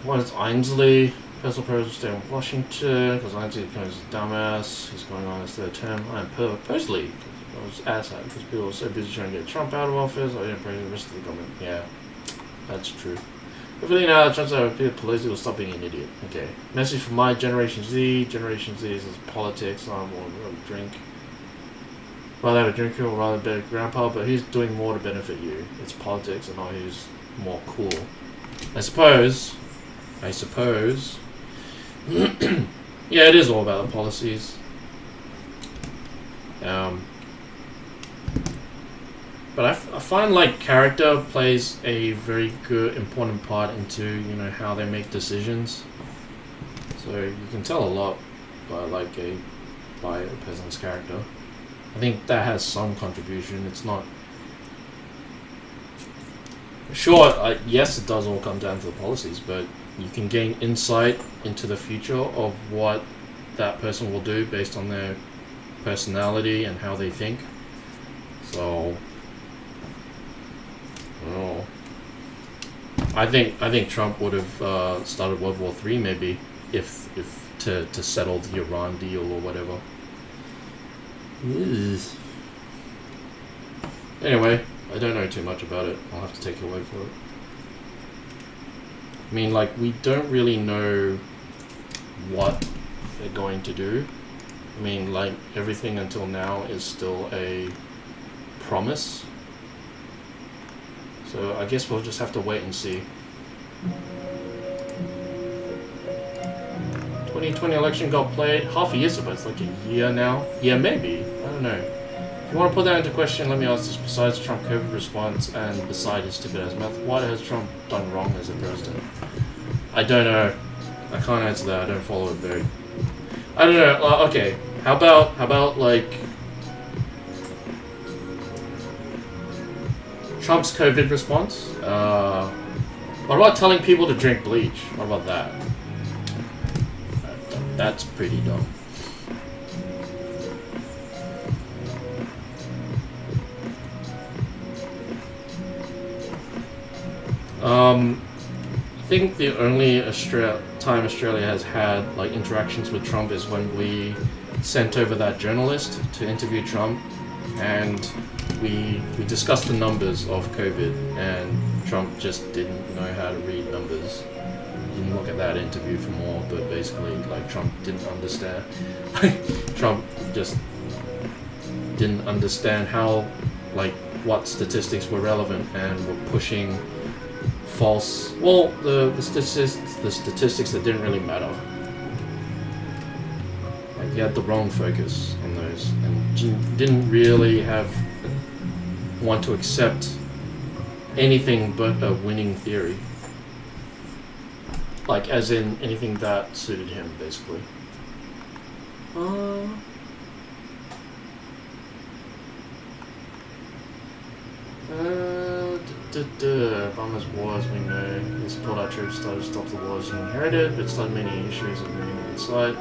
One is Ainsley. Personal president stay in Washington because Ainsley becomes a dumbass. He's going on his 3rd term. I'm personally, I was asshat because people were so busy trying to get Trump out of office. I didn't praise the rest of the government. Yeah, that's true. Hopefully now that Trump's out of police, will stop being an idiot. Okay. Message from my Generation Z. Generation Z is politics. I don't want to drink. Rather have a drinker or rather better grandpa, but he's doing more to benefit you. It's politics and not who's more cool. I suppose. Yeah, it is all about the policies. But I find like character plays a very good, important part into how they make decisions. So you can tell a lot by a person's character. I think that has some contribution. It's not sure. Yes, it does all come down to the policies, but you can gain insight into the future of what that person will do based on their personality and how they think. So, I think Trump would have started World War III maybe if to settle the Iran deal or whatever. Anyway, I don't know too much about it. I'll have to take your word for it. I mean, like, we don't really know what they're going to do. I mean, like, everything until now is still a promise. So I guess we'll just have to wait and see. ...2020 election got played half a year ago. It's like a year now. Yeah, maybe. I don't know. If you want to put that into question, let me ask this. Besides Trump COVID response and beside his stupid ass mouth, what has Trump done wrong as a president? I don't know. I can't answer that. I don't follow it very. I don't know. Okay. How about like Trump's COVID response? What about telling people to drink bleach? What about that? That's pretty dumb. I think the only time Australia has had like interactions with Trump is when we sent over that journalist to interview Trump, and we discussed the numbers of COVID, and Trump just didn't know how to read numbers. He didn't look at that interview for more, but basically, like, Trump didn't understand. Trump just didn't understand how, like, what statistics were relevant and were pushing false, well, the statistics that didn't really matter. Like, he had the wrong focus on those, and didn't really want to accept anything but a winning theory. Like, as in anything that suited him, basically. Obama's wars, we know. He support our troops, started to stop the wars he inherited, but started many issues of moving inside.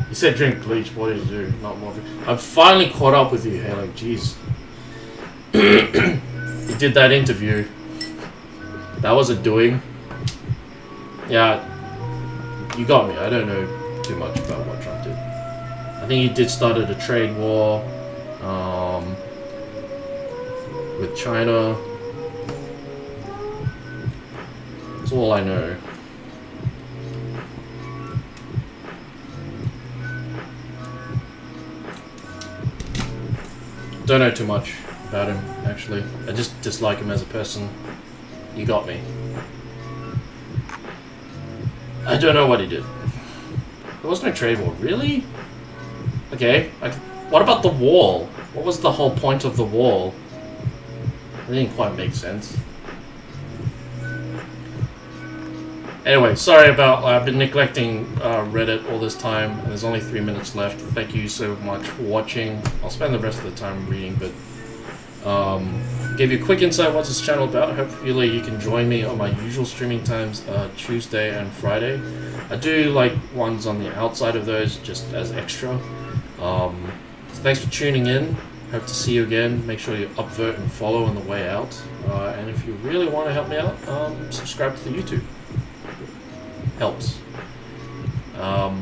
He said drink bleach, what did he do? Not more. I've finally caught up with you, hey, like, jeez. He did that interview. That was a doing. Yeah, you got me. I don't know too much about what Trump did. I think he did started a trade war with China. That's all I know. Don't know too much about him, actually. I just dislike him as a person. You got me. I don't know what he did. There was no trade war. Really? Okay. What about the wall? What was the whole point of the wall? It didn't quite make sense. Anyway, sorry about... I've been neglecting Reddit all this time, and there's only 3 minutes left. Thank you so much for watching. I'll spend the rest of the time reading, but... give you a quick insight what's this channel about. Hopefully you can join me on my usual streaming times, Tuesday and Friday. I do like ones on the outside of those just as extra. So thanks for tuning in. Hope to see you again. Make sure you upvote and follow on the way out. And if you really want to help me out, subscribe to the YouTube. Helps. I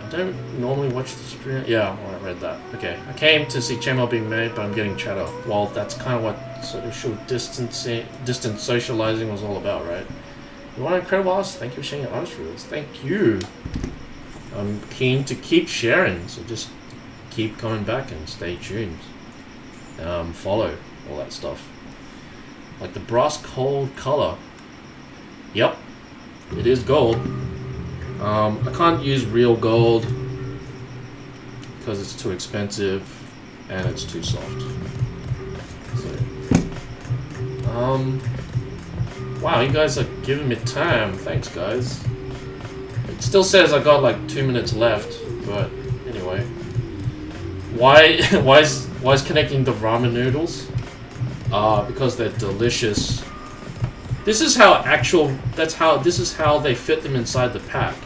don't normally watch the stream. Yeah, well, I read that. Okay. I came to see Chainmailing being made, but I'm getting chatter. Well, that's kind of what social distance socializing was all about, right? You want incredible artists? Thank you for sharing your artist rules. Thank you. I'm keen to keep sharing, so just keep coming back and stay tuned. Follow all that stuff. Like the brass cold color. Yep, it is gold. I can't use real gold because it's too expensive and it's too soft. So, wow, you guys are giving me time. Thanks, guys. It still says I got like 2 minutes left, but anyway. Why is connecting the ramen noodles? Because they're delicious. This is how this is how they fit them inside the pack.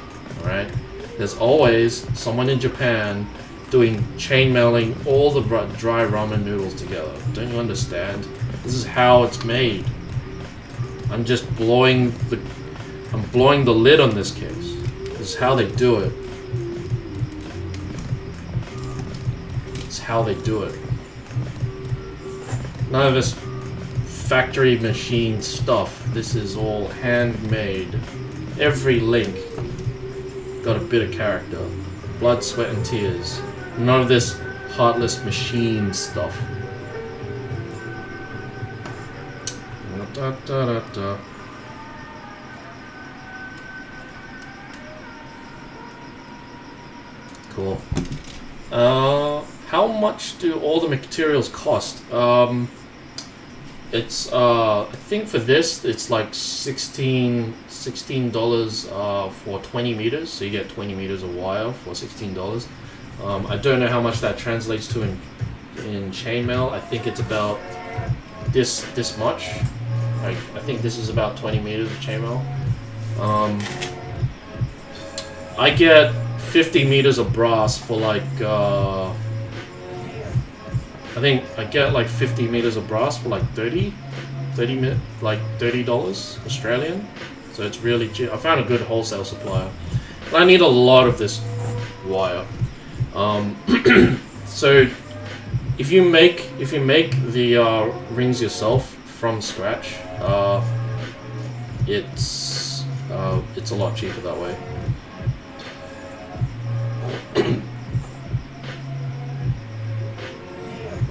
Right? There's always someone in Japan doing chainmailing all the dry ramen noodles together. Don't you understand? This is how it's made. I'm just blowing the lid on this case. This is how they do it. It's how they do it. None of this factory machine stuff. This is all handmade. Every link got a bit of character. Blood, sweat, and tears. None of this heartless machine stuff. Da, da, da, da. Cool. How much do all the materials cost? It's I think for this it's like $16 for 20 meters, so you get 20 meters of wire for $16. I don't know how much that translates to in chainmail. I think it's about this much. I think this is about 20 meters of chainmail. I get 50 meters of brass for like I think I get like 50 meters of brass for like $30 Australian. So it's really cheap. I found a good wholesale supplier. But I need a lot of this wire. So if you make the rings yourself from scratch, it's a lot cheaper that way.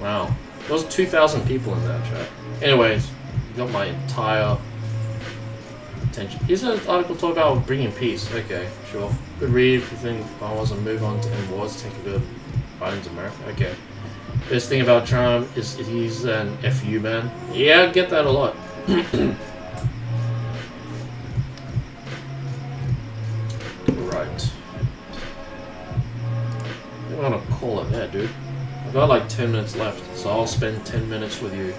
Wow, there was 2,000 people in that chat. Anyways, got my entire attention. Here's an article talking about bringing peace. Okay, sure. Good read if you think I wasn't move on to end wars, take a good Biden's America. Okay. Best thing about Trump is he's an FU man. Yeah, I get that a lot. Right. I'm gonna call it there, dude. I've got like 10 minutes left, so I'll spend 10 minutes with you.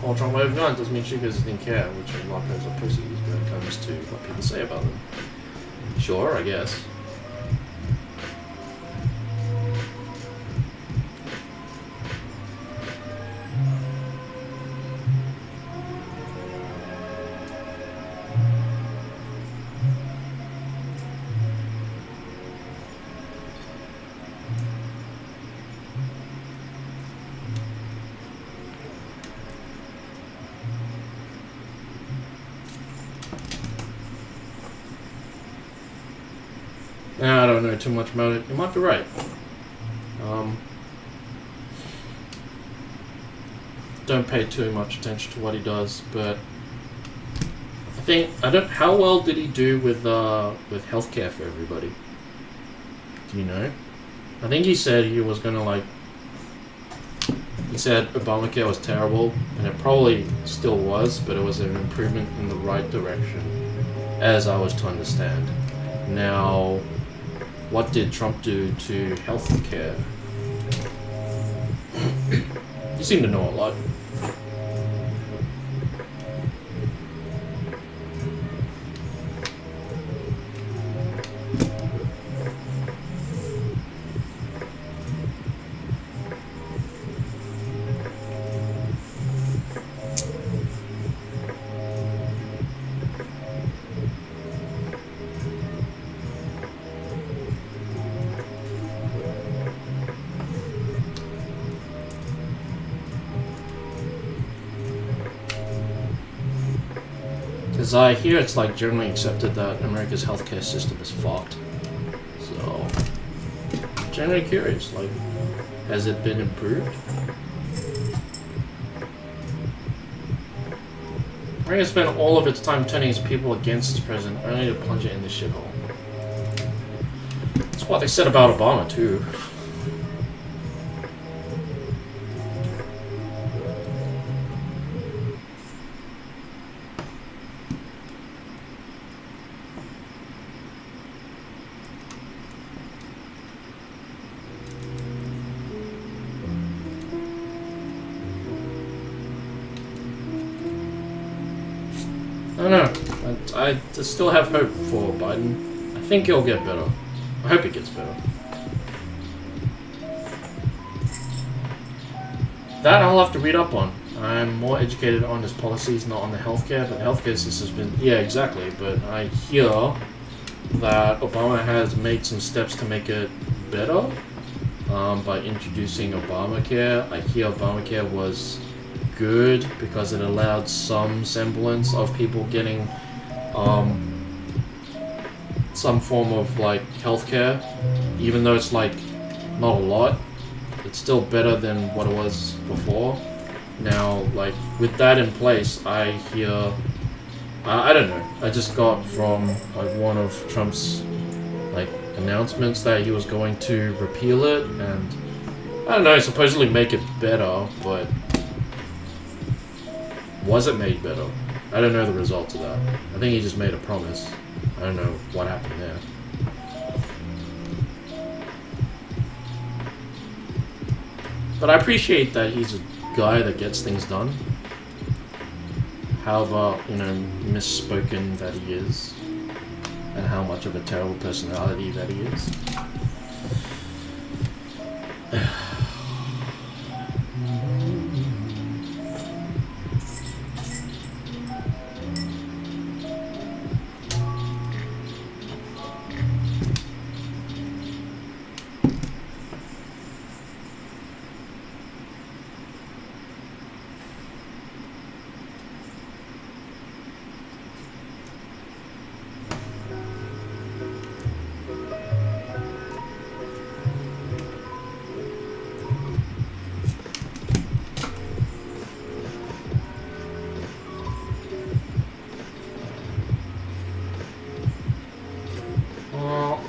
Call Trump over gun doesn't mean chickens didn't care, which a lot of guys are pussies when it comes to what people say about them. Sure, I guess. Nah, I don't know too much about it. You might be right. Don't pay too much attention to what he does, but how well did he do with healthcare for everybody? Do you know? I think he said he was gonna he said Obamacare was terrible, and it probably still was, but it was an improvement in the right direction, as I was to understand. Now, what did Trump do to healthcare? You seem to know a lot. Because I hear it's like generally accepted that America's healthcare system is fucked. So, generally curious, like, has it been improved? America spent all of its time turning its people against its president, only to plunge it in this shithole. That's what they said about Obama, too. I don't know. I still have hope for Biden. I think he'll get better. I hope he gets better. That I'll have to read up on. I'm more educated on his policies, not on the healthcare, but the healthcare system's been... Yeah, exactly. But I hear that Obama has made some steps to make it better by introducing Obamacare. I hear Obamacare was good because it allowed some semblance of people getting some form of like healthcare, even though it's like not a lot. It's still better than what it was before. Now, like, with that in place, I hear... I don't know. I just got from, like, one of Trump's, like, announcements that he was going to repeal it, and... I don't know, supposedly make it better, but... Was it made better? I don't know the results of that. I think he just made a promise. I don't know what happened there. But I appreciate that he's a guy that gets things done. However, you know, misspoken that he is. And how much of a terrible personality that he is.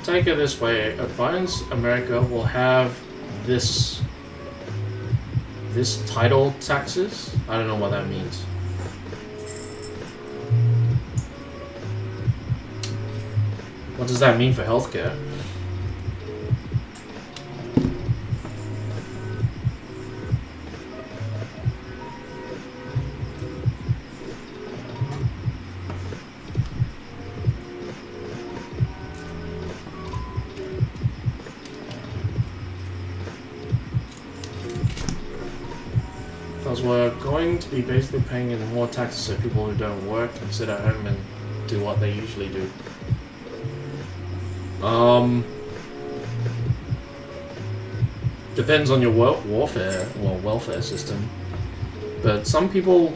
Take it this way, Advance America will have this title taxes. I don't know what that means. What does that mean for healthcare? Because we're going to be basically paying in more taxes so people who don't work can sit at home and do what they usually do. Depends on your welfare system. But some people,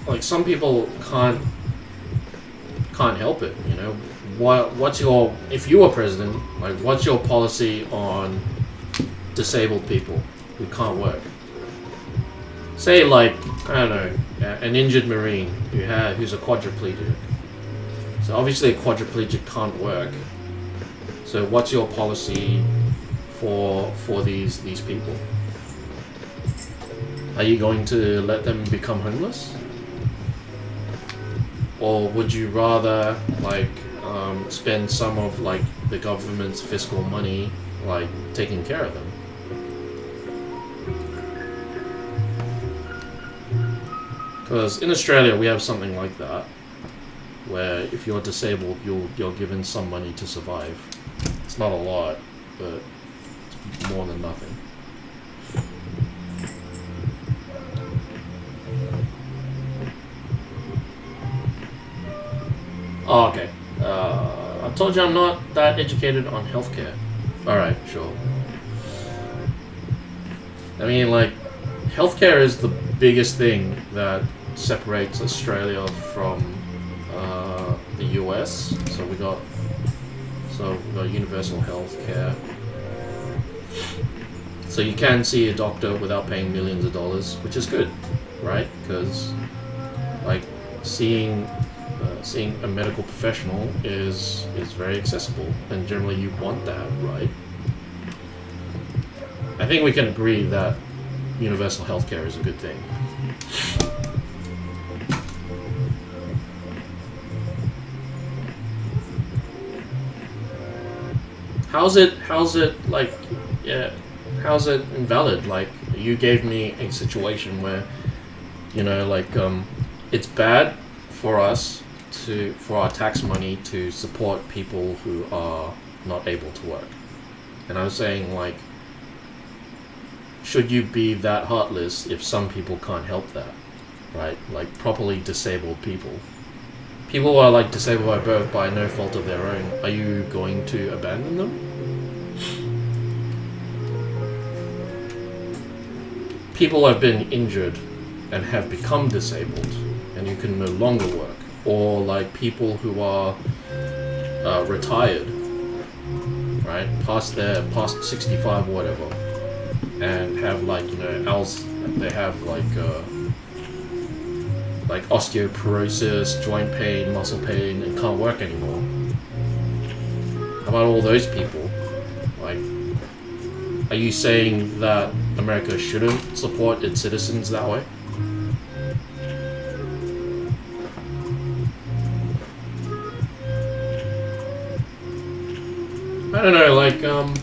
like some people can't help it, you know. What's your, if you were president, like what's your policy on disabled people who can't work? Say like, I don't know, an injured Marine who's a quadriplegic. So obviously a quadriplegic can't work. So what's your policy for these people? Are you going to let them become homeless? Or would you rather like spend some of like the government's fiscal money like taking care of them? Because in Australia we have something like that, where if you're disabled you're given some money to survive. It's not a lot, but it's more than nothing. Oh, okay. I told you I'm not that educated on healthcare. Alright, sure. I mean, like, healthcare is the biggest thing that separates Australia from the US. So we got universal healthcare. So you can see a doctor without paying millions of dollars, which is good, right? Because, like, seeing a medical professional is very accessible, and generally you want that, right? I think we can agree that universal healthcare is a good thing. How's it like, yeah, how's it invalid? Like, you gave me a situation where, you know, like, it's bad for us for our tax money to support people who are not able to work. And I was saying, like, should you be that heartless if some people can't help that, right? Like, properly disabled people. People who are, like, disabled by birth by no fault of their own. Are you going to abandon them? People have been injured and have become disabled, and you can no longer work. Or like people who are retired, right, past 65 or whatever, and have like, you know, else they have like osteoporosis, joint pain, muscle pain, and can't work anymore. How about all those people? Like, are you saying that America shouldn't support its citizens that way? I don't know, like, and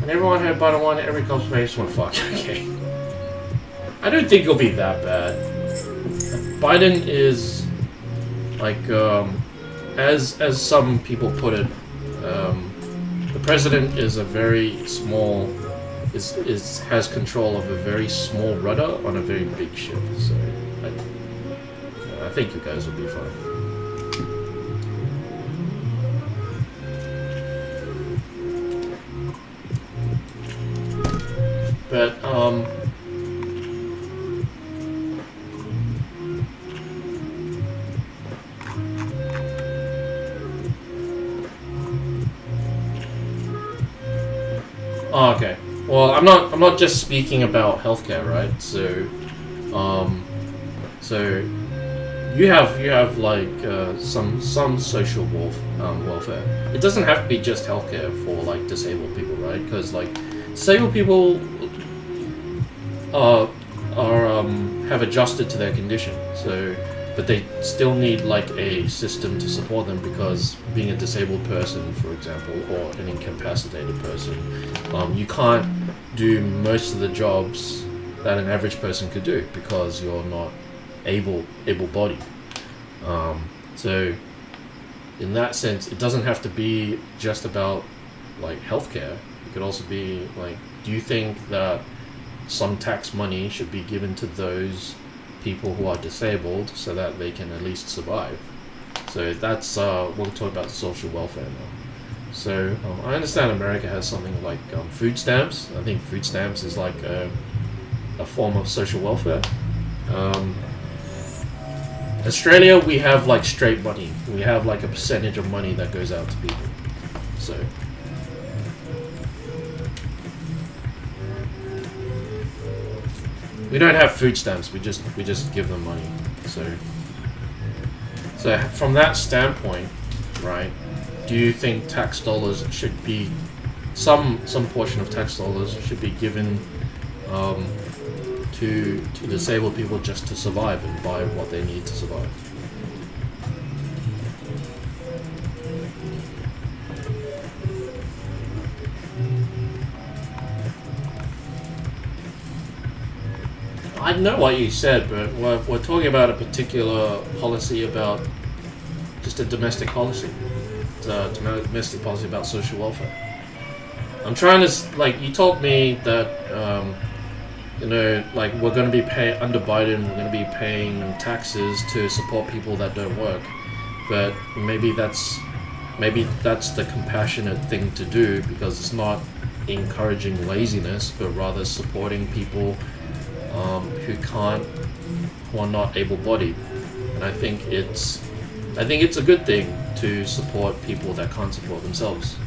everyone had bottom one, every conservation one, fuck, okay. I don't think it'll be that bad. Biden is, like, as some people put it, the president is a very small, has control of a very small rudder on a very big ship, so I think you guys will be fine. But, oh, okay. Well, I'm not just speaking about healthcare, right? So, so you have like some social welfare. It doesn't have to be just healthcare for like disabled people, right? Because like disabled people have adjusted to their condition, so but they still need like a system to support them, because being a disabled person, for example, or an incapacitated person, you can't do most of the jobs that an average person could do because you're not able-bodied. So in that sense, it doesn't have to be just about like healthcare. It could also be like, do you think that some tax money should be given to those people who are disabled so that they can at least survive? So that's we'll talk about social welfare now. So I understand America has something like food stamps. I think food stamps is like a form of social welfare. Australia, we have like straight money. We have like a percentage of money that goes out to people. So we don't have food stamps. We just give them money. So from that standpoint, right? Do you think tax dollars should be some portion of tax dollars should be given to disabled people just to survive and buy what they need to survive? I know what you said, but we're talking about a particular policy about just a domestic policy. It's a domestic policy about social welfare. I'm trying to, like, you told me that, you know, like, we're going to be under Biden, we're going to be paying taxes to support people that don't work. But maybe that's the compassionate thing to do, because it's not encouraging laziness, but rather supporting people who are not able-bodied. And I think it's a good thing to support people that can't support themselves.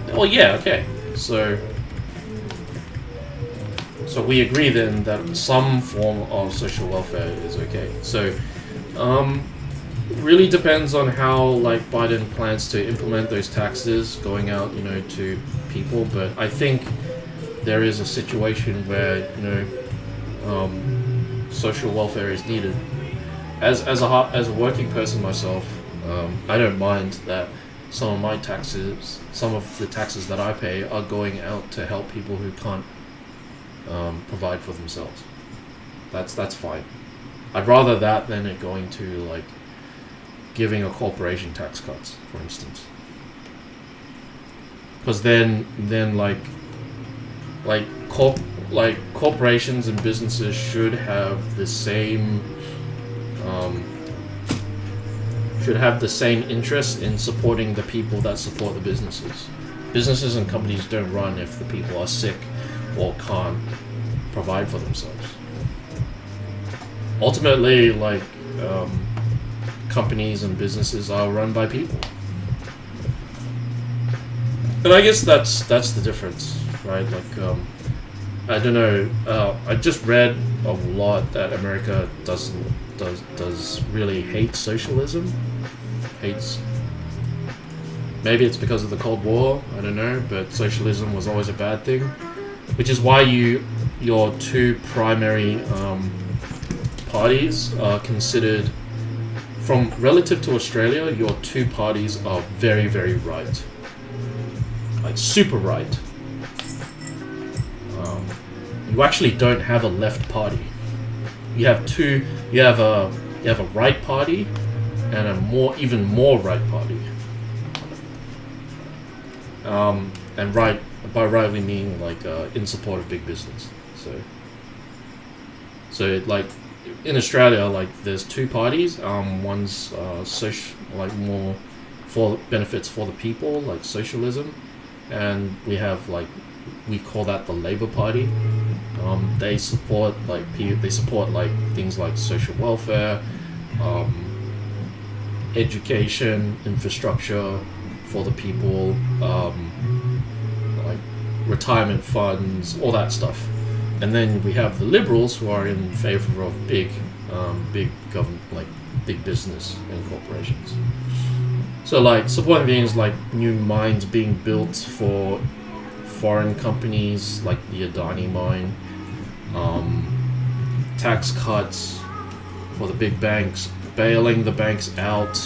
Well, yeah, okay. So we agree then that some form of social welfare is okay. So really depends on how like Biden plans to implement those taxes going out, you know, to people. But I think there is a situation where, you know, social welfare is needed. As a working person myself, I don't mind that some of the taxes that I pay are going out to help people who can't provide for themselves. That's fine. I'd rather that than it going to like giving a corporation tax cuts, for instance. Because then corporations and businesses should have the same interest in supporting the people that support the businesses. Businesses and companies don't run if the people are sick or can't provide for themselves. ultimately, like, companies and businesses are run by people. And I guess that's the difference, right? Like, I don't know. I just read a lot that America does really hate socialism. Hates. Maybe it's because of the Cold War. I don't know, but socialism was always a bad thing, which is why your two primary parties are considered, from relative to Australia, your two parties are very, very right. Like super right. You actually don't have a left party. You have two. You have a right party and a even more right party. And right, by right we mean like in support of big business. So like in Australia, like there's two parties. One's social, like more for benefits for the people, like socialism, and we have like we call that the Labour Party. They support like things like social welfare, education, infrastructure for the people, like retirement funds, all that stuff. And then we have the Liberals who are in favor of big government, like big business and corporations. So like supporting things like new mines being built for foreign companies like the Adani mine, tax cuts for the big banks, bailing the banks out,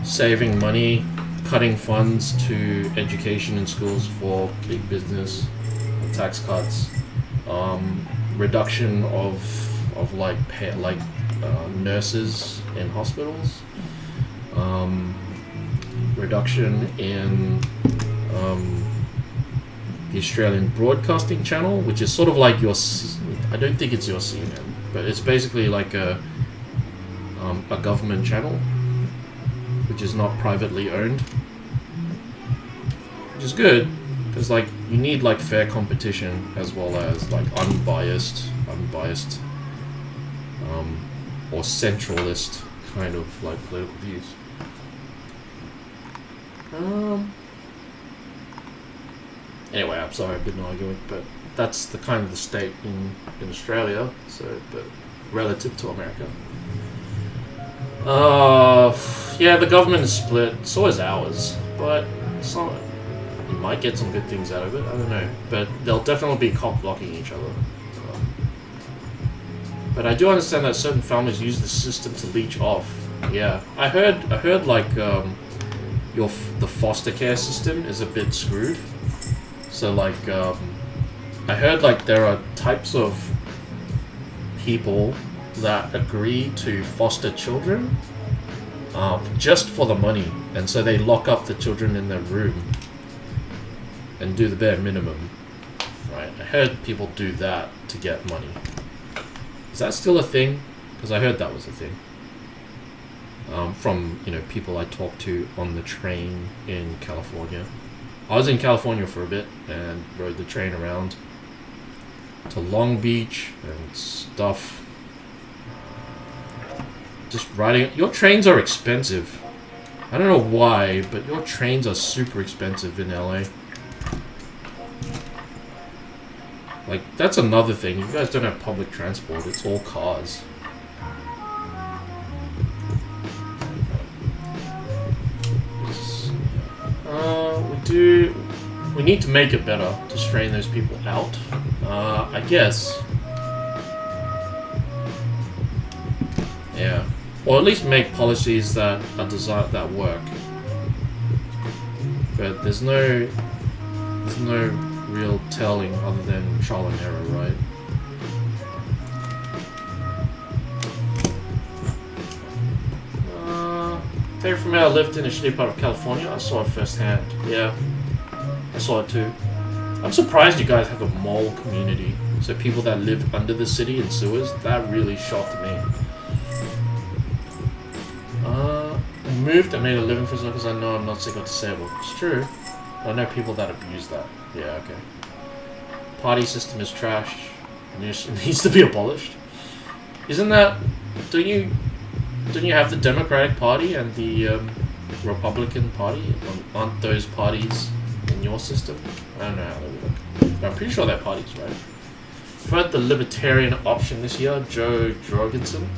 saving money, cutting funds to education and schools for big business, tax cuts, reduction of nurses in hospitals, reduction in the Australian Broadcasting Channel, which is sort of like I don't think it's your CNN, but it's basically like a government channel, which is not privately owned, which is good because like you need like fair competition as well as like unbiased, or centralist kind of like political views. Anyway, I'm sorry I've been arguing, but that's the kind of the state in Australia. So, but relative to America, yeah, the government is split. So is ours, but you might get some good things out of it. I don't know, but they'll definitely be cock blocking each other. But I do understand that certain families use the system to leech off. Yeah, I heard like the foster care system is a bit screwed. So like I heard like there are types of people that agree to foster children just for the money, and so they lock up the children in their room and do the bare minimum. Right? I heard people do that to get money. Is that still a thing? Because I heard that was a thing. From people I talked to on the train in California. I was in California for a bit and rode the train around to Long Beach and stuff. Just riding. Your trains are expensive. I don't know why, but your trains are super expensive in LA. Like, that's another thing. You guys don't have public transport. It's all cars. We need to make it better to strain those people out. I guess. Yeah. Or at least make policies that are designed that work. But there's no real telling other than trial and error, right? Favorite from I lived in a shitty part of California. I saw it firsthand. Yeah, I saw it too. I'm surprised you guys have a mall community. So people that live under the city in sewers. That really shocked me. I moved and made a living for myself because I know I'm not single disabled. It's true. I know people that abuse that. Yeah, okay. Party system is trash. needs to be abolished. Isn't that? Don't you have the Democratic Party and the Republican Party? Aren't those parties in your system? I don't know how they work. But I'm pretty sure they're parties, right? Vote the Libertarian option this year, Joe Jorgensen.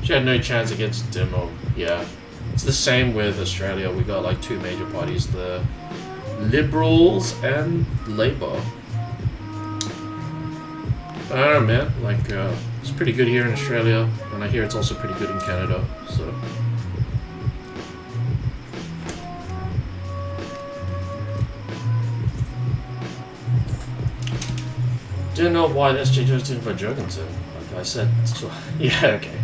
She had no chance against Demo. Yeah. It's the same with Australia. We got like 2 major parties, the Liberals and Labour. I don't know, man. Like, it's pretty good here in Australia, and I hear it's also pretty good in Canada, so... Didn't know why the SJ just didn't for Jorgensen. Like I said, yeah, okay.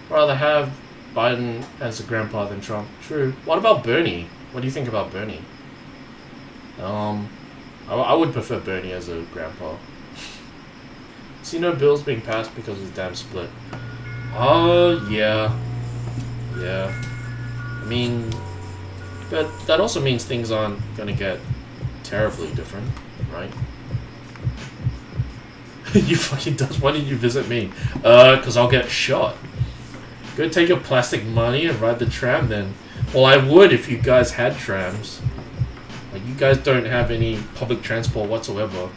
Rather have Biden as a grandpa than Trump. True. What about Bernie? What do you think about Bernie? I would prefer Bernie as a grandpa. See no bills being passed because of the damn split. Oh, yeah. Yeah. I mean, but that also means things aren't gonna get terribly different, right? You fucking does. Why did you visit me? Cause I'll get shot. Go take your plastic money and ride the tram then. Well, I would if you guys had trams. Like, you guys don't have any public transport whatsoever.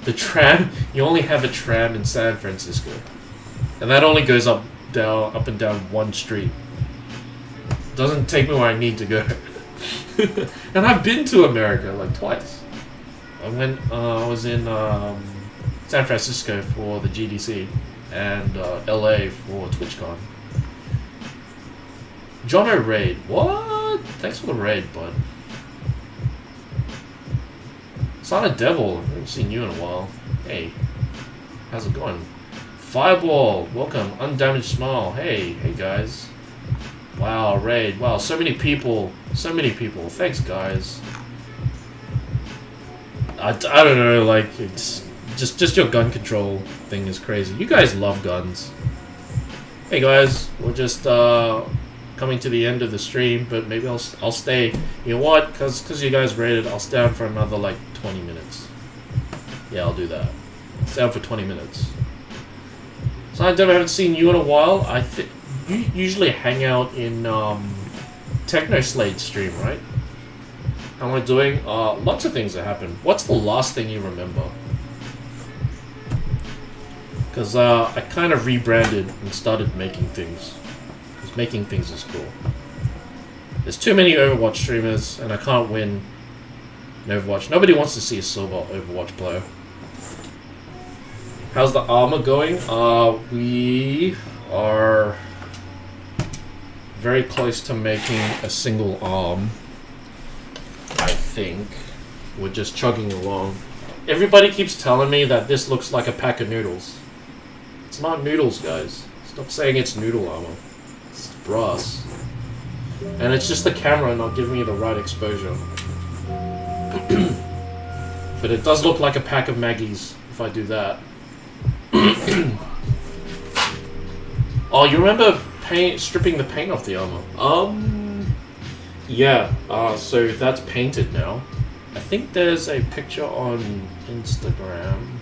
The tram, you only have a tram in San Francisco. And that only goes up and down one street. Doesn't take me where I need to go. And I've been to America, like, twice. I was in San Francisco for the GDC and LA for TwitchCon. John O'Raid, what? Thanks for the raid, bud. Silent Devil, I haven't seen you in a while. Hey, how's it going? Fireball, welcome. Undamaged Smile, hey guys. Wow, raid, wow, so many people. Thanks, guys. I don't know, like, it's just your gun control thing is crazy. You guys love guns. Hey guys, we're just coming to the end of the stream, but maybe I'll stay. You know what? Cause you guys raided, I'll stay on for another like 20 minutes. Yeah, I'll do that. Stay on for 20 minutes. So I haven't seen you in a while. I think you usually hang out in Technoslade's stream, right? How am I doing? Lots of things that happened. What's the last thing you remember? Because I kind of rebranded and started making things. Because making things is cool. There's too many Overwatch streamers, and I can't win in Overwatch. Nobody wants to see a silver Overwatch player. How's the armor going? We are very close to making a single arm. I think we're just chugging along. Everybody keeps telling me that this looks like a pack of noodles. It's not noodles, guys. Stop saying it's noodle armor. It's brass. And it's just the camera not giving me the right exposure. But it does look like a pack of Maggies if I do that. Oh, you remember stripping the paint off the armor? Yeah, so that's painted now. I think there's a picture on Instagram,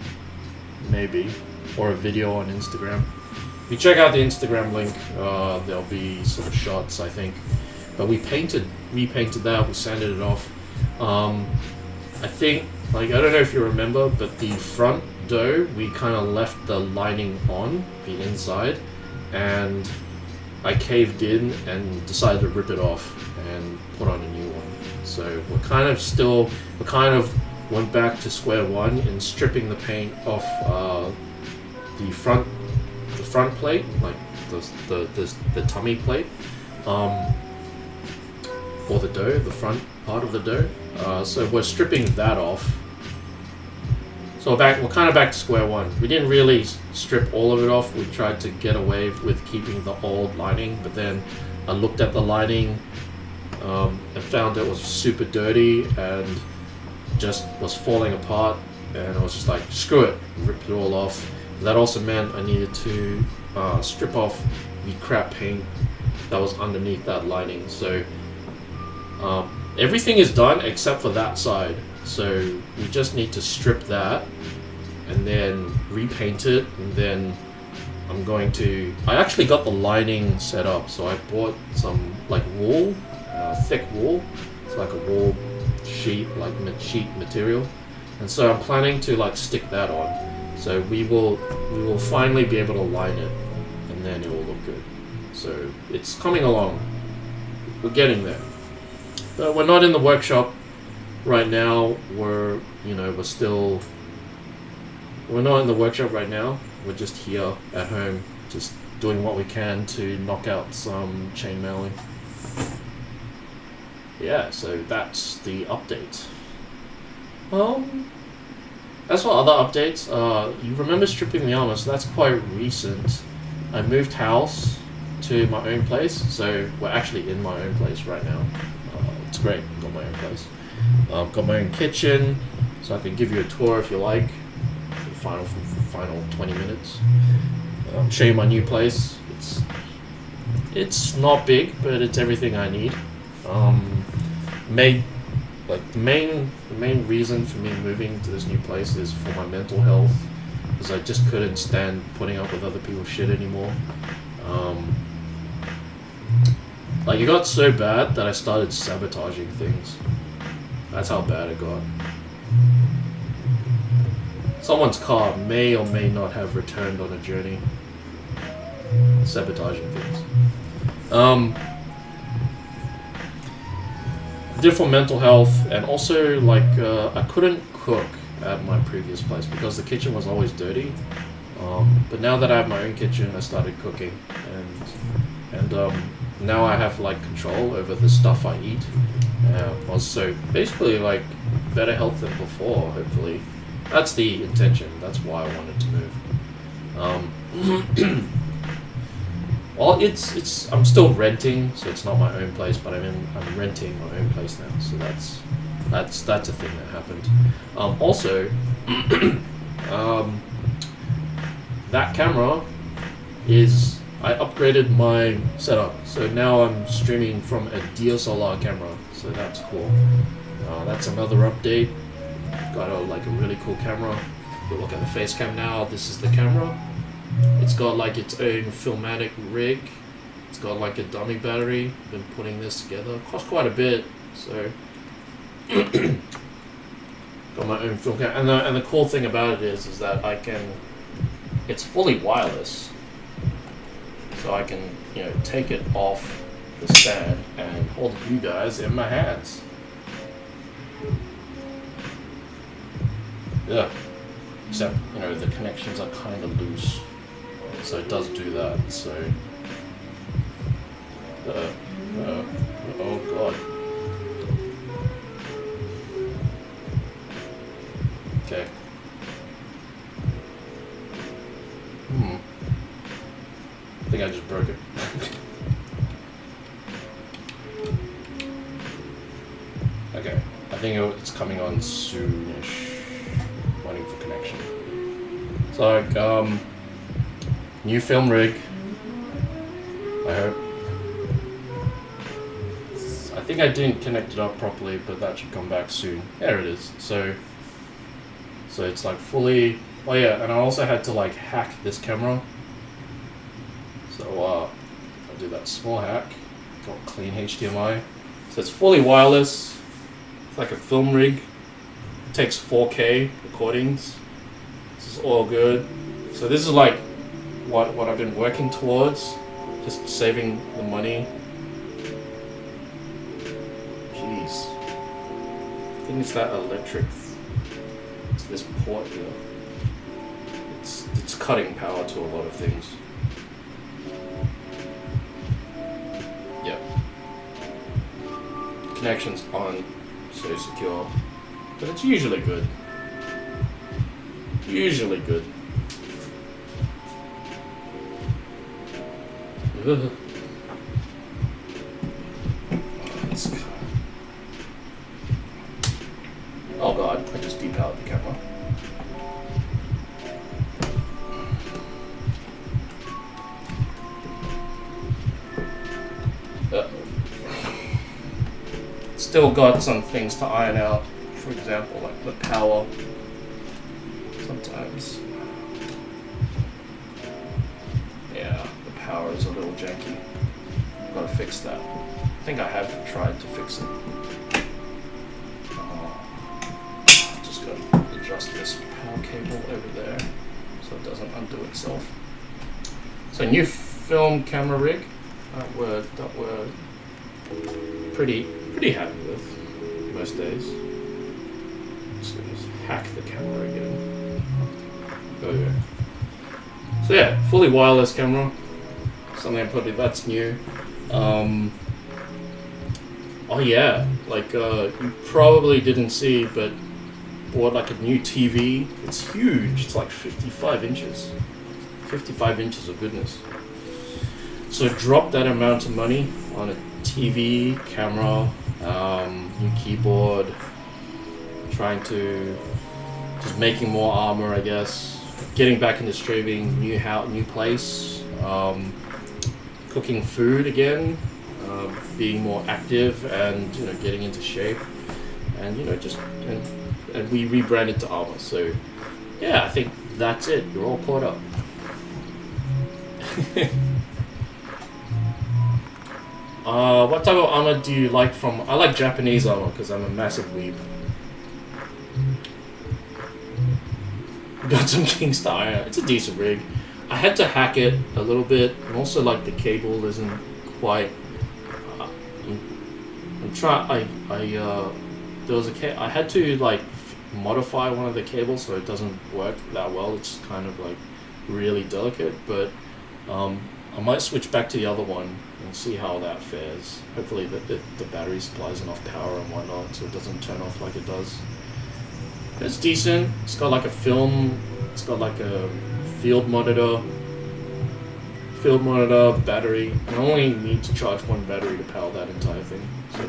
maybe, or a video on Instagram. If you check out the Instagram link, there'll be some shots, I think. But we repainted that, we sanded it off. I think, like, I don't know if you remember, but the front door, we kind of left the lining on, the inside, and I caved in and decided to rip it off and put on a new one. So we kind of went back to square one in stripping the paint off the front plate, like the tummy plate, or the dough, the front part of the dough. So we're stripping that off. So we're kind of back to square one. We didn't really strip all of it off. We tried to get away with keeping the old lining, but then I looked at the lining and found it was super dirty and just was falling apart. And I was just like, screw it, ripped it all off. That also meant I needed to strip off the crap paint that was underneath that lining. So everything is done except for that side. So we just need to strip that and then repaint it, and then I'm going to... I actually got the lining set up, so I bought some like wool, thick wool. It's like a wool sheet, like sheet material, and so I'm planning to like stick that on. So we will finally be able to line it, and then it will look good. So it's coming along. We're getting there. But we're not in the workshop right now. We're not in the workshop right now. We're just here at home, just doing what we can to knock out some chainmailing. Yeah, so that's the update. As for other updates, you remember stripping the armor, so that's quite recent. I moved house to my own place, so we're actually in my own place right now. It's great, got my own place. Got my own kitchen, so I can give you a tour if you like. For final 20 minutes. Show you my new place. It's not big, but it's everything I need. The main reason for me moving to this new place is for my mental health, because I just couldn't stand putting up with other people's shit anymore. It got so bad that I started sabotaging things. That's how bad it got. Someone's car may or may not have returned on a journey. Sabotaging things. Did for mental health, and also I couldn't cook at my previous place because the kitchen was always dirty. But now that I have my own kitchen, I started cooking, and now I have control over the stuff I eat. So basically better health than before, hopefully. That's the intention. That's why I wanted to move. Well, I'm still renting, so it's not my own place, but I'm renting my own place now. So that's a thing that happened. Also, that camera I upgraded my setup, so now I'm streaming from a DSLR camera. So that's cool. That's another update. Got a really cool camera. If you look at the face cam now, this is the camera. It's got its own filmatic rig. It's got a dummy battery. Been putting this together. Cost quite a bit, so got my own film camera. And the cool thing about it is that it's fully wireless, so I can take it off the stand and hold you guys in my hands. Yeah, except the connections are kind of loose, so it does do that. So, oh god. Okay. I think I just broke it. Okay, I think it's coming on soonish. Waiting for connection. So, new film rig. I hope. I think I didn't connect it up properly, but that should come back soon. There it is. So it's fully. Oh yeah, and I also had to hack this camera. So I'll do that small hack. Got clean HDMI. So it's fully wireless. It's like a film rig. It takes 4K recordings. This is all good. So this is what I've been working towards. Just saving the money. Jeez. I think it's that electric. It's this port here. It's cutting power to a lot of things. Yep. Connections aren't so secure, but it's usually good. Usually good. Ugh. Oh god, I just depowered the camera. Still got some things to iron out. For example, the power. Some sometimes. Yeah, the power is a little janky. Gotta fix that. I think I have tried to fix it. Just gotta adjust this power cable over there so it doesn't undo itself. So new film camera rig that we're pretty happy with most days. Just gonna hack the camera again. Oh yeah. So yeah, fully wireless camera. Something that's new. Oh yeah, like you probably didn't see, but bought like a new TV. It's huge. It's like 55 inches. 55 inches of goodness. So drop that amount of money on a TV, camera, new keyboard, trying to just making more armor, I guess. Getting back into streaming, new house, new place, cooking food again, being more active, and getting into shape, and and we rebranded to Armor. So yeah, I think that's it. You're all caught up. What type of armor do you like from? I like Japanese armor because I'm a massive weeb. Got some Kingstar iron. It's a decent rig. I had to hack it a little bit, and also like the cable isn't quite. I had to like modify one of the cables so it doesn't work that well. It's kind of like really delicate, but I might switch back to the other one and see how that fares. Hopefully the battery supplies enough power and whatnot so it doesn't turn off like it does. It's decent. It's got like a film. It's got like a field monitor, battery. I only need to charge one battery to power that entire thing. So,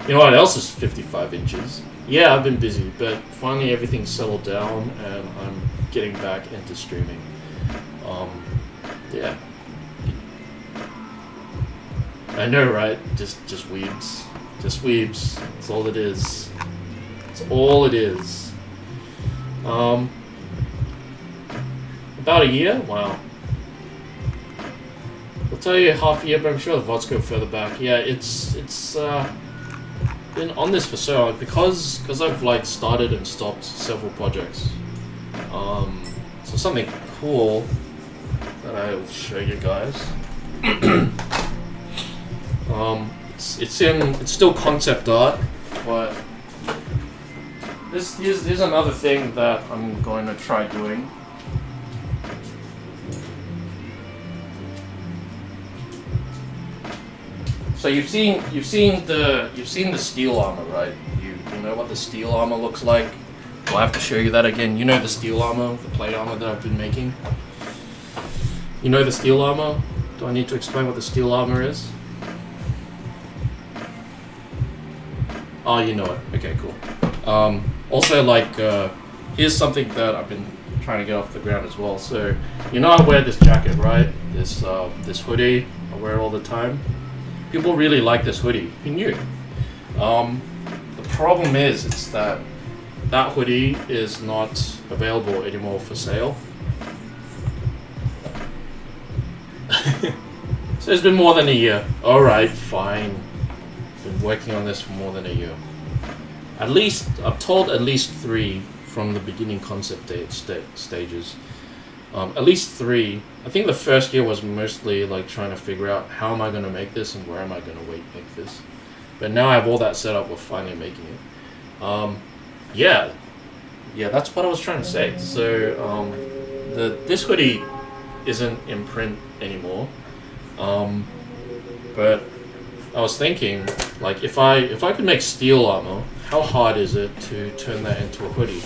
you know what else is 55 inches? Yeah, I've been busy, but finally everything's settled down and I'm getting back into streaming. Yeah. I know, right? Just weebs. Just weebs. That's all it is. That's all it is. About a year? Wow. I'll tell you half a year, but I'm sure the VODs go further back. Yeah, it's been on this for so long because I've like started and stopped several projects. So something cool that I will show you guys. It's still concept art, but here's another thing that I'm going to try doing. So you've seen the steel armor, right? You know what the steel armor looks like. Do I have to show you that again? You know the steel armor, the plate armor that I've been making. You know the steel armor. Do I need to explain what the steel armor is? Oh, you know it. Okay, cool. Also, like, here's something that I've been trying to get off the ground as well. So, I wear this jacket, right? This hoodie I wear all the time. People really like this hoodie. Who knew? The problem is, it's that hoodie is not available anymore for sale. So it's been more than a year. Alright, fine. Been working on this for more than a year. At least, I've told at least 3 from the beginning concept stages. At least 3. I think the first year was mostly like trying to figure out how am I going to make this and where am I going to make this. But now I have all that set up, we're finally making it. Yeah, that's what I was trying to say. So this hoodie isn't in print anymore. But I was thinking, like, if I could make steel armor, how hard is it to turn that into a hoodie?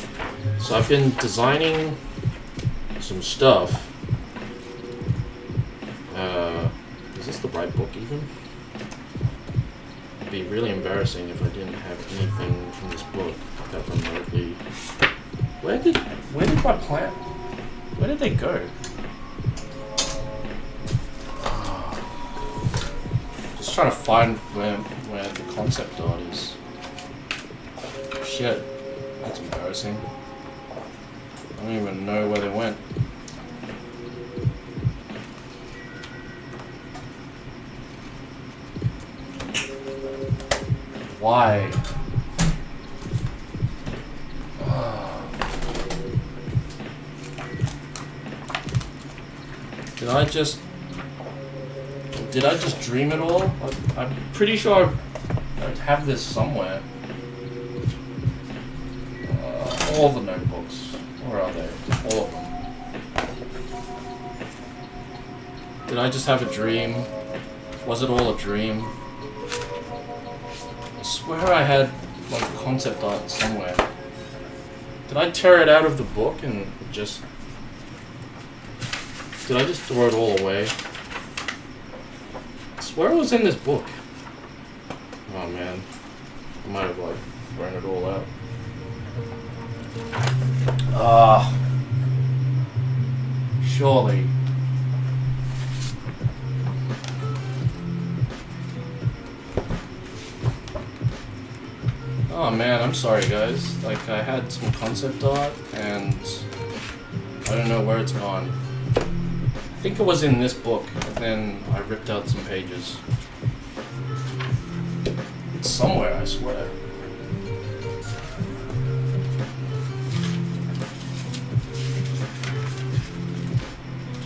So I've been designing some stuff. Is this the right book even? It'd be really embarrassing if I didn't have anything from this book that remotely. Where did my plant? Where did they go? Just trying to find where the concept art is. shit. That's embarrassing. I don't even know where they went. Why? Did I just dream it all? I'm pretty sure I'd have this somewhere. All the notebooks. Where are they? All of them. Did I just have a dream? Was it all a dream? I swear I had like concept art somewhere. Did I tear it out of the book and just... Did I just throw it all away? I swear it was in this book. Oh man. I might have like thrown it all out. Surely. Oh man, I'm sorry guys. Like I had some concept art and I don't know where it's gone. I think it was in this book and then I ripped out some pages. It's somewhere, I swear.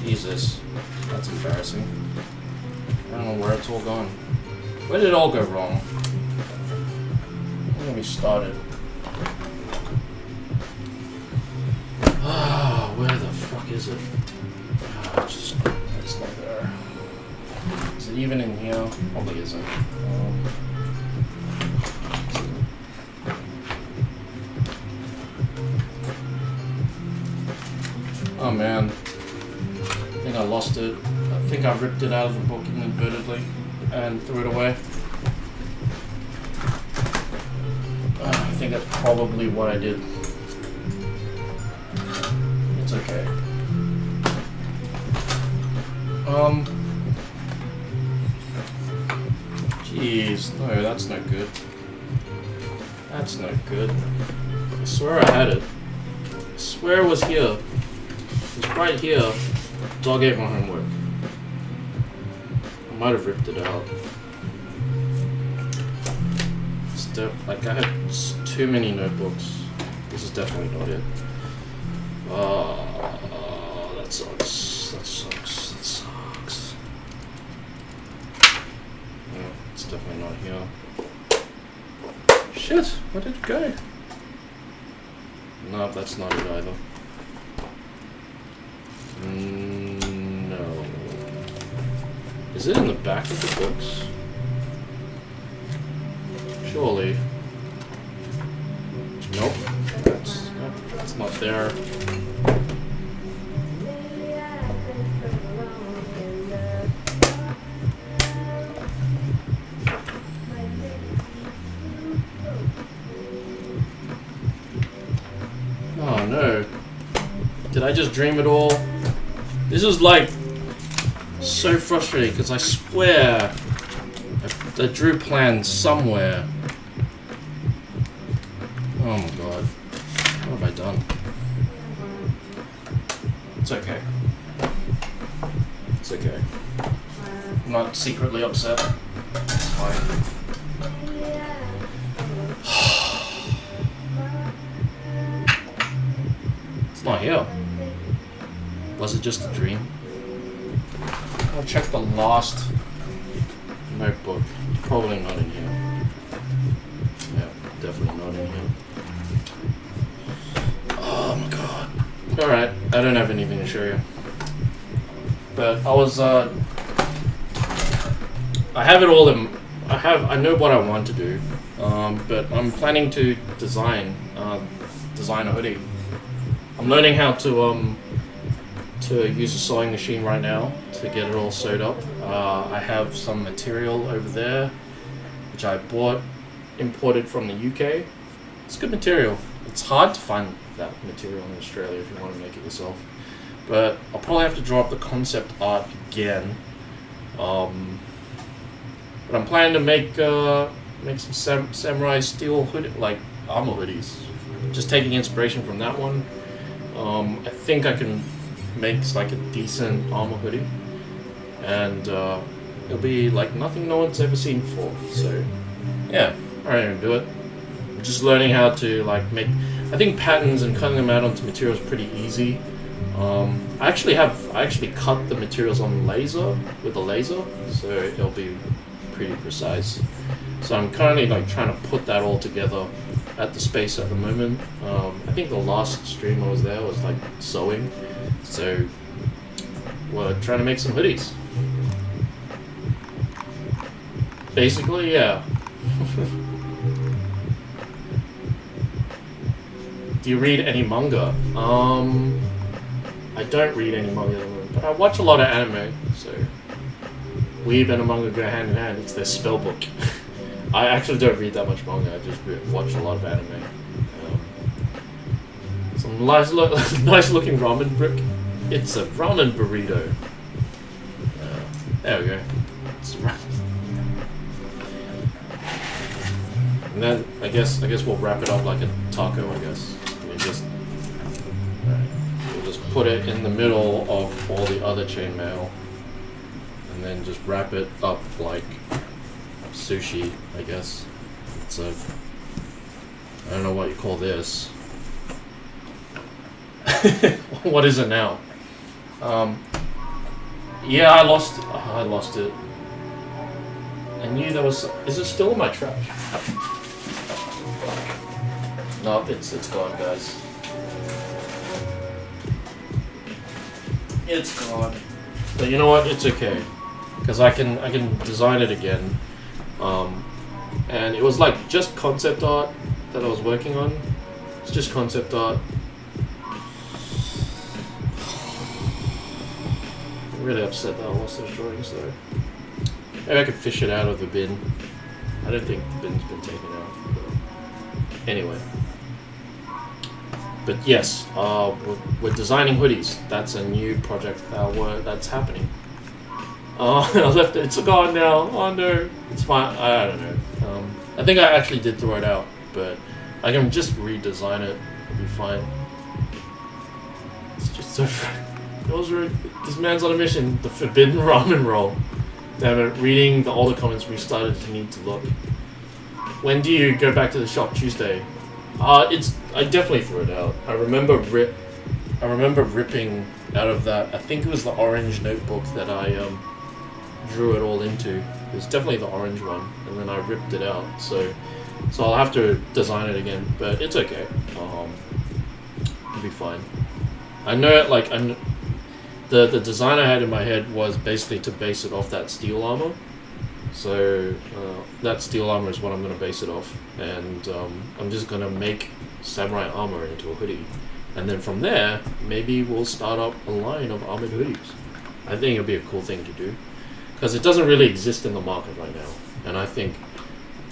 Jesus, that's embarrassing. I don't know where it's all gone. Where did it all go wrong? When we started. Ah, where the fuck is it? It's not there. Is it even in here? Probably isn't. Oh man. I think I lost it. I think I ripped it out of the book inadvertently and threw it away. I think that's probably what I did. It's okay. Jeez, no, that's no good. That's no good. I swear I had it. I swear it was here. It was right here. Dog ate my homework. I might have ripped it out. Like I had too many notebooks. This is definitely not it. That sucks. That sucks. That sucks. No, it's definitely not here. Shit, where did it go? No, that's not it either. No. Is it in the back of the books? Surely. Nope. That's not there. Oh no. Did I just dream it all? This is like so frustrating because I swear I drew plans somewhere. Oh my god. What have I done? It's okay. It's okay. I'm not secretly upset. It's fine. It's not here. Was it just a dream? I'll check the last notebook. Probably not in here. Yeah, definitely not in here. Oh my god. Alright, I don't have anything to show you. But I was, I have it all in, I know what I want to do. But I'm planning to design a hoodie. I'm learning how to use a sewing machine right now to get it all sewed up. I have some material over there, which I imported from the UK. It's good material. It's hard to find that material in Australia if you want to make it yourself. But I'll probably have to draw up the concept art again. But I'm planning to make some samurai steel hood, like armor hoodies. Just taking inspiration from that one. I think I can make like a decent armor hoodie, and it'll be like nothing no one's ever seen before. So yeah, I don't even do it. I'm just learning how to like make. I think patterns and cutting them out onto materials is pretty easy. I actually cut the materials on laser with a laser, so it'll be pretty precise. So I'm currently like trying to put that all together at the space at the moment. I think the last stream I was there was like sewing, so we're trying to make some hoodies. Basically, yeah. Do you read any manga? I don't read any manga at the moment, but I watch a lot of anime, so weeb and a manga go hand in hand. It's their spell book. I actually don't read that much manga, I just watch a lot of anime. Some nice looking ramen brick. It's a ramen burrito. There we go. It's and then I guess we'll wrap it up like a taco, I guess. We'll just put it in the middle of all the other chainmail, and then just wrap it up like sushi, I guess. It's a, I don't know what you call this. What is it now? Yeah, I lost it. I knew there was. Is it still in my trash? No, it's gone, guys. It's gone. But you know what? It's okay, because I can design it again. And it was like just concept art that I was working on. It's just concept art. I'm really upset that I lost those drawings though. Maybe I could fish it out of the bin. I don't think the bin's been taken out. But anyway. But yes, we're designing hoodies. That's a new project that's happening. I left it. It's gone now. Oh no. It's fine. I don't know. I think I actually did throw it out, but I can just redesign it. It'll be fine. It's just so. This man's on a mission. The forbidden ramen roll. Damn it! Reading the older comments, we started to need to look. When do you go back to the shop? Tuesday. I definitely threw it out. I remember ripping out of that. I think it was the orange notebook that I drew it all into. It was definitely the orange one, and then I ripped it out. So I'll have to design it again, but it's okay. It'll be fine. I know it. Like the design I had in my head was basically to base it off that steel armor. So that steel armor is what I'm going to base it off, and I'm just going to make samurai armor into a hoodie, and then from there maybe we'll start up a line of armored hoodies. I think it'll be a cool thing to do, because it doesn't really exist in the market right now, and I think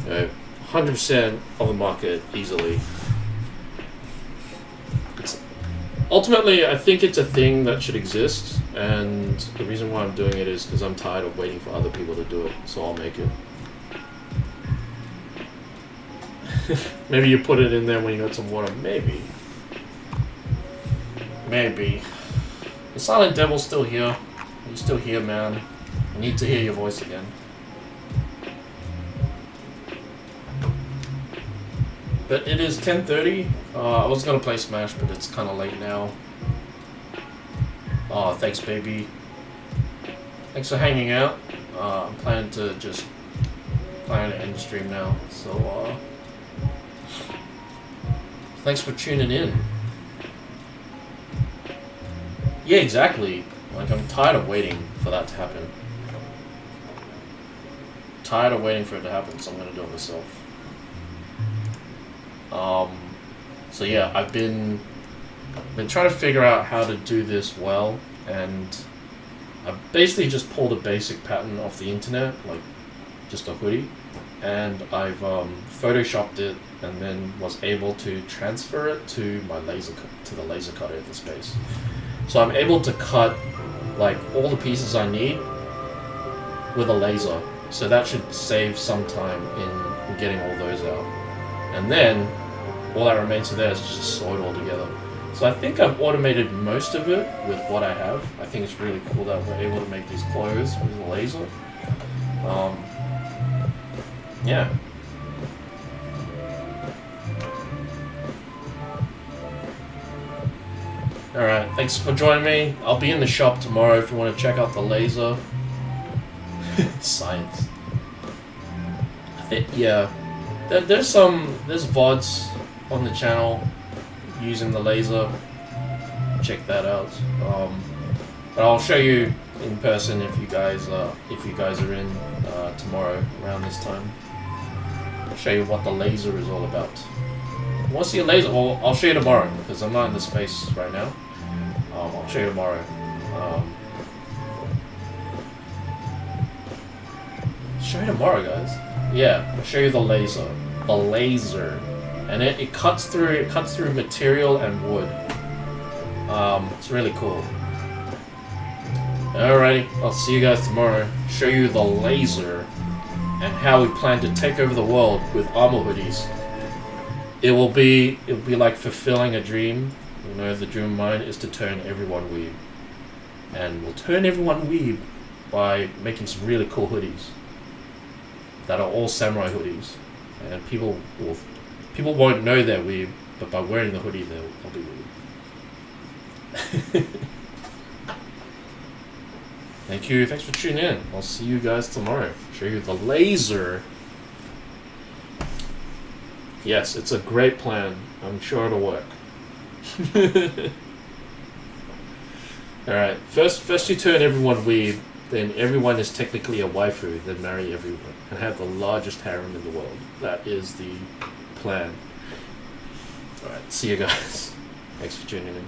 100% of the market easily. Ultimately, I think it's a thing that should exist, and the reason why I'm doing it is because I'm tired of waiting for other people to do it, so I'll make it. Maybe you put it in there when you got some water. Maybe. Maybe. The Silent Devil's still here. Are you still here, man? I need to hear your voice again. But it is 10:30. I was gonna play Smash, but it's kind of late now. Oh, thanks, baby. Thanks for hanging out. I'm planning to end the stream now. So, thanks for tuning in. Yeah, exactly. Like, I'm tired of waiting for that to happen. Tired of waiting for it to happen, so I'm gonna do it myself. So yeah, I've been trying to figure out how to do this well, and I basically just pulled a basic pattern off the internet, like just a hoodie, and I've photoshopped it, and then was able to transfer it to my the laser cutter at the space. So I'm able to cut like all the pieces I need with a laser. So that should save some time in getting all those out. And then all that remains to there is just sew it all together. So I think I've automated most of it with what I have. I think it's really cool that we're able to make these clothes with a laser. Yeah. Alright, thanks for joining me. I'll be in the shop tomorrow if you want to check out the laser. Science. Yeah. There's VODs on the channel using the laser. Check that out. But I'll show you in person if you guys are in tomorrow around this time. I'll show you what the laser is all about. You want to see a laser? Well, I'll show you tomorrow because I'm not in the space right now. I'll show you tomorrow. Show you tomorrow, guys. Yeah, I'll show you the laser. The laser, and it cuts through material and wood. It's really cool. Alrighty, I'll see you guys tomorrow. Show you the laser and how we plan to take over the world with armor hoodies. It will be like fulfilling a dream. You know, the dream of mine is to turn everyone weeb, and we'll turn everyone weeb by making some really cool hoodies that are all samurai hoodies, and people won't know they're weeb, but by wearing the hoodie they'll be weeb. Thank you, thanks for tuning in. I'll see you guys tomorrow. Show you the laser. Yes, it's a great plan. I'm sure it'll work. Alright, first you turn everyone weeb, then everyone is technically a waifu, then marry everyone, and have the largest harem in the world. That is the plan. Alright, see you guys. Thanks for tuning in.